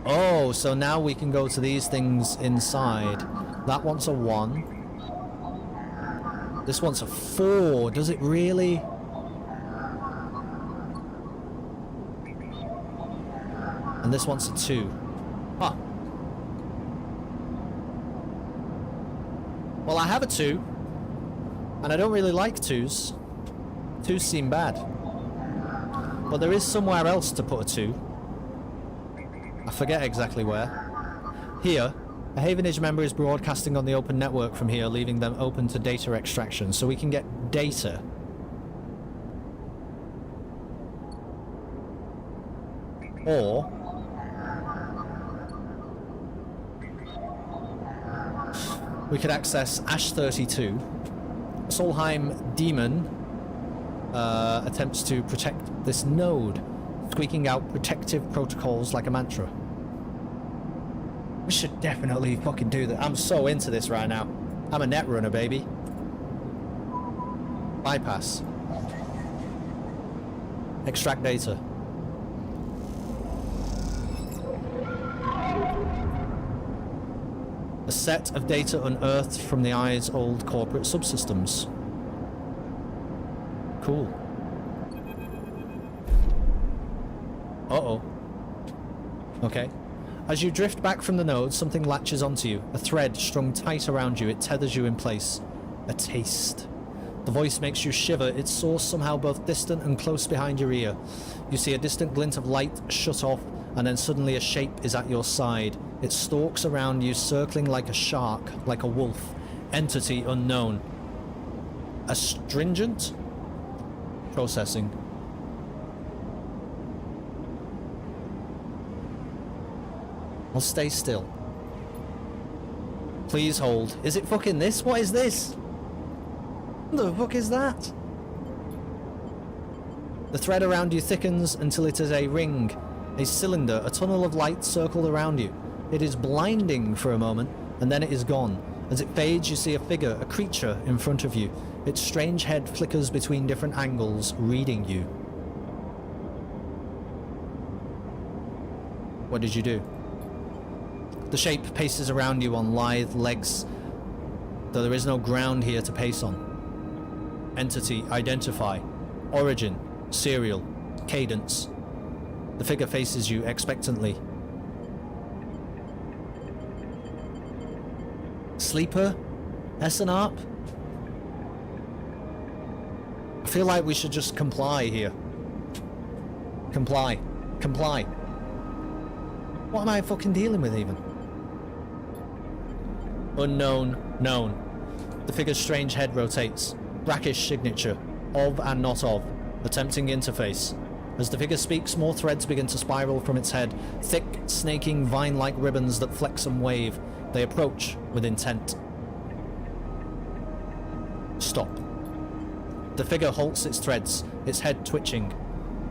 S2: Oh, so now we can go to these things inside. That one's a 1. This one's a 4. Does it really? And this one's a 2. Huh. Well, I have a 2, and I don't really like 2s. 2s seem bad. But there is somewhere else to put a 2. I forget exactly where. Here, a Havenage member is broadcasting on the open network from here, leaving them open to data extraction, so we can get data. Or we could access Ash-32. Solheim Demon attempts to protect this node, squeaking out protective protocols like a mantra. We should definitely fucking do that. I'm so into this right now. I'm a net runner, baby. Bypass. Extract data. A set of data unearthed from the Eye's old corporate subsystems. Cool. Uh-oh. Okay. As you drift back from the node, something latches onto you. A thread strung tight around you. It tethers you in place. A taste. The voice makes you shiver, its source somehow both distant and close behind your ear. You see a distant glint of light shut off, and then suddenly a shape is at your side. It stalks around you, circling like a shark, like a wolf. Entity unknown. Astringent? Processing. I'll stay still. Please hold. Is it fucking this? What is this? What the fuck is that? The thread around you thickens until it is a ring. A cylinder, a tunnel of light circled around you. It is blinding for a moment, and then it is gone. As it fades, you see a figure, a creature in front of you. Its strange head flickers between different angles, reading you. What did you do? The shape paces around you on lithe legs, though there is no ground here to pace on. Entity, identify. Origin, serial. cadence. The figure faces you expectantly. Sleeper? SNARP? I feel like we should just comply here. Comply. Comply. What am I fucking dealing with even? Unknown. Known. The figure's strange head rotates. Brackish signature. Of and not of. Attempting interface. As the figure speaks, more threads begin to spiral from its head. Thick, snaking, vine-like ribbons that flex and wave. They approach with intent. Stop. The figure halts its threads, its head twitching.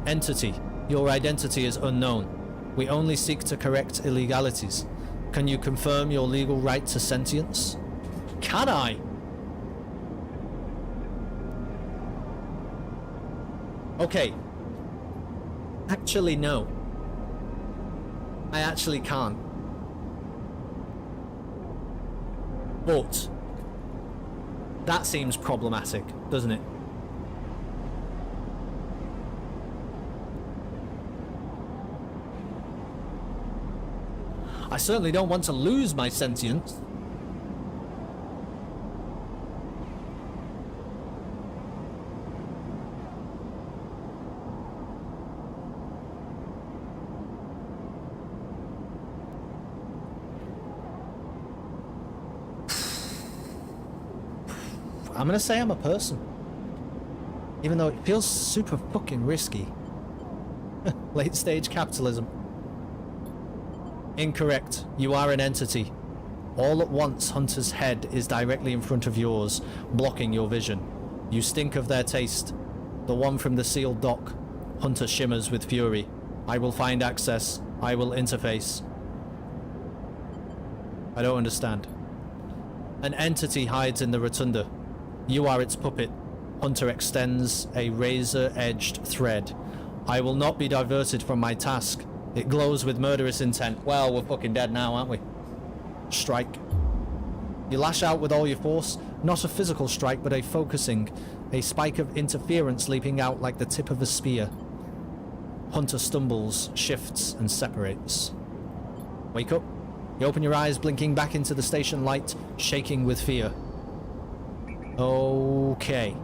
S2: Entity, your identity is unknown. We only seek to correct illegalities. Can you confirm your legal right to sentience? Can I? Okay. Actually, no. I actually can't. But that seems problematic, doesn't it? I certainly don't want to lose my sentience. I'm gonna say I'm a person. Even though it feels super fucking risky. Late stage capitalism. Incorrect. You are an entity. All at once, Hunter's head is directly in front of yours, blocking your vision. You stink of their taste. The one from the sealed dock. Hunter shimmers with fury. I will find access. I will interface. I don't understand. An entity hides in the rotunda. You are its puppet. Hunter extends a razor-edged thread. I will not be diverted from my task. It glows with murderous intent. Well, we're fucking dead now, aren't we? Strike. You lash out with all your force. Not a physical strike, but a focusing. A spike of interference leaping out like the tip of a spear. Hunter stumbles, shifts, and separates. Wake up. You open your eyes, blinking back into the station light, shaking with fear. Okay.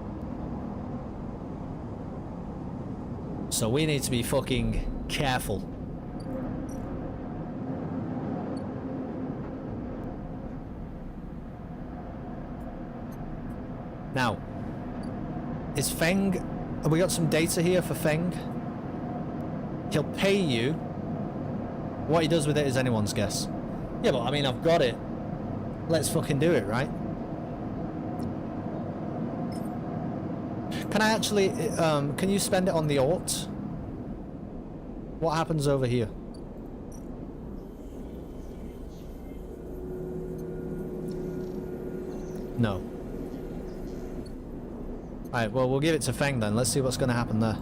S2: So we need to be fucking careful. Now, is Feng... Have we got some data here for Feng? He'll pay you. What he does with it is anyone's guess. Yeah, but I mean, I've got it. Let's fucking do it, right? Can I actually... can you spend it on the Alt? What happens over here? No. Alright, well, we'll give it to Feng then. Let's see what's going to happen there.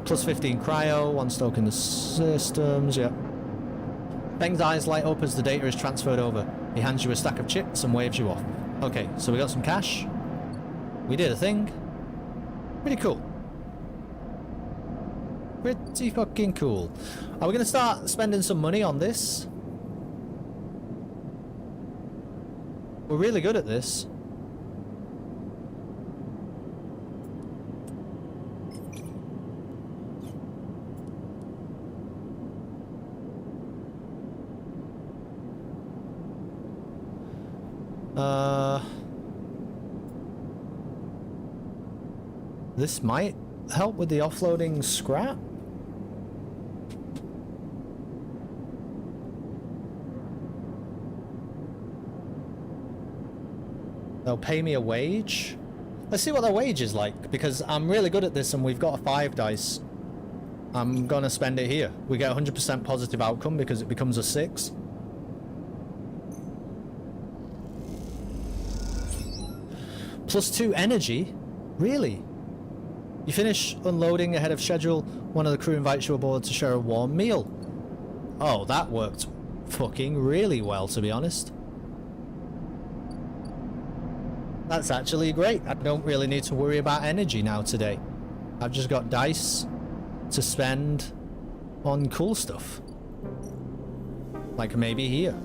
S2: Plus 15 cryo, 1 stoke in the systems, yeah. Feng's eyes light up as the data is transferred over. He hands you a stack of chips and waves you off. Okay, so we got some cash. We did a thing. Pretty cool. Pretty fucking cool. Are we going to start spending some money on this? We're really good at this. This might help with the offloading scrap. They'll pay me a wage. Let's see what their wage is like, because I'm really good at this and we've got a 5 dice. I'm gonna spend it here. We get 100% positive outcome because it becomes a 6. Plus 2 energy? Really? You finish unloading ahead of schedule. One of the crew invites you aboard to share a warm meal. Oh, that worked fucking really well, to be honest. That's actually great. I don't really need to worry about energy now today. I've just got dice to spend on cool stuff. Like maybe here.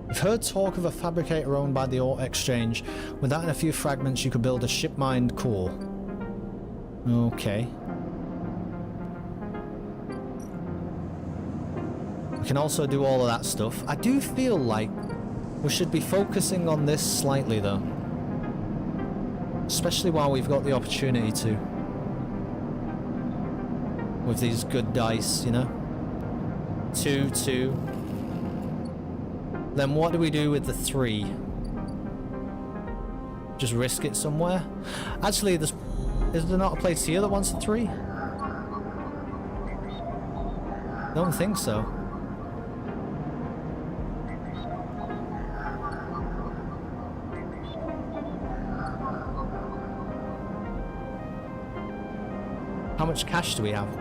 S2: I've heard talk of a fabricator owned by the Ore Exchange. With that and a few fragments, you could build a ship-mined core. Okay. We can also do all of that stuff. I do feel like we should be focusing on this slightly, though. Especially while we've got the opportunity to. With these good dice, you know? 2, 2. Then what do we do with the 3? Just risk it somewhere? Actually, is there not a place here that wants a 3? Don't think so. How much cash do we have?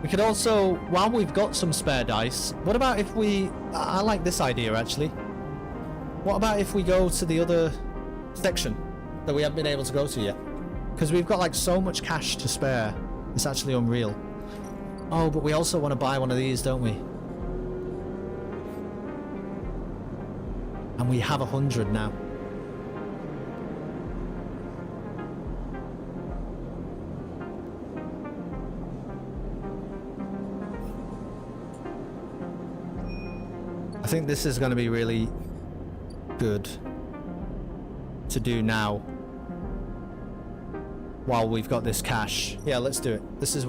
S2: We could also, while we've got some spare dice, what about if we... I like this idea, actually. What about if we go to the other section that we haven't been able to go to yet? Because we've got, like, so much cash to spare. It's actually unreal. Oh, but we also want to buy one of these, don't we? And we have 100 now. I think this is going to be really good to do now while we've got this cash. Yeah, let's do it. This is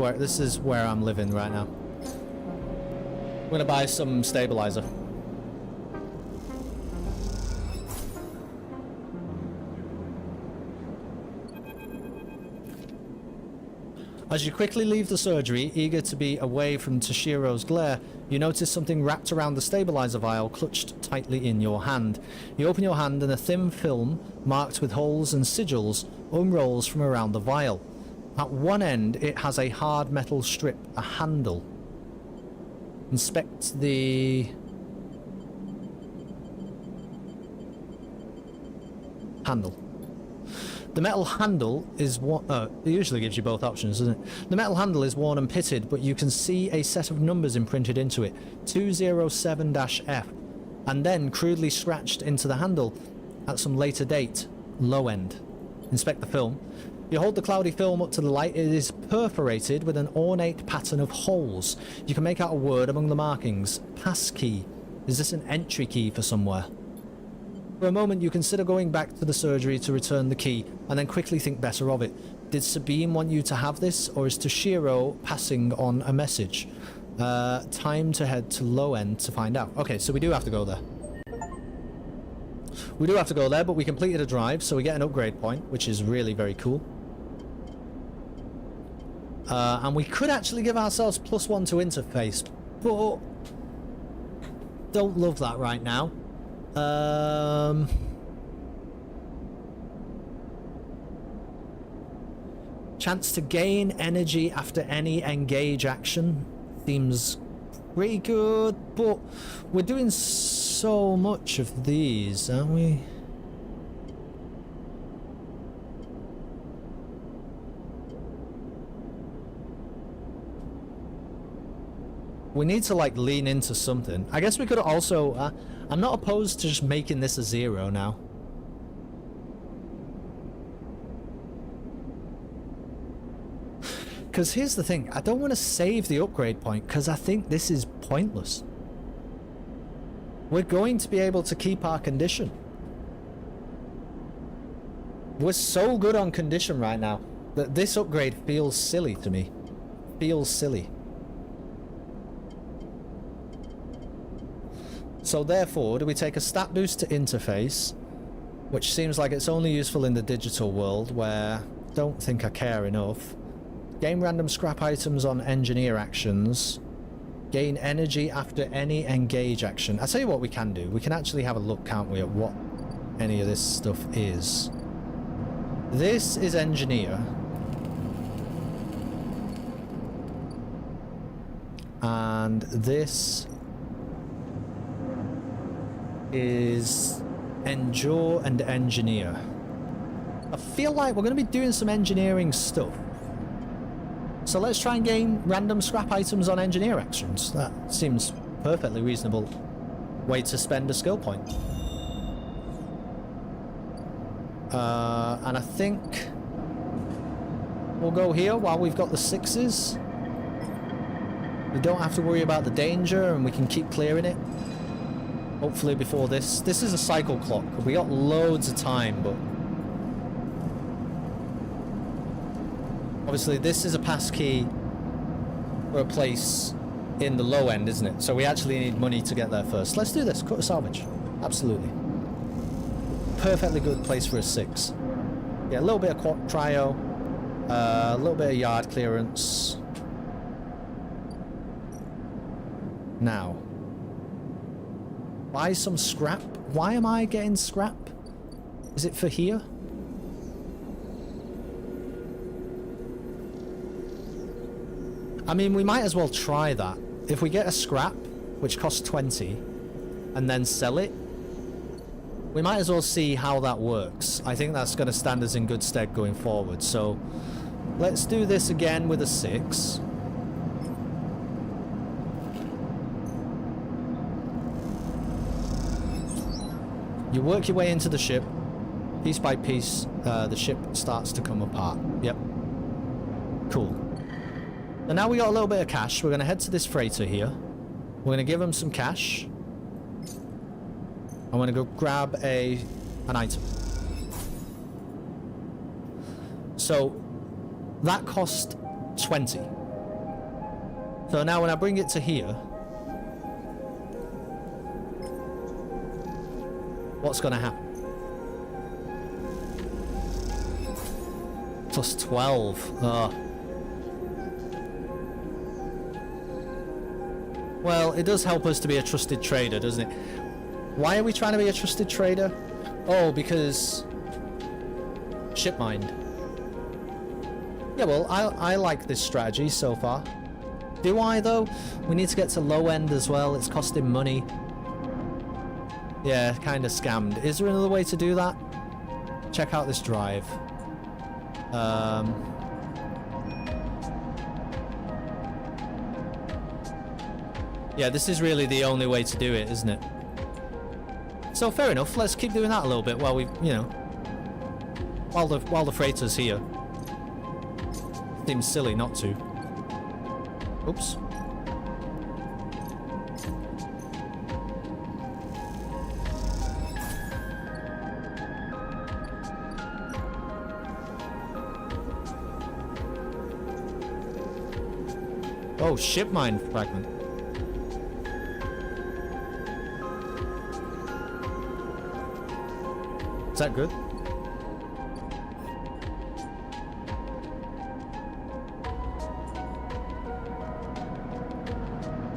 S2: where I'm living right now. I'm going to buy some stabilizer. As you quickly leave the surgery, eager to be away from Toshiro's glare, you notice something wrapped around the stabilizer vial clutched tightly in your hand. You open your hand and a thin film, marked with holes and sigils, unrolls from around the vial. At one end, it has a hard metal strip, a handle. Inspect the... handle. The metal handle is it usually gives you both options, doesn't it? The metal handle is worn and pitted, but you can see a set of numbers imprinted into it, 207-F, and then crudely scratched into the handle at some later date, low end. Inspect the film. You hold the cloudy film up to the light. It is perforated with an ornate pattern of holes. You can make out a word among the markings. Passkey. Is this an entry key for somewhere? For a moment, you consider going back to the surgery to return the key, and then quickly think better of it. Did Sabine want you to have this, or is Toshiro passing on a message? Time to head to low end to find out. Okay, so we do have to go there. We do have to go there, but we completed a drive, so we get an upgrade point, which is really very cool. And we could actually give ourselves +1 to interface, but don't love that right now. Chance to gain energy after any engage action seems pretty good, but we're doing so much of these, aren't we? We need to, like, lean into something. I guess we could also... I'm not opposed to just making this a 0 now. Because here's the thing. I don't want to save the upgrade point, because I think this is pointless. We're going to be able to keep our condition. We're so good on condition right now that this upgrade feels silly to me. Feels silly. So therefore, do we take a stat boost to interface, which seems like it's only useful in the digital world, where I don't think I care enough. Game random scrap items on engineer actions. Gain energy after any engage action. I'll tell you what we can do. We can actually have a look, can't we, at what any of this stuff is. This is engineer. And this is endure and engineer. I feel like we're going to be doing some engineering stuff. So let's try and gain random scrap items on engineer actions. That seems perfectly reasonable way to spend a skill point. And I think we'll go here while we've got the 6s. We don't have to worry about the danger and we can keep clearing it. Hopefully before this. This is a cycle clock. We got loads of time, but obviously this is a pass key for a place in the low end, isn't it? So we actually need money to get there first. Let's do this. Cut a salvage. Absolutely. Perfectly good place for a 6. Yeah, a little bit of trio. A little bit of yard clearance. Now. Buy some scrap. Why am I getting scrap? Is it for here? I mean, we might as well try that. If we get a scrap, which costs 20, and then sell it, we might as well see how that works. I think that's going to stand us in good stead going forward. So, let's do this again with a 6. You work your way into the ship. Piece by piece, the ship starts to come apart. Yep. Cool. And now we got a little bit of cash. We're going to head to this freighter here. We're going to give him some cash. I'm going to go grab an item. So, that cost 20. So now when I bring it to here, what's going to happen? Plus 12. Ugh. Well, it does help us to be a trusted trader, doesn't it? Why are we trying to be a trusted trader? Oh, because ship mind. Yeah, well, I like this strategy so far. Do I, though? We need to get to low end as well. It's costing money. Yeah, kind of scammed. Is there another way to do that? Check out this drive. Yeah, this is really the only way to do it, isn't it? So fair enough. Let's keep doing that a little bit while we, you know, while the freighter's here. Seems silly not to. Oops. Oh, ship mine fragment. Is that good?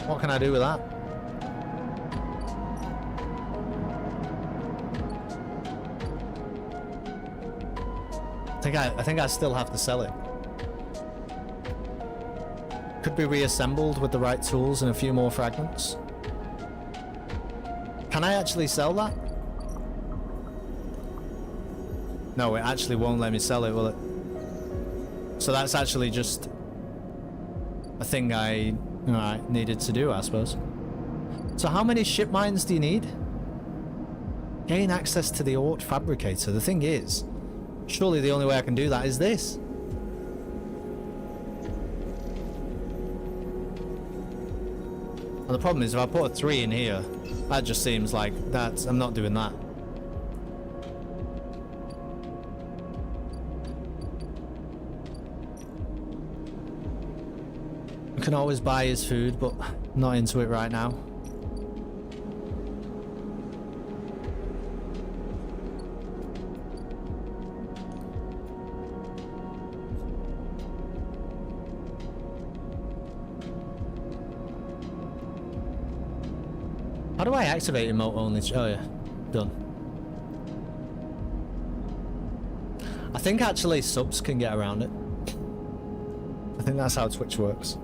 S2: What can I do with that? I think I still have to sell it. Could be reassembled with the right tools and a few more fragments. Can I actually sell that? No, it actually won't let me sell it, will it? So that's actually just a thing I needed to do, I suppose. So how many ship mines do you need? Gain access to the Ort Fabricator. The thing is, surely the only way I can do that is this. And the problem is if I put a 3 in here, that just seems like I'm not doing that. I can always buy his food, but not into it right now. How do I activate emote only? Oh yeah, done. I think actually subs can get around it. I think that's how Twitch works.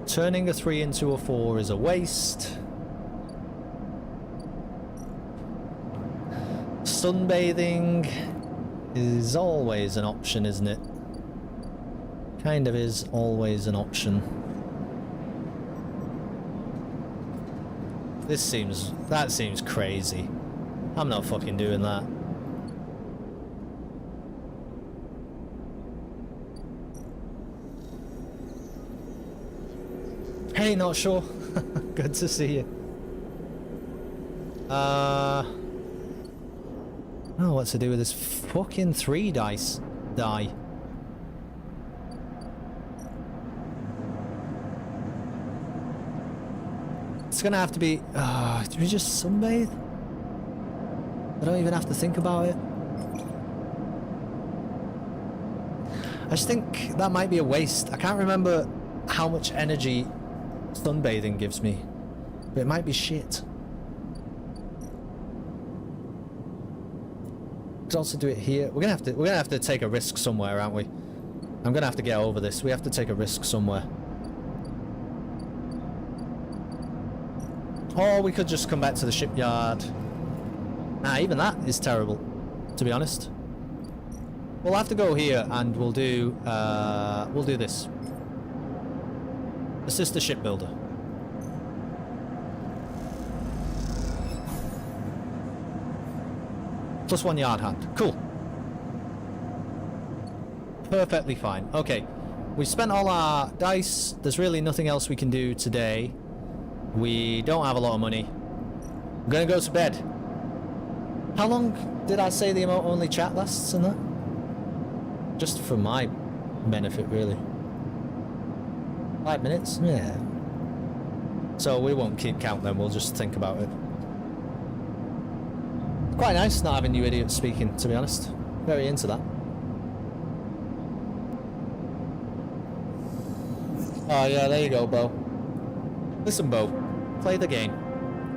S2: Turning a 3 into a 4 is a waste. Sunbathing is always an option, isn't it? Kind of is always an option. That seems crazy. I'm not fucking doing that. Hey, not sure. Good to see you. Oh, what's to do with this fucking 3 dice die? It's gonna have to be. Do we just sunbathe? I don't even have to think about it. I just think that might be a waste. I can't remember how much energy sunbathing gives me, but it might be shit. Could also do it here. We're gonna have to take a risk somewhere, aren't we? I'm gonna have to get over this. We have to take a risk somewhere. Or we could just come back to the shipyard. Nah, even that is terrible, to be honest. We'll have to go here and we'll do this. Assist the shipbuilder. +1 yard hand. Cool. Perfectly fine. Okay. We spent all our dice. There's really nothing else we can do today. We don't have a lot of money. I'm gonna go to bed. How long did I say the emote only chat lasts in that? Just for my benefit, really. 5 minutes? Yeah. So we won't keep count then, we'll just think about it. Quite nice not having you idiots speaking, to be honest. Very into that. Oh yeah, there you go, Bo. Listen, Bo. Play the game.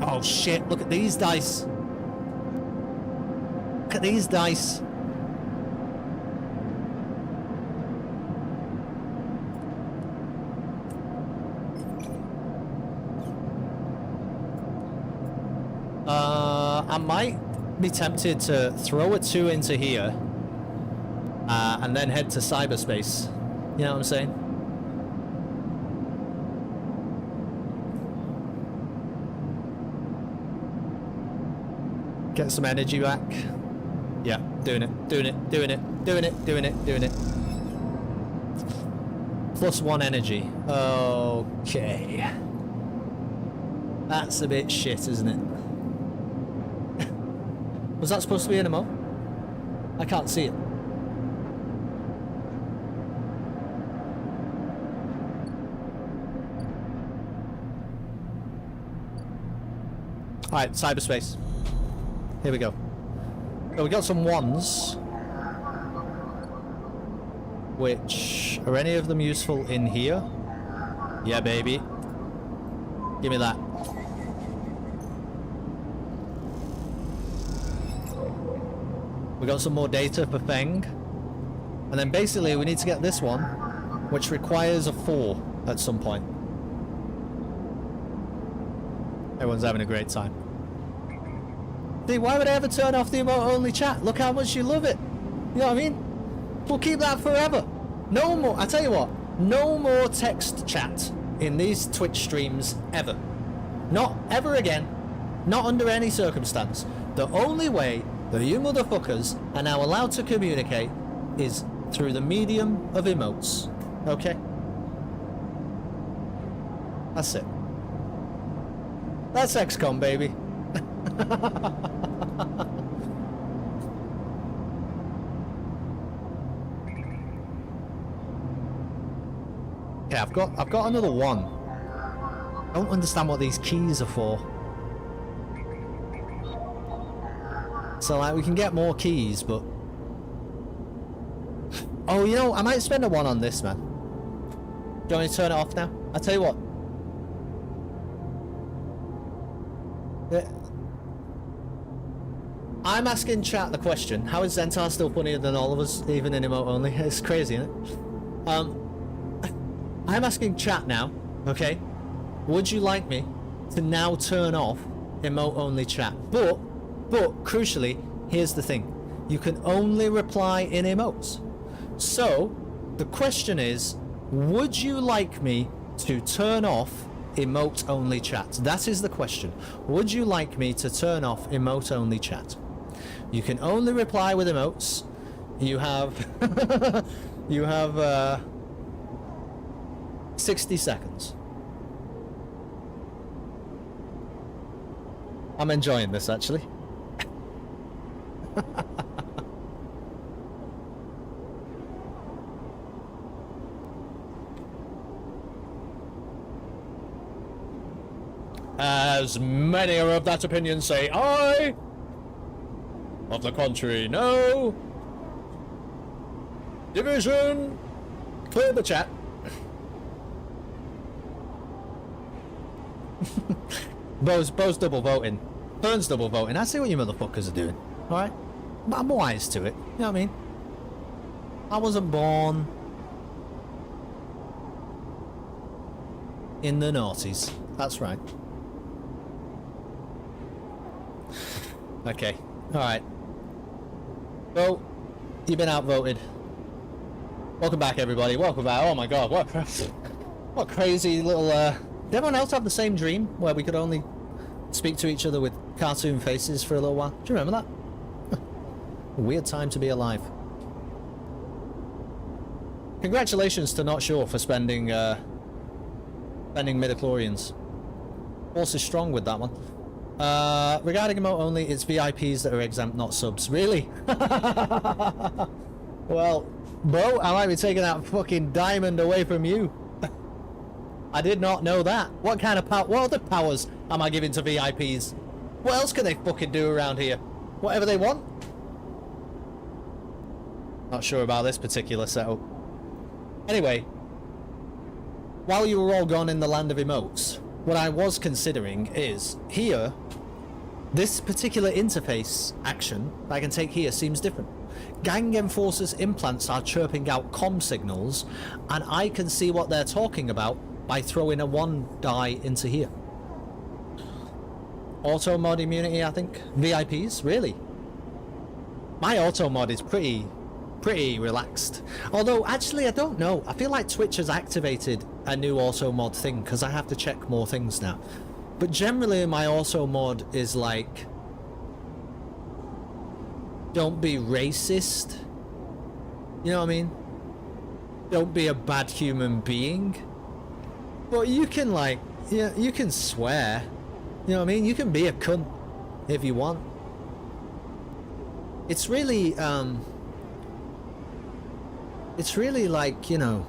S2: Oh shit, look at these dice. Look at these dice. I might be tempted to throw a 2 into here and then head to cyberspace. You know what I'm saying? Get some energy back. Yeah, doing it. +1 energy. Okay. That's a bit shit, isn't it? Was that supposed to be an emote? I can't see it. Alright, cyberspace. Here we go. So we got some 1s. Which, are any of them useful in here? Yeah, baby. Give me that. We got some more data for Feng. And then basically we need to get this one, which requires a 4 at some point. Everyone's having a great time. See, why would I ever turn off the emote only chat? Look how much you love it. You know what I mean? We'll keep that forever. No more, I tell you what, no more text chat in these Twitch streams ever. Not ever again. Not under any circumstance. The only way that you motherfuckers are now allowed to communicate is through the medium of emotes. Okay? That's it. That's XCOM, baby. Okay, I've got another 1. I don't understand what these keys are for. So like we can get more keys, but oh, you know, I might spend a 1 on this, man. Do you want me to turn it off now? I'll tell you what. Yeah. I'm asking chat the question, how is Zentar still funnier than all of us, even in emote only? It's crazy, isn't it? I'm asking chat now, okay? Would you like me to now turn off emote only chat? But crucially, here's the thing. You can only reply in emotes. So, the question is, would you like me to turn off emote only chat? That is the question. Would you like me to turn off emote only chat? You can only reply with emotes. You have 60 seconds. I'm enjoying this actually. As many are of that opinion say aye. Of the contrary, no. Division. Clear the chat. Bo's double voting. Burn's double voting. I see what you motherfuckers are doing. Alright? But I'm wise to it. You know what I mean? I wasn't born in the noughties. That's right. Okay. Alright. Well, you've been outvoted. Welcome back, everybody. Welcome back. Oh my god, what crazy little, Did everyone else have the same dream where we could only speak to each other with cartoon faces for a little while? Do you remember that? Weird time to be alive. Congratulations to Not Sure for spending midichlorians. Force is strong with that one. Regarding emote only, it's VIPs that are exempt, not subs. Really? Well, bro, I might be taking that fucking diamond away from you. I did not know that. What kind of what other powers am I giving to VIPs? What else can they fucking do around here? Whatever they want? Not sure about this particular setup. Anyway, while you were all gone in the land of emotes, what I was considering is, here, this particular interface action I can take here seems different. Gang Enforcer's implants are chirping out comm signals, and I can see what they're talking about by throwing a 1 die into here. Auto mod immunity, I think. VIPs, really? My auto mod is pretty relaxed. Although, actually, I don't know. I feel like Twitch has activated a new auto mod thing, because I have to check more things now. But generally, my auto mod is like, don't be racist. You know what I mean? Don't be a bad human being. But you can, like, yeah, you can swear. You know what I mean? You can be a cunt if you want. It's really like, you know,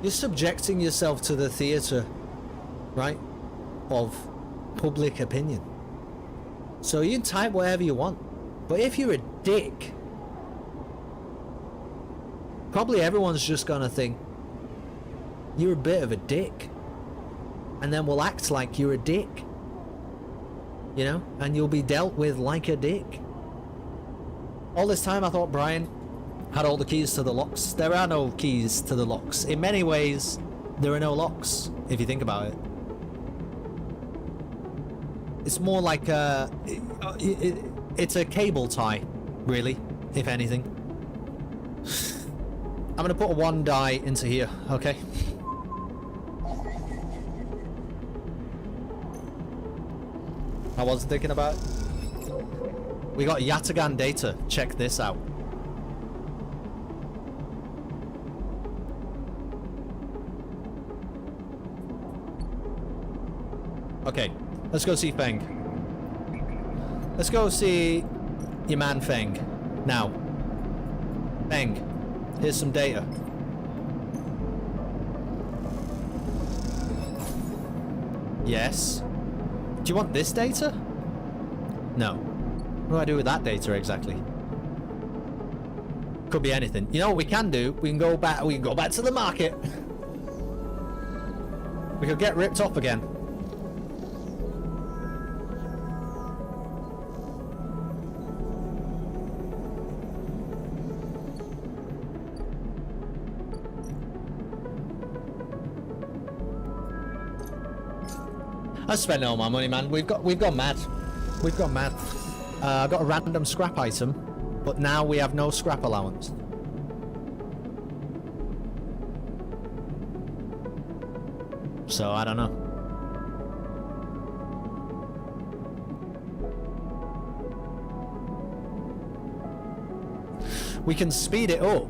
S2: you're subjecting yourself to the theatre, right, of public opinion. So you can type whatever you want. But if you're a dick, probably everyone's just gonna think you're a bit of a dick, and then we'll act like you're a dick, you know, and you'll be dealt with like a dick. All this time I thought Brian had all the keys to the locks. There are no keys to the locks. In many ways, there are no locks, if you think about it. It's more like it's a cable tie, really, if anything. I'm gonna put a 1 die into here, okay? I wasn't thinking about it. We got Yatagan data. Check this out. Okay, let's go see Feng. Let's go see your man Feng. Now, Feng, here's some data. Yes. Do you want this data? No. What do I do with that data exactly? Could be anything. You know what we can do? We can go back to the market. We could get ripped off again. I spent all my money, man. We've gone mad. We've gone mad. I got a random scrap item, but now we have no scrap allowance. So I don't know. We can speed it up.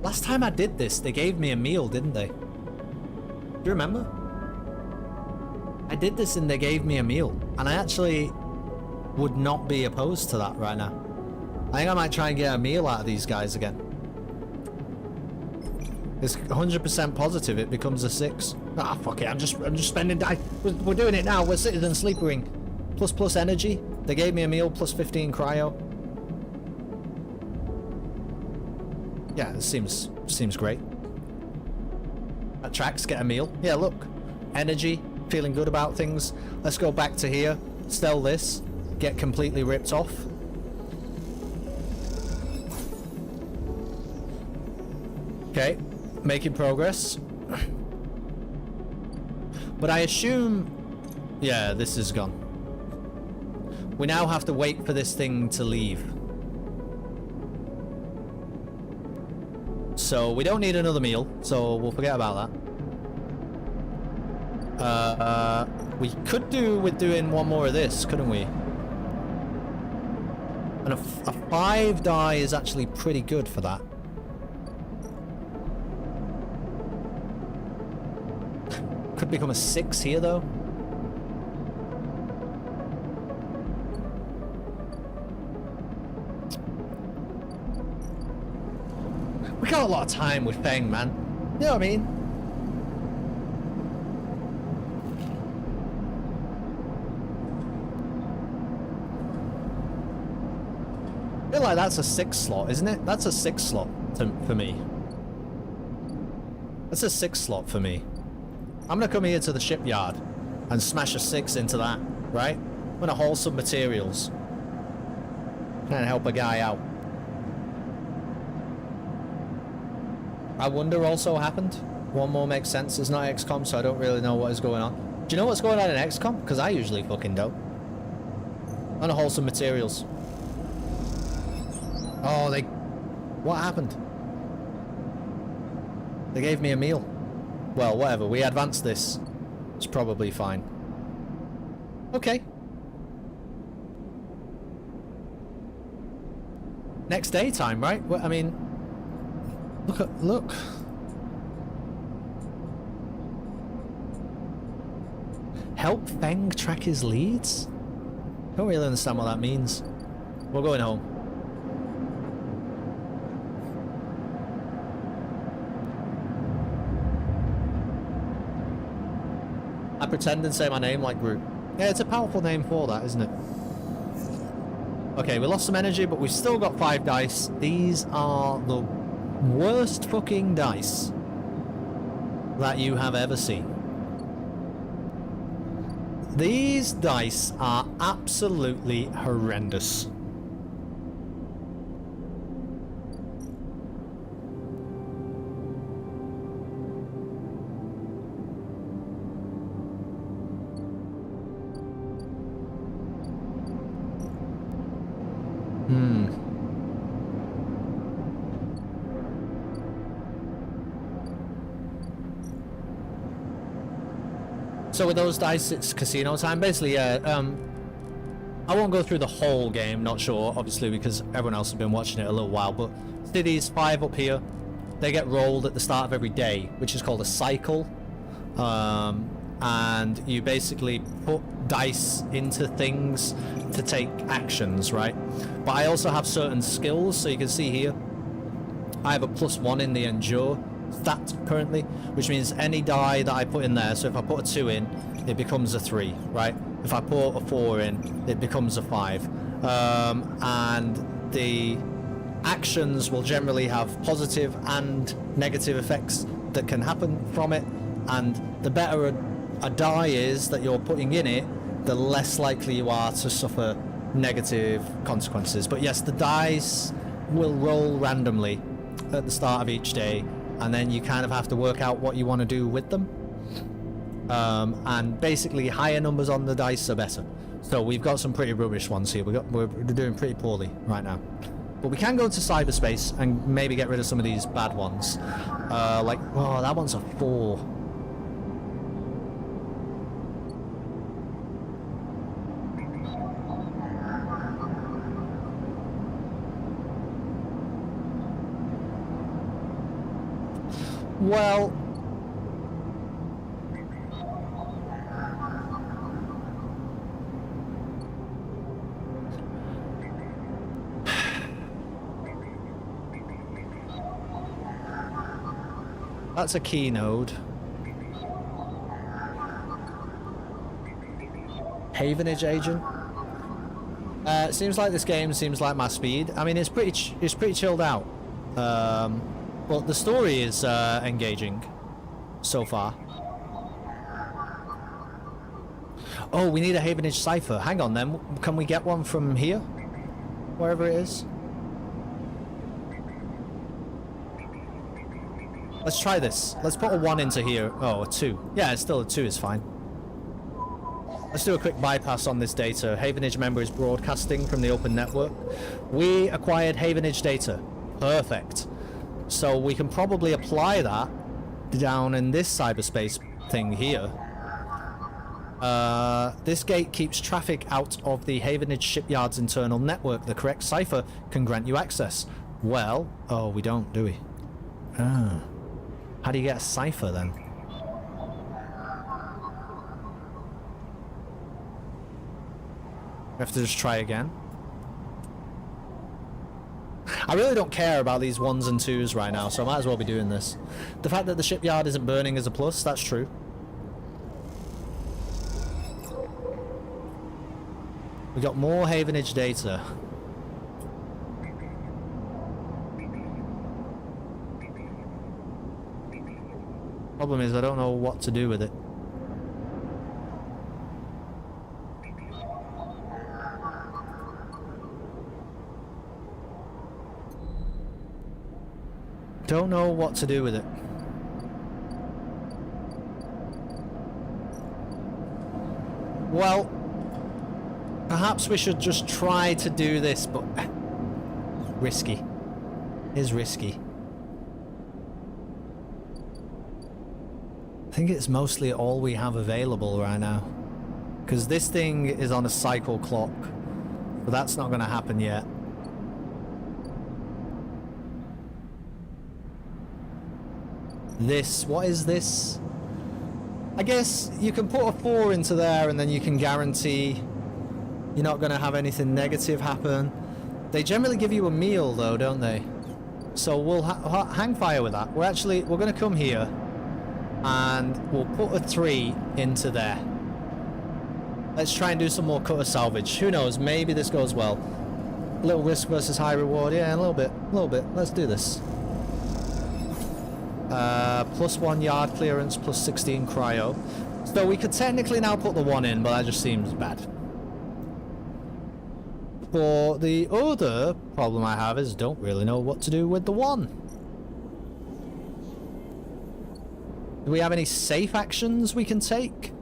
S2: Last time I did this, they gave me a meal, didn't they? Do you remember? I did this and they gave me a meal, and I actually would not be opposed to that right now. I think I might try and get a meal out of these guys again. It's 100% positive it becomes a 6. Ah, fuck it. I'm just spending die. We're doing it now. We're Citizen Sleepering. Plus energy. They gave me a meal plus 15 cryo. Yeah, it seems great. At tracks, get a meal. Yeah, look. Energy. Feeling good about things. Let's go back to here. Sell this. Get completely ripped off. Okay. Making progress. But I assume... Yeah, this is gone. We now have to wait for this thing to leave. So we don't need another meal, so we'll forget about that. We could do with doing one more of this, couldn't we? And a 5 die is actually pretty good for that. Could become a 6 here, though. We got a lot of time with Feng, man. You know what I mean? I feel like that's a 6 slot, isn't it? That's a 6 slot for me. That's a 6 slot for me. I'm gonna come here to the shipyard and smash a 6 into that, right? I'm gonna haul some materials. Trying to help a guy out. I wonder also happened. One more makes sense. It's not XCOM, so I don't really know what is going on. Do you know what's going on in XCOM? Because I usually fucking don't. I'm gonna haul some materials. Oh, what happened? They gave me a meal. Well, whatever. We advanced this. It's probably fine. Okay. Next day time, right? Well, I mean, look. Help Feng track his leads? Don't really understand what that means. We're going home. I pretend and say my name like Groot. Yeah, it's a powerful name for that, isn't it? Okay, we lost some energy, but we've still got 5 dice. These are the worst fucking dice that you have ever seen. These dice are absolutely horrendous. So with those dice, it's casino time. Basically, yeah, I won't go through the whole game, not sure, obviously, because everyone else has been watching it a little while, but cities 5 up here, they get rolled at the start of every day, which is called a cycle. And you basically put dice into things to take actions, right? But I also have certain skills, so you can see here, I have a +1 in the endure, stat currently, which means any die that I put in there, so if I put a 2 in, it becomes a 3, right? If I put a 4 in, it becomes a 5. And the actions will generally have positive and negative effects that can happen from it, and the better a die is that you're putting in it, the less likely you are to suffer negative consequences. But yes, the dice will roll randomly at the start of each day, and then you kind of have to work out what you want to do with them. And basically, higher numbers on the dice are better. So we've got some pretty rubbish ones here. We're doing pretty poorly right now. But we can go to cyberspace and maybe get rid of some of these bad ones. Like, oh, that one's a 4. Well, that's a key node. Havenage agent. Seems like this game seems like my speed. I mean, it's pretty chilled out. But the story is engaging so far. Oh, we need a Havenage cipher. Hang on then. Can we get one from here? Wherever it is. Let's try this. Let's put a 1 into here. Oh, a 2. Yeah, it's still a 2 is fine. Let's do a quick bypass on this data. Havenage member is broadcasting from the open network. We acquired Havenage data. Perfect. So we can probably apply that down in this cyberspace thing here. This gate keeps traffic out of the Havenage shipyard's internal network. The correct cipher can grant you access. Well, oh, we don't, do we? Ah. How do you get a cipher then? We have to just try again. I really don't care about these 1s and 2s right now, so I might as well be doing this. The fact that the shipyard isn't burning is a plus, that's true. We got more Havenage data. Problem is, I don't know what to do with it. Don't know what to do with it. Well, perhaps we should just try to do this, but risky. Is risky. I think it's mostly all we have available right now. Because this thing is on a cycle clock. But that's not going to happen yet. This, what is this? I guess you can put a 4 into there and then you can guarantee you're not going to have anything negative happen. They generally give you a meal though, don't they? So we'll hang fire with that. We're going to come here and we'll put a 3 into there. Let's try and do some more cutter salvage. Who knows, maybe this goes well. Little risk versus high reward. Yeah, a little bit. Let's do this. +1 yard clearance, +16 cryo. So we could technically now put the 1 in, but that just seems bad. For the other problem I have is don't really know what to do with the 1. Do we have any safe actions we can take?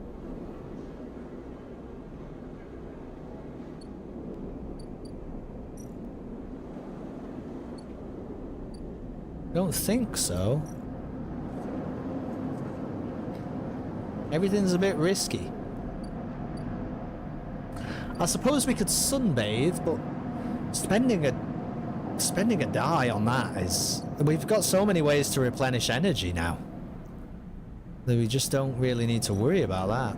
S2: Don't think so. Everything's a bit risky. I suppose we could sunbathe, but spending a die on that is... We've got so many ways to replenish energy now that we just don't really need to worry about that.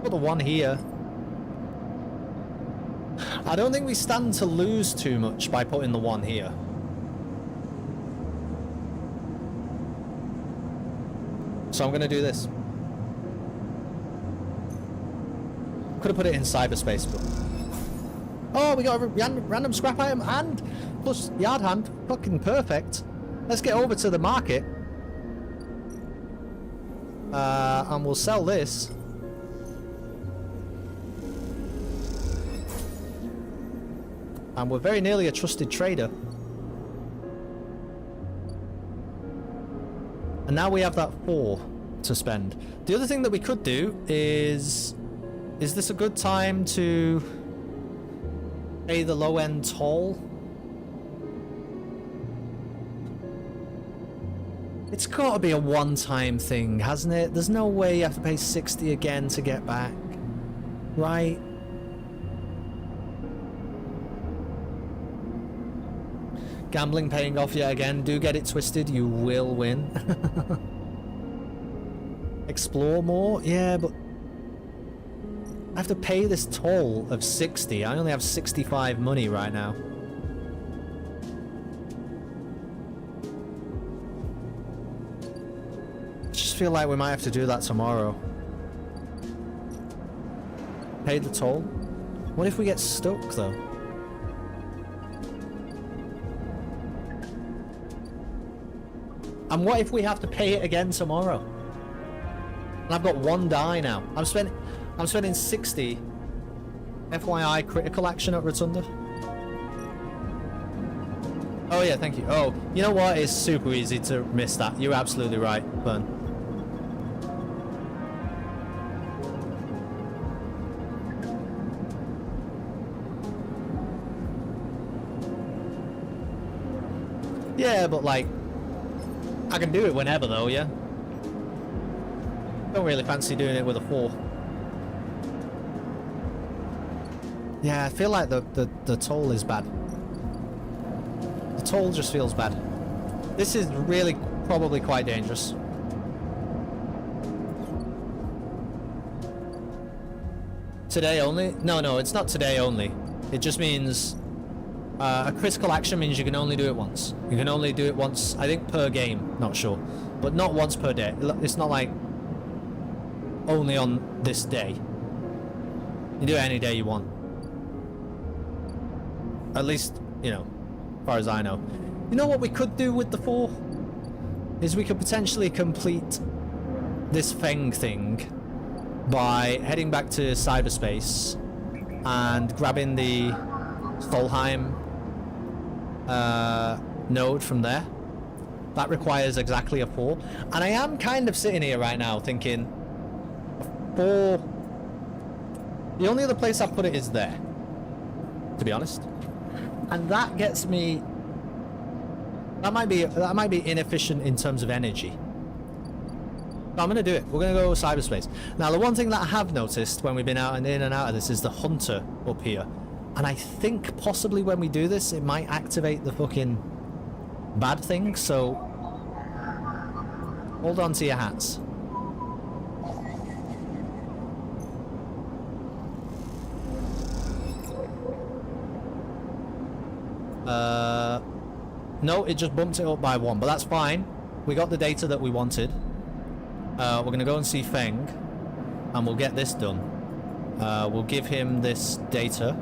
S2: Put the 1 here. I don't think we stand to lose too much by putting the 1 here. So I'm going to do this. Could have put it in cyberspace, but... Oh, we got a random scrap item and plus yard hand. Fucking perfect. Let's get over to the market. And we'll sell this. And we're very nearly a trusted trader. And now we have that 4 to spend. The other thing that we could do is this a good time to pay the low-end toll? It's got to be a one-time thing, hasn't it? There's no way you have to pay 60 again to get back. Right? Gambling paying off yet again. Do get it twisted, you will win. Explore more? Yeah, but I have to pay this toll of 60. I only have 65 money right now. I just feel like we might have to do that tomorrow. Pay the toll? What if we get stuck though? And what if we have to pay it again tomorrow? And I've got 1 die now. I'm spending 60. FYI, critical action at Rotunda. Oh yeah, thank you. Oh, you know what? It's super easy to miss that. You're absolutely right, Burn. Yeah, but like, I can do it whenever though, yeah? Don't really fancy doing it with a 4. Yeah, I feel like the toll is bad. The toll just feels bad. This is really probably quite dangerous. Today only? No, it's not today only. It just means a critical action means you can only do it once. You can only do it once, I think, per game. Not sure. But not once per day. It's not like only on this day. You do it any day you want. At least, you know, as far as I know. You know what we could do with the 4? Is we could potentially complete this Feng thing by heading back to cyberspace and grabbing the Stolheim node from there. That requires exactly a 4. And I am kind of sitting here right now thinking 4... The only other place I've put it is there, to be honest. And that gets me... That might be inefficient in terms of energy. But I'm going to do it. We're going to go cyberspace. Now, the one thing that I have noticed when we've been out and in and out of this is the hunter up here. And I think possibly when we do this, it might activate the fucking bad thing, so... Hold on to your hats. No, it just bumped it up by 1, but that's fine. We got the data that we wanted. We're going to go and see Feng, and we'll get this done. We'll give him this data.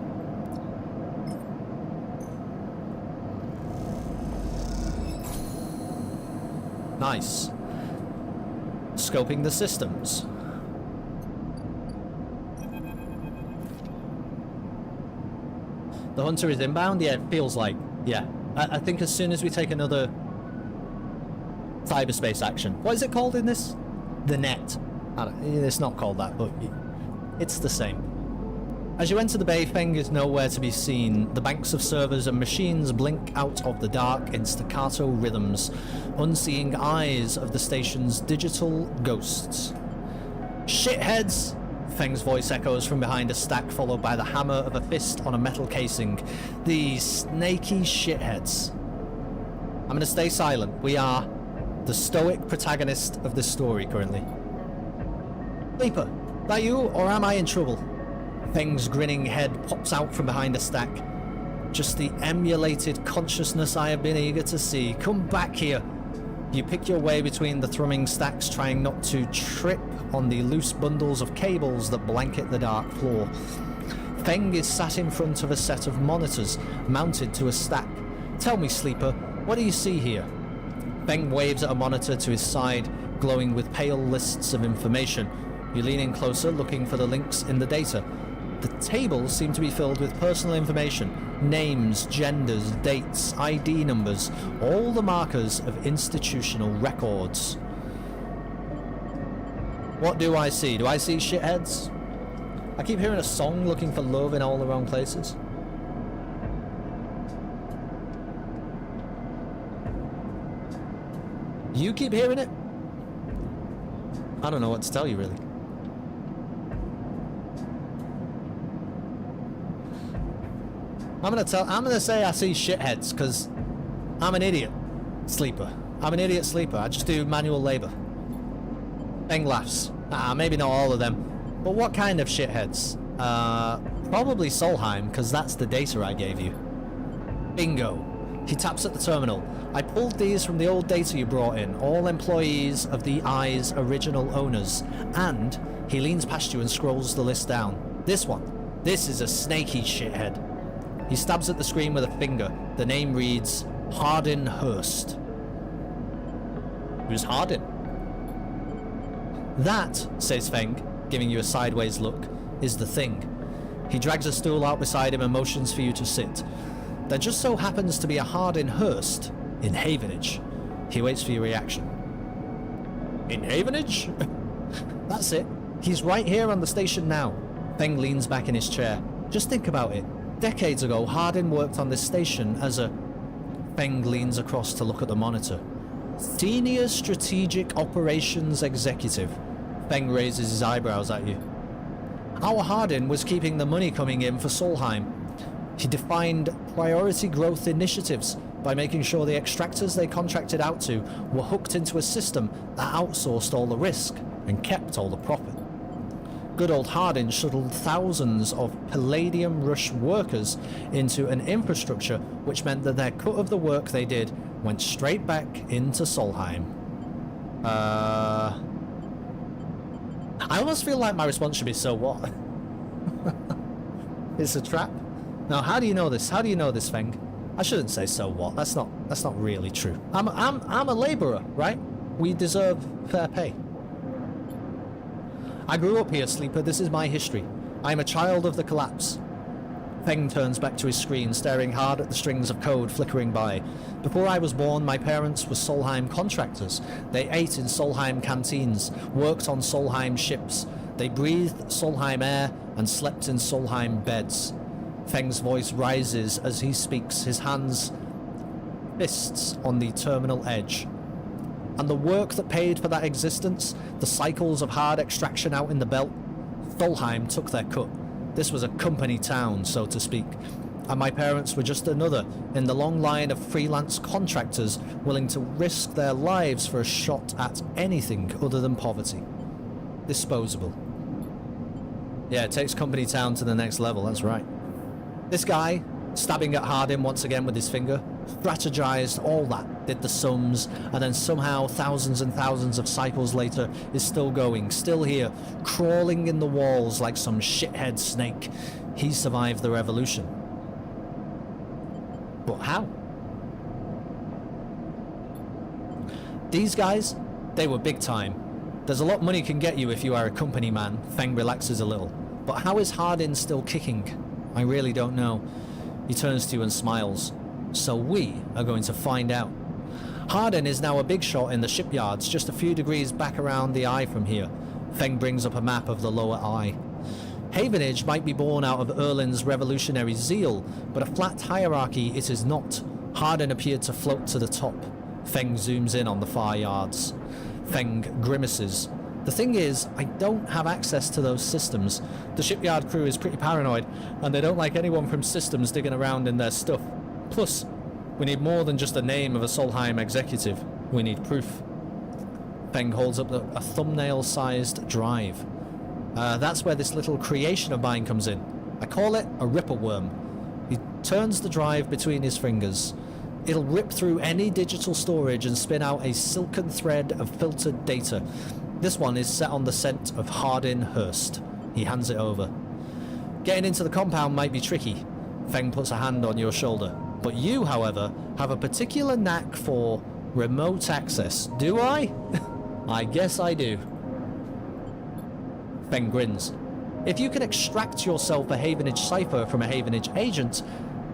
S2: Nice. Scoping the systems. The hunter is inbound? Yeah, it feels like. Yeah. I think as soon as we take another cyberspace action. What is it called in this? The net. It's not called that, but it's the same. As you enter the bay, Feng is nowhere to be seen. The banks of servers and machines blink out of the dark in staccato rhythms, unseeing eyes of the station's digital ghosts. Shitheads! Feng's voice echoes from behind a stack, followed by the hammer of a fist on a metal casing. These snaky shitheads. I'm going to stay silent. We are the stoic protagonist of this story currently. Sleeper, that you, or am I in trouble? Feng's grinning head pops out from behind a stack. Just the emulated consciousness I have been eager to see. Come back here. You pick your way between the thrumming stacks, trying not to trip on the loose bundles of cables that blanket the dark floor. Feng is sat in front of a set of monitors mounted to a stack. Tell me, Sleeper, what do you see here? Feng waves at a monitor to his side, glowing with pale lists of information. You lean in closer, looking for the links in the data. The tables seem to be filled with personal information, names, genders, dates, ID numbers, all the markers of institutional records. What do I see? Do I see shitheads? I keep hearing a song looking for love in all the wrong places. You keep hearing it? I don't know what to tell you, really. I'm gonna say I see shitheads, because I'm an idiot sleeper. I'm an idiot sleeper. I just do manual labor. Feng laughs. Maybe not all of them. But what kind of shitheads? Probably Solheim, because that's the data I gave you. Bingo. He taps at the terminal. I pulled these from the old data you brought in, all employees of the Eye's original owners. And he leans past you and scrolls the list down. This one. This is a snaky shithead. He stabs at the screen with a finger. The name reads Hardin Hurst. Who's Hardin? That, says Feng, giving you a sideways look, is the thing. He drags a stool out beside him and motions for you to sit. There just so happens to be a Hardin Hurst in Havenage. He waits for your reaction. In Havenage? That's it. He's right here on the station now. Feng leans back in his chair. Just think about it. Decades ago, Hardin worked on this station as a... Feng leans across to look at the monitor. Senior Strategic Operations Executive. Feng raises his eyebrows at you. Our Hardin was keeping the money coming in for Solheim. He defined priority growth initiatives by making sure the extractors they contracted out to were hooked into a system that outsourced all the risk and kept all the profit. Good old Hardin shuttled thousands of Palladium Rush workers into an infrastructure which meant that their cut of the work they did went straight back into Solheim. I almost feel like my response should be, so what? It's a trap. Now, how do you know this? How do you know this, Feng? I shouldn't say so what. That's not really true. I'm a laborer, right? We deserve fair pay. I grew up here, Sleeper. This is my history. I am a child of the collapse. Feng turns back to his screen, staring hard at the strings of code flickering by. Before I was born, my parents were Solheim contractors. They ate in Solheim canteens, worked on Solheim ships. They breathed Solheim air and slept in Solheim beds. Feng's voice rises as he speaks, his hands fists on the terminal edge. And the work that paid for that existence, the cycles of hard extraction out in the belt, Solheim took their cut. This was a company town, so to speak, and my parents were just another in the long line of freelance contractors willing to risk their lives for a shot at anything other than poverty. Disposable. Yeah, it takes company town to the next level, that's right. This guy, stabbing at Hardin once again with his finger, strategized all that, did the sums, and then somehow thousands and thousands of cycles later is still going, still here, crawling in the walls like some shithead snake. He survived the revolution. But how? These guys, they were big time. There's a lot money can get you if you are a company man. Feng relaxes a little. But how is Hardin still kicking? I really don't know. He turns to you and smiles. So we are going to find out. Hardin is now a big shot in the shipyards, just a few degrees back around the eye from here. Feng brings up a map of the lower eye. Havenage might be born out of Erlin's revolutionary zeal, but a flat hierarchy it is not. Hardin appeared to float to the top. Feng zooms in on the far yards. Feng grimaces. The thing is, I don't have access to those systems. The shipyard crew is pretty paranoid, and they don't like anyone from systems digging around in their stuff. Plus, we need more than just the name of a Solheim executive. We need proof. Feng holds up a thumbnail-sized drive. That's where this little creation of mine comes in. I call it a ripple worm. He turns the drive between his fingers. It'll rip through any digital storage and spin out a silken thread of filtered data. This one is set on the scent of Hardin Hurst. He hands it over. Getting into the compound might be tricky. Feng puts a hand on your shoulder. But you, however, have a particular knack for remote access. Do I? I guess I do. Feng grins. If you can extract yourself a Havenage cipher from a Havenage agent,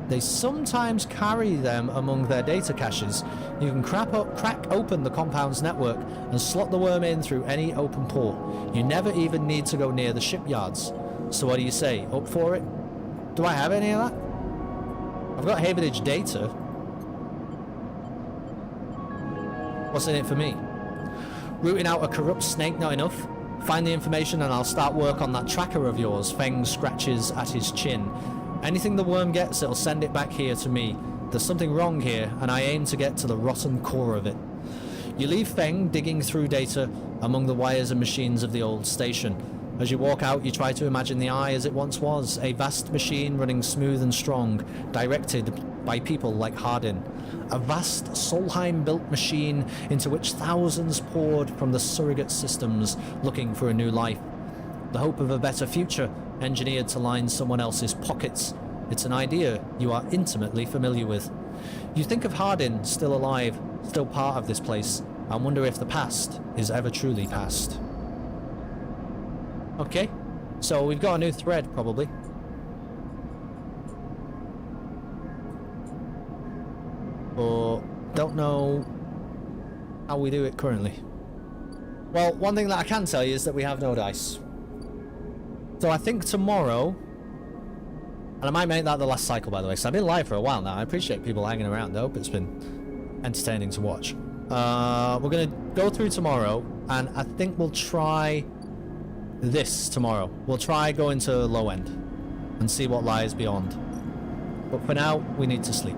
S2: they sometimes carry them among their data caches. You can crack open the compound's network and slot the worm in through any open port. You never even need to go near the shipyards. So what do you say? Up for it? Do I have any of that? I've got Havenage data. What's in it for me? Rooting out a corrupt snake not enough? Find the information and I'll start work on that tracker of yours. Feng scratches at his chin. Anything the worm gets, it'll send it back here to me. There's something wrong here, and I aim to get to the rotten core of it. You leave Feng digging through data among the wires and machines of the old station. As you walk out, you try to imagine the Eye as it once was, a vast machine running smooth and strong, directed by people like Hardin. A vast Solheim-built machine into which thousands poured from the surrogate systems looking for a new life. The hope of a better future, engineered to line someone else's pockets. It's an idea you are intimately familiar with. You think of Hardin still alive, still part of this place, and wonder if the past is ever truly past. Okay, so we've got a new thread, probably. But don't know how we do it currently. Well, one thing that I can tell you is that we have no dice. So I think tomorrow, and I might make that the last cycle, by the way, because I've been live for a while now. I appreciate people hanging around. I hope it's been entertaining to watch. We're going to go through tomorrow, and I think we'll try this tomorrow. We'll try going to low end and see what lies beyond. But for now, we need to sleep.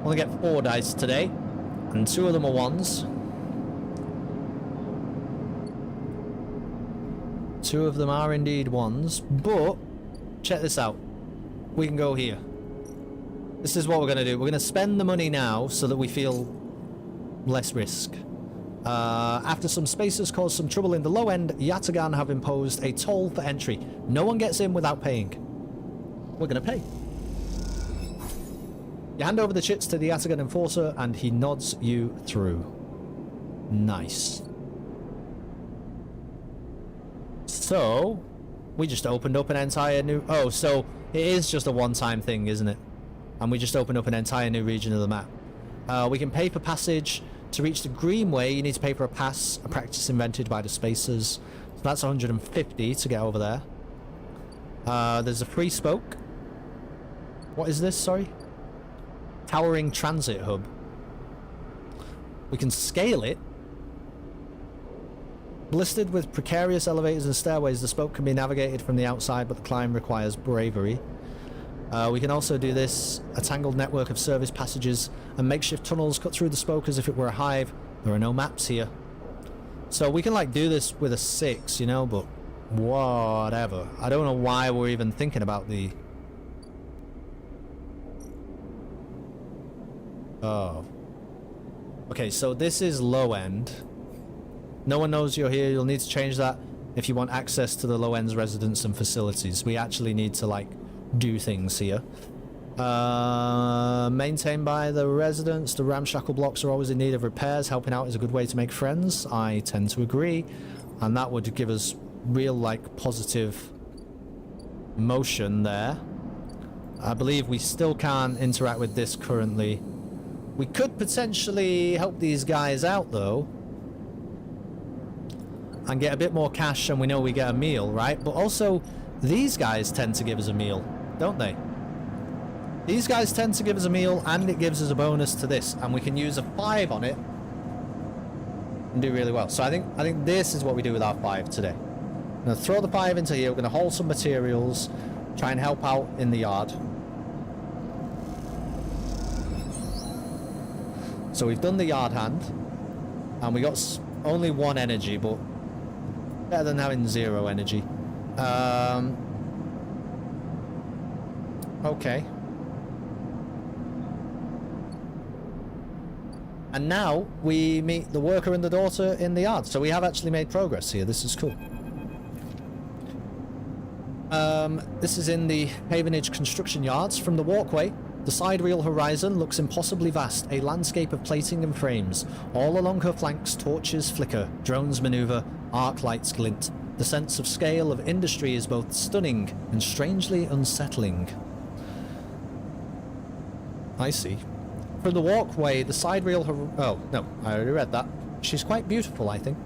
S2: Only get 4 dice today, and 2 of them are 1s. 2 of them are indeed 1s, but check this out. We can go here. This is what we're going to do. We're going to spend the money now so that we feel less risk. After some spacers caused some trouble in the low end, Yatagan have imposed a toll for entry. No one gets in without paying. We're going to pay. You hand over the chits to the Yatagan enforcer and he nods you through. Nice. So, we just opened up an entire new... Oh, so it is just a one-time thing, isn't it? And we just opened up an entire new region of the map. We can pay for passage. To reach the Greenway, you need to pay for a pass, a practice invented by the Spacers. So that's 150 to get over there. There's a free spoke. What is this, sorry? Towering transit hub. We can scale it. Blistered with precarious elevators and stairways, the spoke can be navigated from the outside, but the climb requires bravery. We can also do this. A tangled network of service passages and makeshift tunnels cut through the spoke as if it were a hive. There are no maps here. So we can like do this with a 6, you know, but whatever. I don't know why we're even thinking about the... Oh. Okay, so this is low end. No one knows you're here. You'll need to change that if you want access to the low end's residents and facilities. We actually need to like do things here. Maintained by the residents. The ramshackle blocks are always in need of repairs. Helping out is a good way to make friends. I tend to agree. And that would give us real like positive motion there. I believe we still can't interact with this currently. We could potentially help these guys out though and get a bit more cash, and we know we get a meal, right? But also these guys tend to give us a meal, don't they? These guys tend to give us a meal, and it gives us a bonus to this, and we can use a 5 on it and do really well. So I think this is what we do with our 5 today. I'm gonna throw the 5 into here. We're gonna haul some materials, try and help out in the yard. So we've done the yard hand, and we got only 1 energy, but better than having 0 energy. Okay. And now we meet the worker and the daughter in the yard. So we have actually made progress here. This is cool. This is in the Havenage construction yards. From the walkway, the sidereal horizon looks impossibly vast, a landscape of plating and frames. All along her flanks, torches flicker, drones maneuver, arc lights glint. The sense of scale of industry is both stunning and strangely unsettling. I see. From the walkway, the sidereal oh, no, I already read that. She's quite beautiful, I think.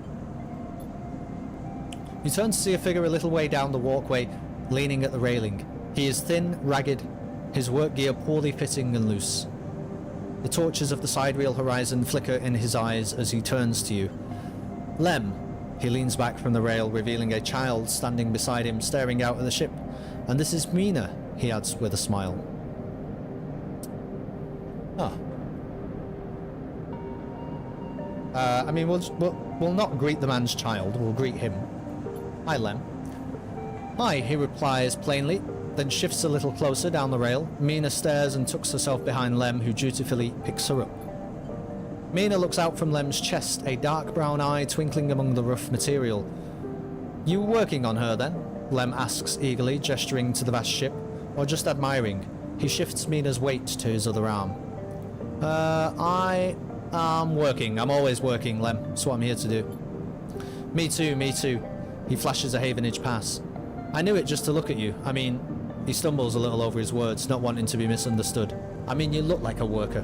S2: You turn to see a figure a little way down the walkway, leaning at the railing. He is thin, ragged, his work gear poorly fitting and loose. The torches of the sidereal horizon flicker in his eyes as he turns to you. Lem. He leans back from the rail, revealing a child standing beside him, staring out at the ship. And this is Mina, he adds with a smile. Ah. I mean, we'll not greet the man's child, we'll greet him. Hi, Lem. Hi, he replies plainly, then shifts a little closer down the rail. Mina stares and tucks herself behind Lem, who dutifully picks her up. Mina looks out from Lem's chest, a dark brown eye twinkling among the rough material. You working on her, then? Lem asks eagerly, gesturing to the vast ship, or just admiring. He shifts Mina's weight to his other arm. I am working. I'm always working, Lem. That's what I'm here to do. Me too, me too. He flashes a Havenage pass. I knew it just to look at you. I mean, he stumbles a little over his words, not wanting to be misunderstood. I mean, you look like a worker.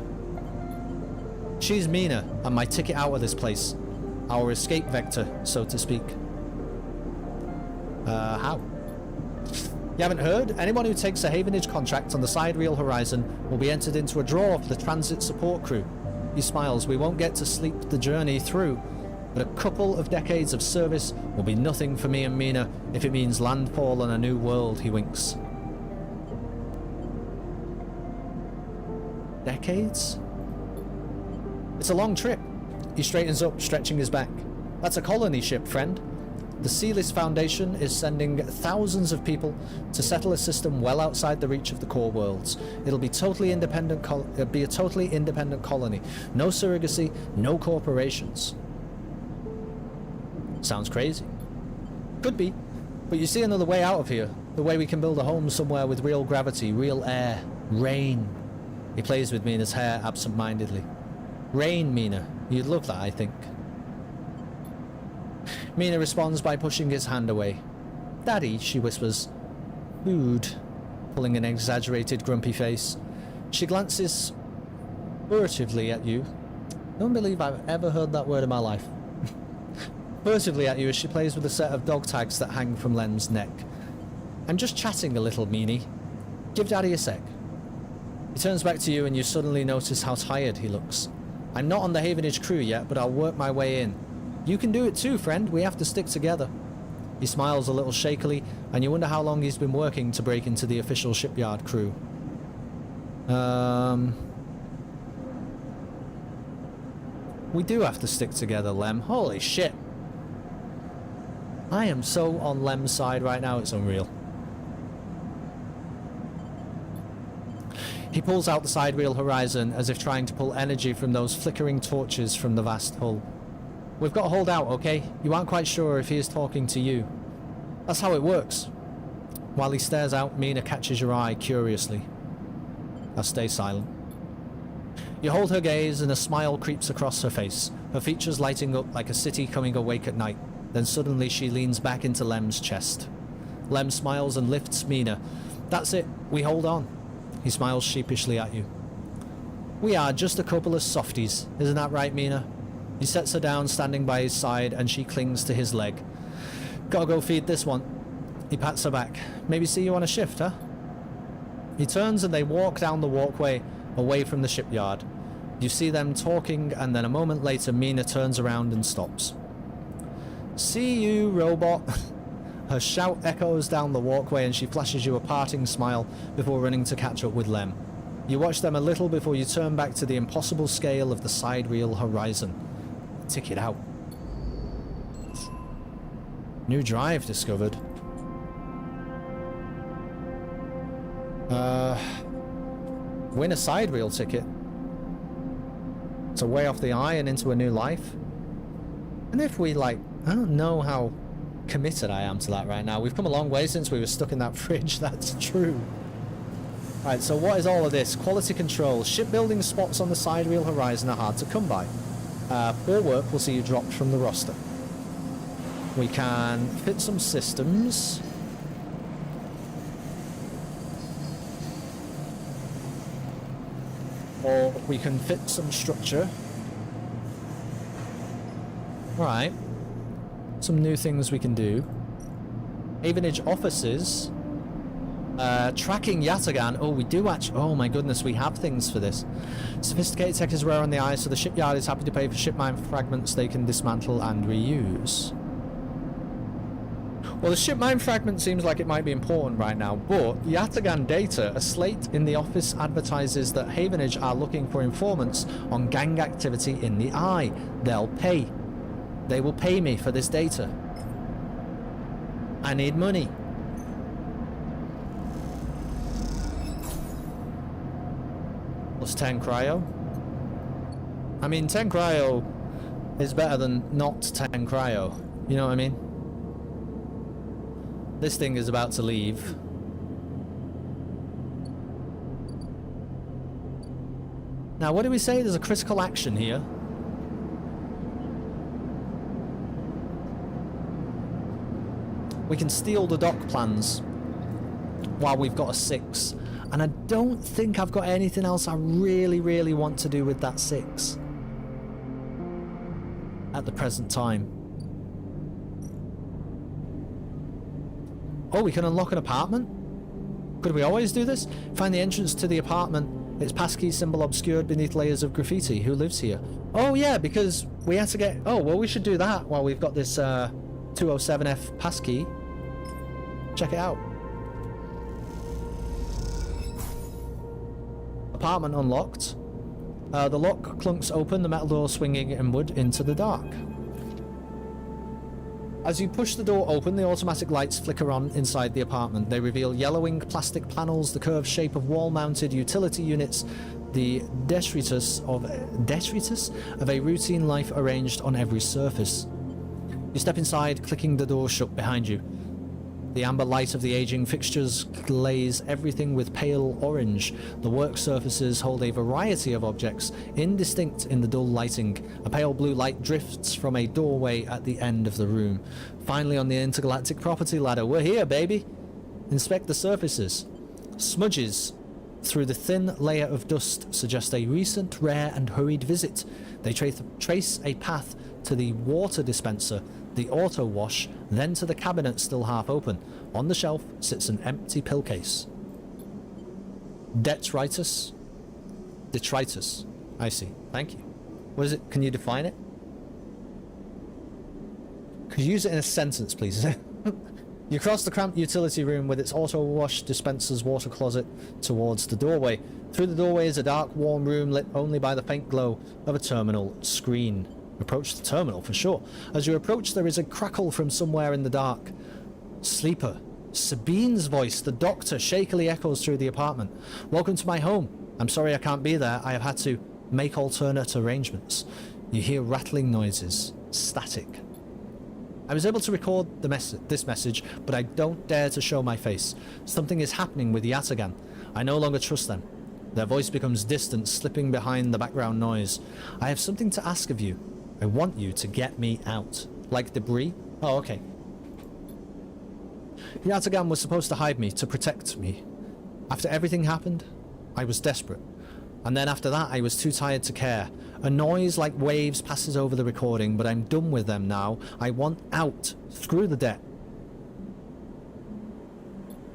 S2: She's Mina, and my ticket out of this place. Our escape vector, so to speak. How? You haven't heard? Anyone who takes a Havenage contract on the sidereal horizon will be entered into a draw for the transit support crew. He smiles. We won't get to sleep the journey through, but a couple of decades of service will be nothing for me and Mina if it means landfall on a new world, he winks. Decades? It's a long trip. He straightens up, stretching his back. That's a colony ship, friend. The Sealis Foundation is sending thousands of people to settle a system well outside the reach of the core worlds. It'll be totally independent. It'll be a totally independent colony. No surrogacy, no corporations. Sounds crazy. Could be, but you see another way out of here. The way we can build a home somewhere with real gravity, real air, rain. He plays with Mina's hair absent-mindedly. Rain, Mina. You'd love that, I think. Mina responds by pushing his hand away. Daddy, she whispers. Food, pulling an exaggerated grumpy face. She glances furtively at you. Don't believe I've ever heard that word in my life. Furtively at you as she plays with a set of dog tags that hang from Lem's neck. I'm just chatting a little, Meanie. Give Daddy a sec. He turns back to you and you suddenly notice how tired he looks. I'm not on the Havenage crew yet, but I'll work my way in. You can do it too, friend. We have to stick together. He smiles a little shakily, and you wonder how long he's been working to break into the official shipyard crew. We do have to stick together, Lem. Holy shit. I am so on Lem's side right now, it's unreal. He pulls out the sidereal horizon as if trying to pull energy from those flickering torches from the vast hull. We've got to hold out, okay? You aren't quite sure if he is talking to you. That's how it works. While he stares out, Mina catches your eye curiously. Now stay silent. You hold her gaze and a smile creeps across her face, her features lighting up like a city coming awake at night. Then suddenly she leans back into Lem's chest. Lem smiles and lifts Mina. That's it, we hold on. He smiles sheepishly at you. We are just a couple of softies, isn't that right, Mina? He sets her down, standing by his side, and she clings to his leg. Gotta go feed this one. He pats her back. Maybe see you on a shift, huh? He turns and they walk down the walkway away from the shipyard. You see them talking, and then a moment later Mina turns around and stops. See you, robot. Her shout echoes down the walkway and she flashes you a parting smile before running to catch up with Lem. You watch them a little before you turn back to the impossible scale of the sidereal horizon. Ticket out. New drive discovered. Win a side wheel ticket. It's a way off the eye and into a new life. And if we like, I don't know how committed I am to that right now. We've come a long way since we were stuck in that fridge, that's true. Right, so what is all of this? Quality control. Shipbuilding spots on the side wheel horizon are hard to come by. Poor work will see you dropped from the roster. We can fit some systems. Or we can fit some structure. Right. Some new things we can do. Havenage offices. Tracking Yatagan. Oh, we do actually. Oh my goodness, we have things for this. Sophisticated tech is rare on the eye, so the shipyard is happy to pay for ship mine fragments they can dismantle and reuse. Well, the ship mine fragment seems like it might be important right now, but Yatagan data, a slate in the office advertises that Havenage are looking for informants on gang activity in the eye. They'll pay. They will pay me for this data. I need money. Plus 10 cryo. I mean, 10 cryo is better than not 10 cryo. You know what I mean? This thing is about to leave. Now, what do we say? There's a critical action here. We can steal the dock plans while we've got a 6. And I don't think I've got anything else I really want to do with that 6 at the present time. Oh, we can unlock an apartment? Could we always do this? Find the entrance to the apartment. Its passkey symbol obscured beneath layers of graffiti. Who lives here? Oh yeah, because we had to get... Oh, well, we should do that while we've got this 207F passkey. Check it out. Apartment unlocked. The lock clunks open, the metal door swinging inward into the dark. As you push the door open, the automatic lights flicker on inside the apartment. They reveal yellowing plastic panels, the curved shape of wall-mounted utility units, the detritus of a routine life arranged on every surface. You step inside, clicking the door shut behind you. The amber light of the aging fixtures glaze everything with pale orange. The work surfaces hold a variety of objects, indistinct in the dull lighting. A pale blue light drifts from a doorway at the end of the room. Finally, on the intergalactic property ladder. We're here, baby! Inspect the surfaces. Smudges through the thin layer of dust suggest a recent, rare and hurried visit. They trace a path to the water dispenser, the auto wash, then to the cabinet still half open. On the shelf sits an empty pill case. Detritus. I see. Thank you. What is it? Can you define it? Could you use it in a sentence, please? You cross the cramped utility room with its auto wash dispenser's water closet towards the doorway. Through the doorway is a dark, warm room lit only by the faint glow of a terminal screen. Approach the terminal for sure. As you approach, there is a crackle from somewhere in the dark. Sleeper. Sabine's voice, the doctor, shakily echoes through the apartment. Welcome to my home. I'm sorry I can't be there. I have had to make alternate arrangements. You hear rattling noises. Static. I was able to record this message, but I don't dare to show my face. Something is happening with Yatagan. I no longer trust them. Their voice becomes distant, slipping behind the background noise. I have something to ask of you. I want you to get me out. Like debris? Oh, okay. Yatagan was supposed to hide me, to protect me. After everything happened, I was desperate. And then after that, I was too tired to care. A noise like waves passes over the recording, but I'm done with them now. I want out. Screw the debt.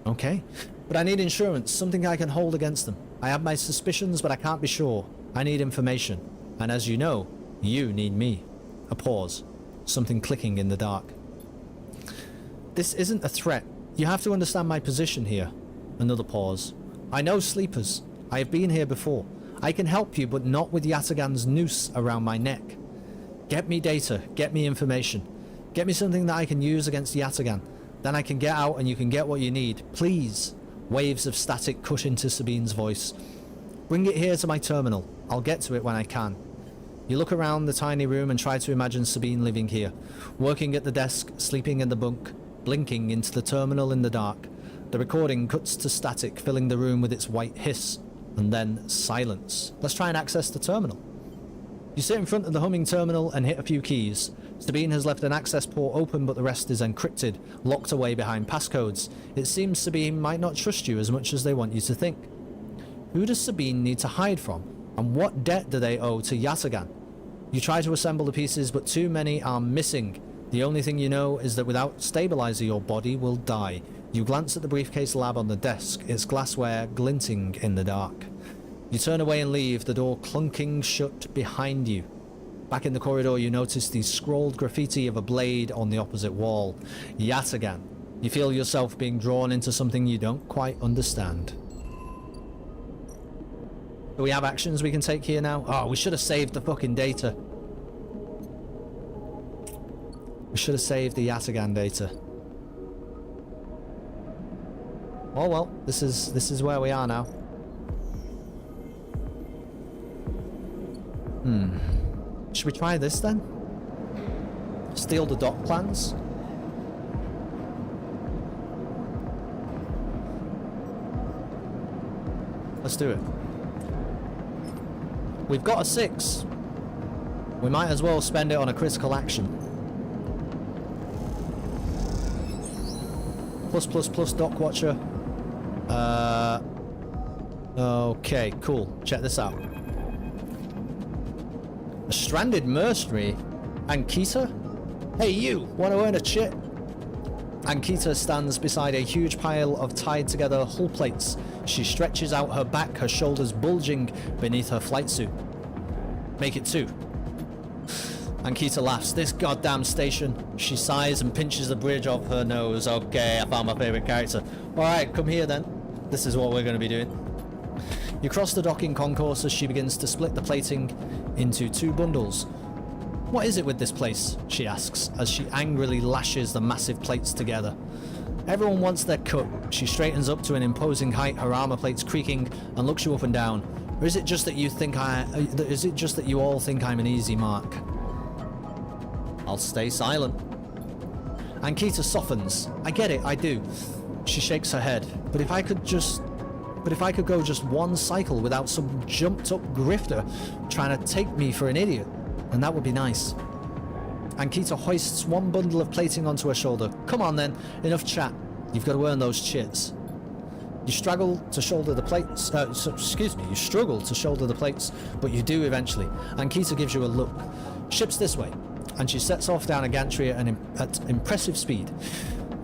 S2: Okay. But I need insurance, something I can hold against them. I have my suspicions, but I can't be sure. I need information. And as you know, you need me. A pause. Something clicking in the dark. This isn't a threat. You have to understand my position here. Another pause. I know sleepers. I have been here before. I can help you, but not with Yatagan's noose around my neck. Get me data. Get me information. Get me something that I can use against Yatagan. Then I can get out and you can get what you need. Please. Waves of static cut into Sabine's voice. Bring it here to my terminal. I'll get to it when I can. You look around the tiny room and try to imagine Sabine living here. Working at the desk, sleeping in the bunk, blinking into the terminal in the dark. The recording cuts to static, filling the room with its white hiss. And then silence. Let's try and access the terminal. You sit in front of the humming terminal and hit a few keys. Sabine has left an access port open, but the rest is encrypted, locked away behind passcodes. It seems Sabine might not trust you as much as they want you to think. Who does Sabine need to hide from? And what debt do they owe to Yatagan? You try to assemble the pieces, but too many are missing. The only thing you know is that without stabilizer, your body will die. You glance at the briefcase lab on the desk, its glassware glinting in the dark. You turn away and leave, the door clunking shut behind you. Back in the corridor, you notice the scrawled graffiti of a blade on the opposite wall. Yatagan. You feel yourself being drawn into something you don't quite understand. Do we have actions we can take here now? Oh, we should have saved the fucking data. We should have saved the Yatagan data. Oh well, this is where we are now. Should we try this then? Steal the dock plans? Let's do it. We've got a 6. We might as well spend it on a critical action. +++ dock watcher. Okay, cool. Check this out. A stranded mercenary? Ankita? Hey you, want to earn a chit? Ankita stands beside a huge pile of tied together hull plates. She stretches out her back, her shoulders bulging beneath her flight suit. Make it 2. Ankita laughs. This goddamn station. She sighs and pinches the bridge off her nose. Okay, I found my favorite character. Alright, come here then. This is what we're going to be doing. You cross the docking concourse as she begins to split the plating into 2 bundles. What is it with this place? She asks, as she angrily lashes the massive plates together. Everyone wants their cut. She straightens up to an imposing height, her armor plates creaking, and looks you up and down. Or is it just that you all think I'm an easy mark? I'll stay silent. Ankita softens. I get it, I do. She shakes her head. But if I could go just one cycle without some jumped up grifter trying to take me for an idiot, then that would be nice. Ankita hoists one bundle of plating onto her shoulder. Come on then, enough chat. You've got to earn those chits. You struggle to shoulder the plates, you struggle to shoulder the plates, but you do eventually. Ankita gives you a look. Ship's this way. And she sets off down a gantry at impressive speed.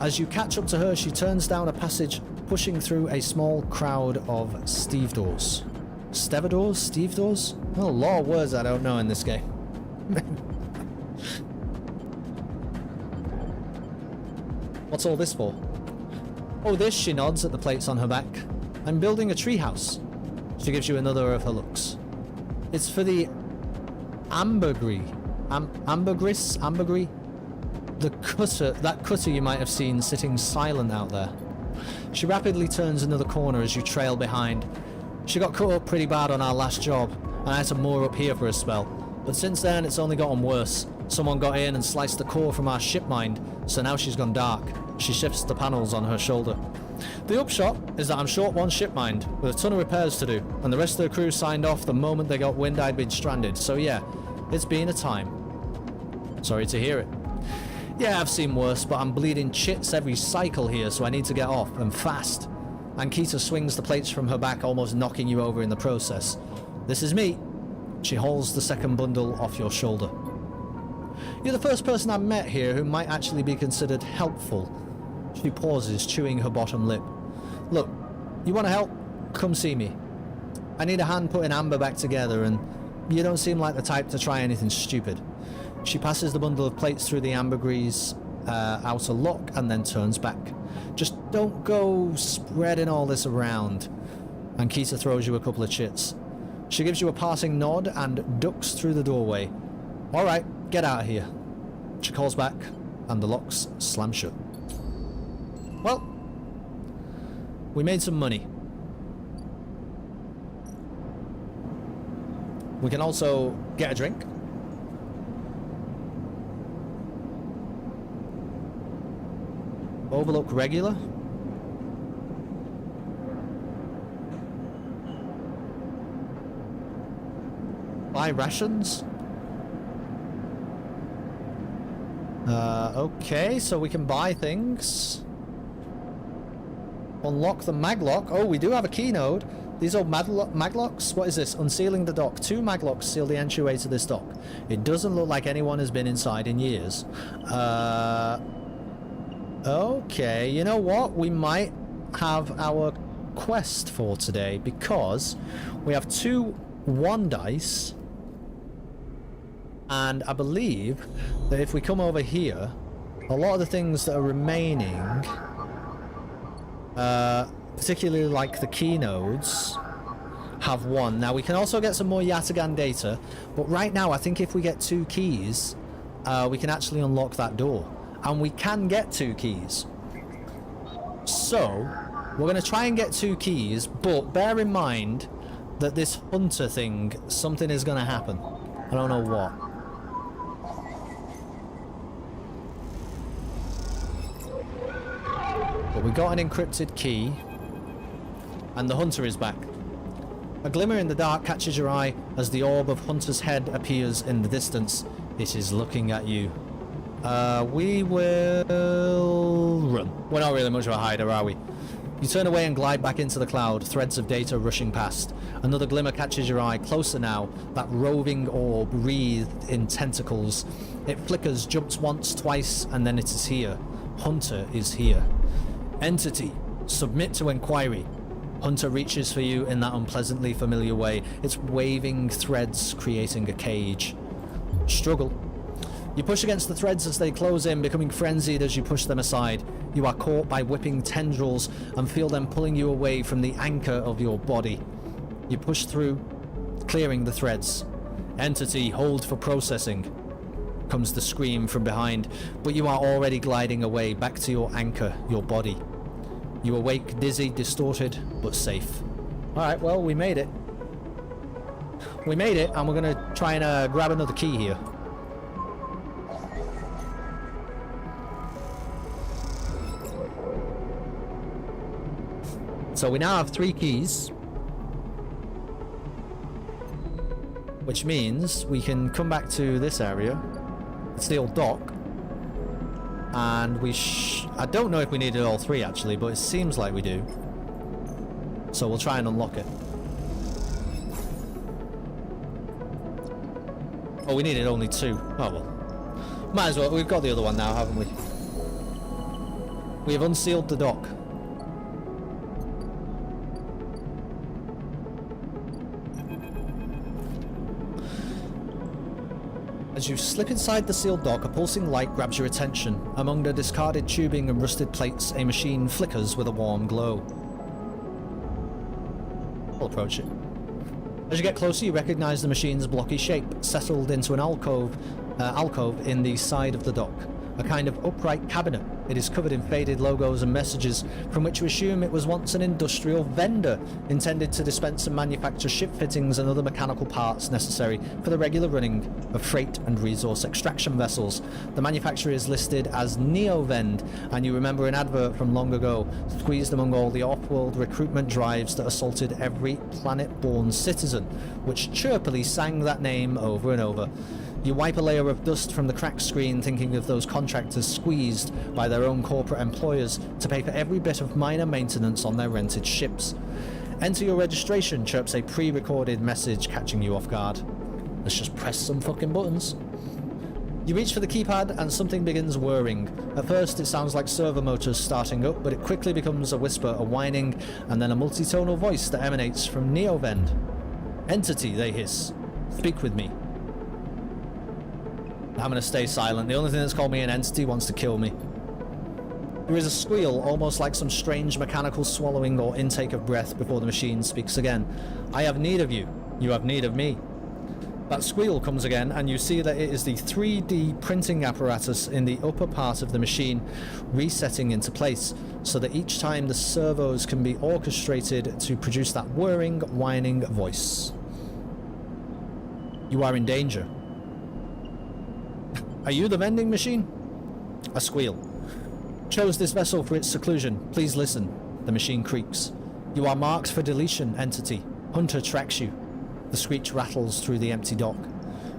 S2: As you catch up to her, she turns down a passage, pushing through a small crowd of stevedores. Stevedores? Stevedores? Well, a lot of words I don't know in this game. What's all this for? Oh, this, she nods at the plates on her back. I'm building a treehouse. She gives you another of her looks. It's for the ambergris. Ambergris? That cutter you might have seen sitting silent out there. She rapidly turns another corner as you trail behind. She got cut up pretty bad on our last job, and I had to moor up here for a spell. But since then, it's only gotten worse. Someone got in and sliced the core from our ship mind, so now she's gone dark. She shifts the panels on her shoulder. The upshot is that I'm short one ship mind, with a ton of repairs to do, and the rest of the crew signed off the moment they got wind I'd been stranded. So yeah, it's been a time. Sorry to hear it. Yeah, I've seen worse, but I'm bleeding chits every cycle here, so I need to get off, and fast. Ankita swings the plates from her back, almost knocking you over in the process. This is me. She hauls the second bundle off your shoulder. You're the first person I've met here who might actually be considered helpful. She pauses, chewing her bottom lip. Look, you want to help? Come see me. I need a hand putting Amber back together, and you don't seem like the type to try anything stupid. She passes the bundle of plates through the ambergris outer lock and then turns back. Just don't go spreading all this around. Ankita throws you a couple of chits. She gives you a passing nod and ducks through the doorway. Alright, get out of here. She calls back, and the locks slam shut. Well, we made some money. We can also get a drink. Overlook regular. Buy rations. Okay, so we can buy things. Unlock the maglock. Oh, we do have a key node. These old maglocks? What is this? Unsealing the dock. 2 maglocks seal the entryway to this dock. It doesn't look like anyone has been inside in years. Okay, you know what? We might have our quest for today because we have 2 1 dice. And I believe that if we come over here, a lot of the things that are remaining, particularly like the key nodes, have 1. Now we can also get some more Yatagan data, but right now I think if we get 2 keys, we can actually unlock that door. And we can get 2 keys. So, we're going to try and get 2 keys, but bear in mind that this hunter thing, something is going to happen. I don't know what. But we got an encrypted key, and the hunter is back. A glimmer in the dark catches your eye as the orb of Hunter's head appears in the distance. It is looking at you. We will run. We're not really much of a hider, are we? You turn away and glide back into the cloud, threads of data rushing past. Another glimmer catches your eye, closer now, that roving orb wreathed in tentacles. It flickers, jumps once, twice, and then it is here. Hunter is here. Entity, submit to inquiry. Hunter reaches for you in that unpleasantly familiar way, its waving threads creating a cage. Struggle. You push against the threads as they close in, becoming frenzied as you push them aside. You are caught by whipping tendrils and feel them pulling you away from the anchor of your body. You push through, clearing the threads. Entity, hold for processing. Comes the scream from behind, but you are already gliding away back to your anchor, your body. You awake, dizzy, distorted, but safe. Alright, well, we made it. We made it, and we're going to try and grab another key here. So we now have 3 keys, which means we can come back to this area, it's the old dock, and I don't know if we needed all 3 actually, but it seems like we do. So we'll try and unlock it. Oh, we needed only 2. Oh well. Might as well, we've got the other one now, haven't we? We have unsealed the dock. As you slip inside the sealed dock, a pulsing light grabs your attention. Among the discarded tubing and rusted plates, a machine flickers with a warm glow. We'll approach it. As you get closer, you recognize the machine's blocky shape, settled into an alcove in the side of the dock. A kind of upright cabinet. It is covered in faded logos and messages, from which you assume it was once an industrial vendor, intended to dispense and manufacture ship fittings and other mechanical parts necessary for the regular running of freight and resource extraction vessels. The manufacturer is listed as Neovend, and you remember an advert from long ago, squeezed among all the off-world recruitment drives that assaulted every planet-born citizen, which chirpily sang that name over and over. You wipe a layer of dust from the cracked screen, thinking of those contractors squeezed by their own corporate employers to pay for every bit of minor maintenance on their rented ships. Enter your registration, chirps a pre-recorded message, catching you off guard. Let's just press some fucking buttons. You reach for the keypad and something begins whirring. At first it sounds like servo motors starting up, but it quickly becomes a whisper, a whining, and then a multitonal voice that emanates from Neovend. Entity, they hiss. Speak with me. I'm gonna stay silent. The only thing that's called me an entity wants to kill me. There is a squeal, almost like some strange mechanical swallowing or intake of breath before the machine speaks again. I have need of you. You have need of me. That squeal comes again, and you see that it is the 3D printing apparatus in the upper part of the machine resetting into place, so that each time the servos can be orchestrated to produce that whirring, whining voice. You are in danger. Are you the vending machine? A squeal. Chose this vessel for its seclusion. Please listen. The machine creaks. You are marked for deletion, entity. Hunter tracks you. The screech rattles through the empty dock.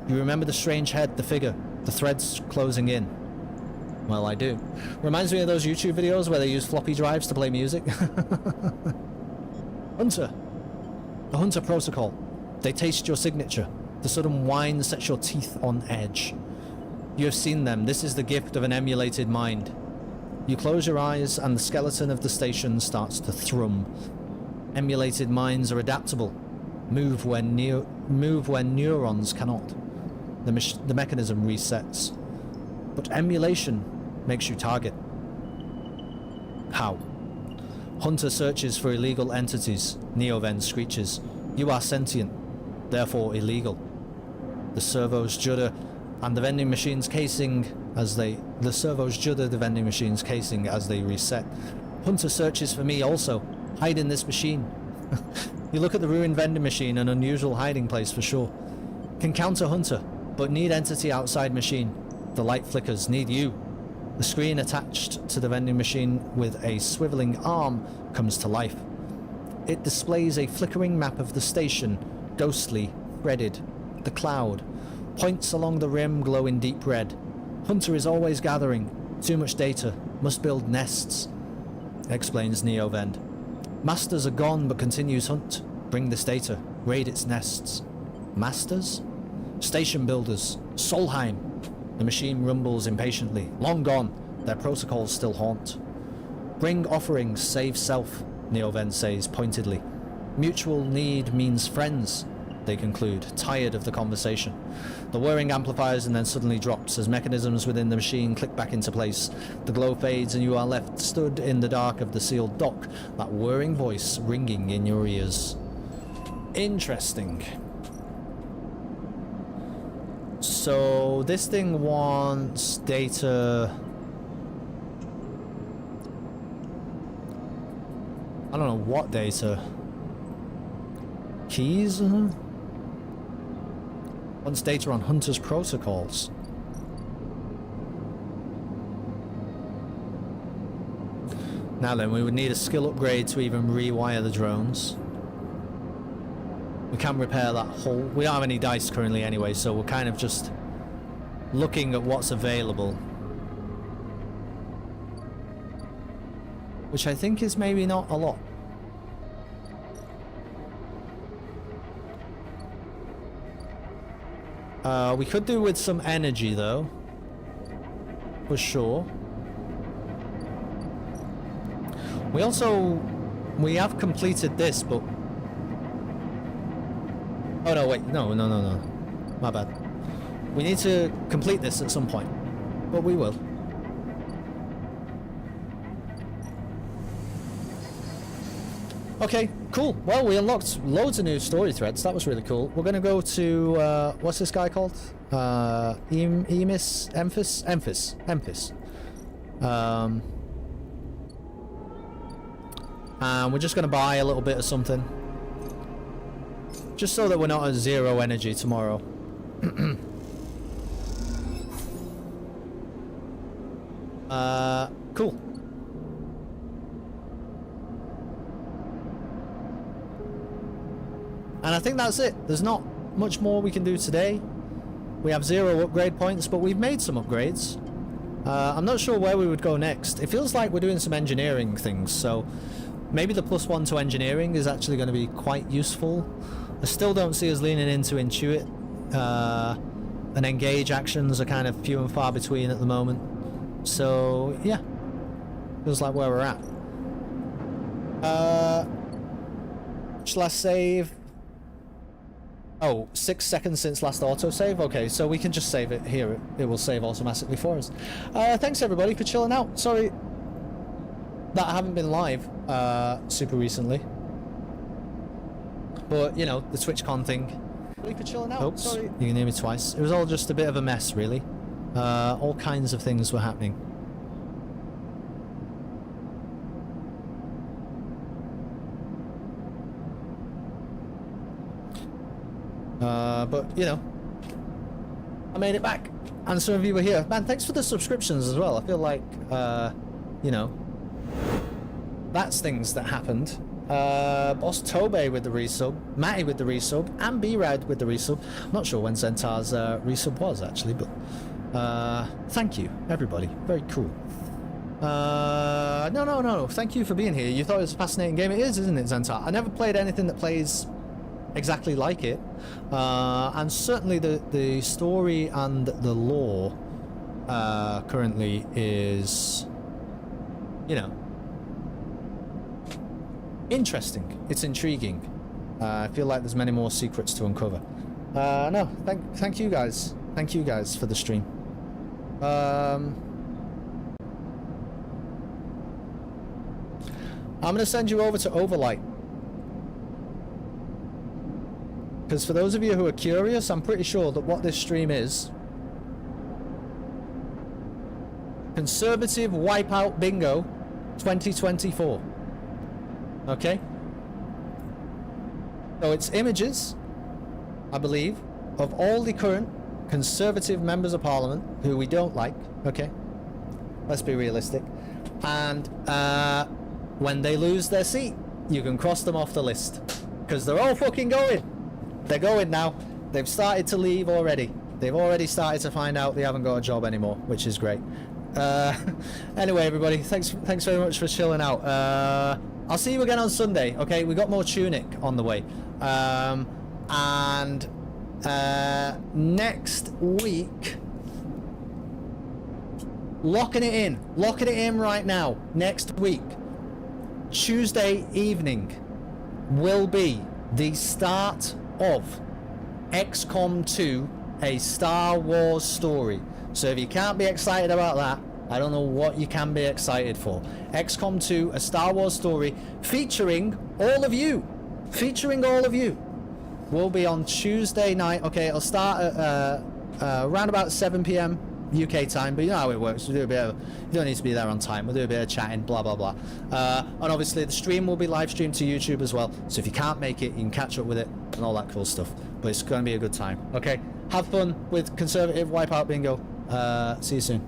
S2: You remember the strange head, the figure, the threads closing in. Well, I do. Reminds me of those YouTube videos where they use floppy drives to play music. Hunter. The Hunter protocol. They taste your signature. The sudden whine sets your teeth on edge. You have seen them. This is the gift of an emulated mind. You close your eyes and the skeleton of the station starts to thrum. Emulated minds are adaptable. Move when neurons cannot. The mechanism resets. But emulation makes you target. How? Hunter searches for illegal entities. Neoven screeches. You are sentient, therefore illegal. The servos judder and the vending machine's casing as they... The servos judder the vending machine's casing as they reset. Hunter searches for me also. Hide in this machine. You look at the ruined vending machine, an unusual hiding place for sure. Can counter Hunter, but need entity outside machine. The light flickers, need you. The screen attached to the vending machine with a swiveling arm comes to life. It displays a flickering map of the station, ghostly, threaded. The cloud. Points along the rim glow in deep red. Hunter is always gathering. Too much data. Must build nests. Explains Neovend. Masters are gone but continues hunt. Bring this data. Raid its nests. Masters? Station builders. Solheim. The machine rumbles impatiently. Long gone. Their protocols still haunt. Bring offerings, save self, Neoven says pointedly. Mutual need means friends, they conclude, tired of the conversation. The whirring amplifies and then suddenly drops as mechanisms within the machine click back into place. The glow fades and you are left stood in the dark of the sealed dock, that whirring voice ringing in your ears. Interesting. So this thing wants data... I don't know what data. Keys? Wants data on Hunter's protocols. Now then, we would need a skill upgrade to even rewire the drones. We can repair that hull. We don't have any dice currently anyway, so we're kind of just looking at what's available. Which I think is maybe not a lot. We could do with some energy though. For sure. We have completed this, but... Oh no, wait, no. My bad. We need to complete this at some point, but we will. Okay, cool. Well, we unlocked loads of new story threads. That was really cool. We're gonna go to what's this guy called? Emphis. And we're just gonna buy a little bit of something, just so that we're not at zero energy tomorrow. Cool. And I think that's it. There's not much more we can do today. We have 0 upgrade points, but we've made some upgrades. I'm not sure where we would go next. It feels like we're doing some engineering things, so maybe the +1 to engineering is actually going to be quite useful. I still don't see us leaning into Intuit. And engage actions are kind of few and far between at the moment. So, yeah. Feels like where we're at. Shall I save? Oh, 6 seconds since last autosave? Okay, so we can just save it here. It will save automatically for us. Thanks everybody for chilling out. Sorry that I haven't been live super recently. But, you know, the TwitchCon thing. Really for chilling out. Oops, sorry. You can hear me twice. It was all just a bit of a mess, really. All kinds of things were happening. But, you know, I made it back. And some of you were here. Man, thanks for the subscriptions as well. I feel like, you know, that's things that happened. Boss Tobe with the resub, Matty with the resub, and B-Rad with the resub. I'm not sure when Zentar's resub was, actually, but thank you, everybody. Very cool. No. Thank you for being here. You thought it was a fascinating game. It is, isn't it, Zentar? I never played anything that plays exactly like it. And certainly the story and the lore currently is, you know, interesting. It's intriguing. I feel like there's many more secrets to uncover. No, thank you guys. Thank you guys for the stream. I'm gonna send you over to Overlight. Because for those of you who are curious, I'm pretty sure that what this stream is... Conservative Wipeout Bingo 2024. Okay? So it's images, I believe, of all the current Conservative members of Parliament who we don't like. Okay? Let's be realistic. And when they lose their seat, you can cross them off the list. Because they're all fucking going. They're going now. They've started to leave already. They've already started to find out they haven't got a job anymore, which is great. Anyway, everybody, thanks very much for chilling out. I'll see you again on Sunday. Okay, we got more Tunic on the way. And next week, locking it in right now. Next week, Tuesday evening, will be the start of XCOM 2, a Star Wars story. So if you can't be excited about that, I don't know what you can be excited for. XCOM 2, a Star Wars story featuring all of you. Will be on Tuesday night. Okay, it'll start at around about 7 p.m. UK time, but you know how it works. We do a bit of, you don't need to be there on time. We'll do a bit of chatting, blah blah blah. And obviously the stream will be live streamed to YouTube as well. So if you can't make it, you can catch up with it and all that cool stuff. But it's going to be a good time. Okay, have fun with Conservative Wipeout Bingo. See you soon.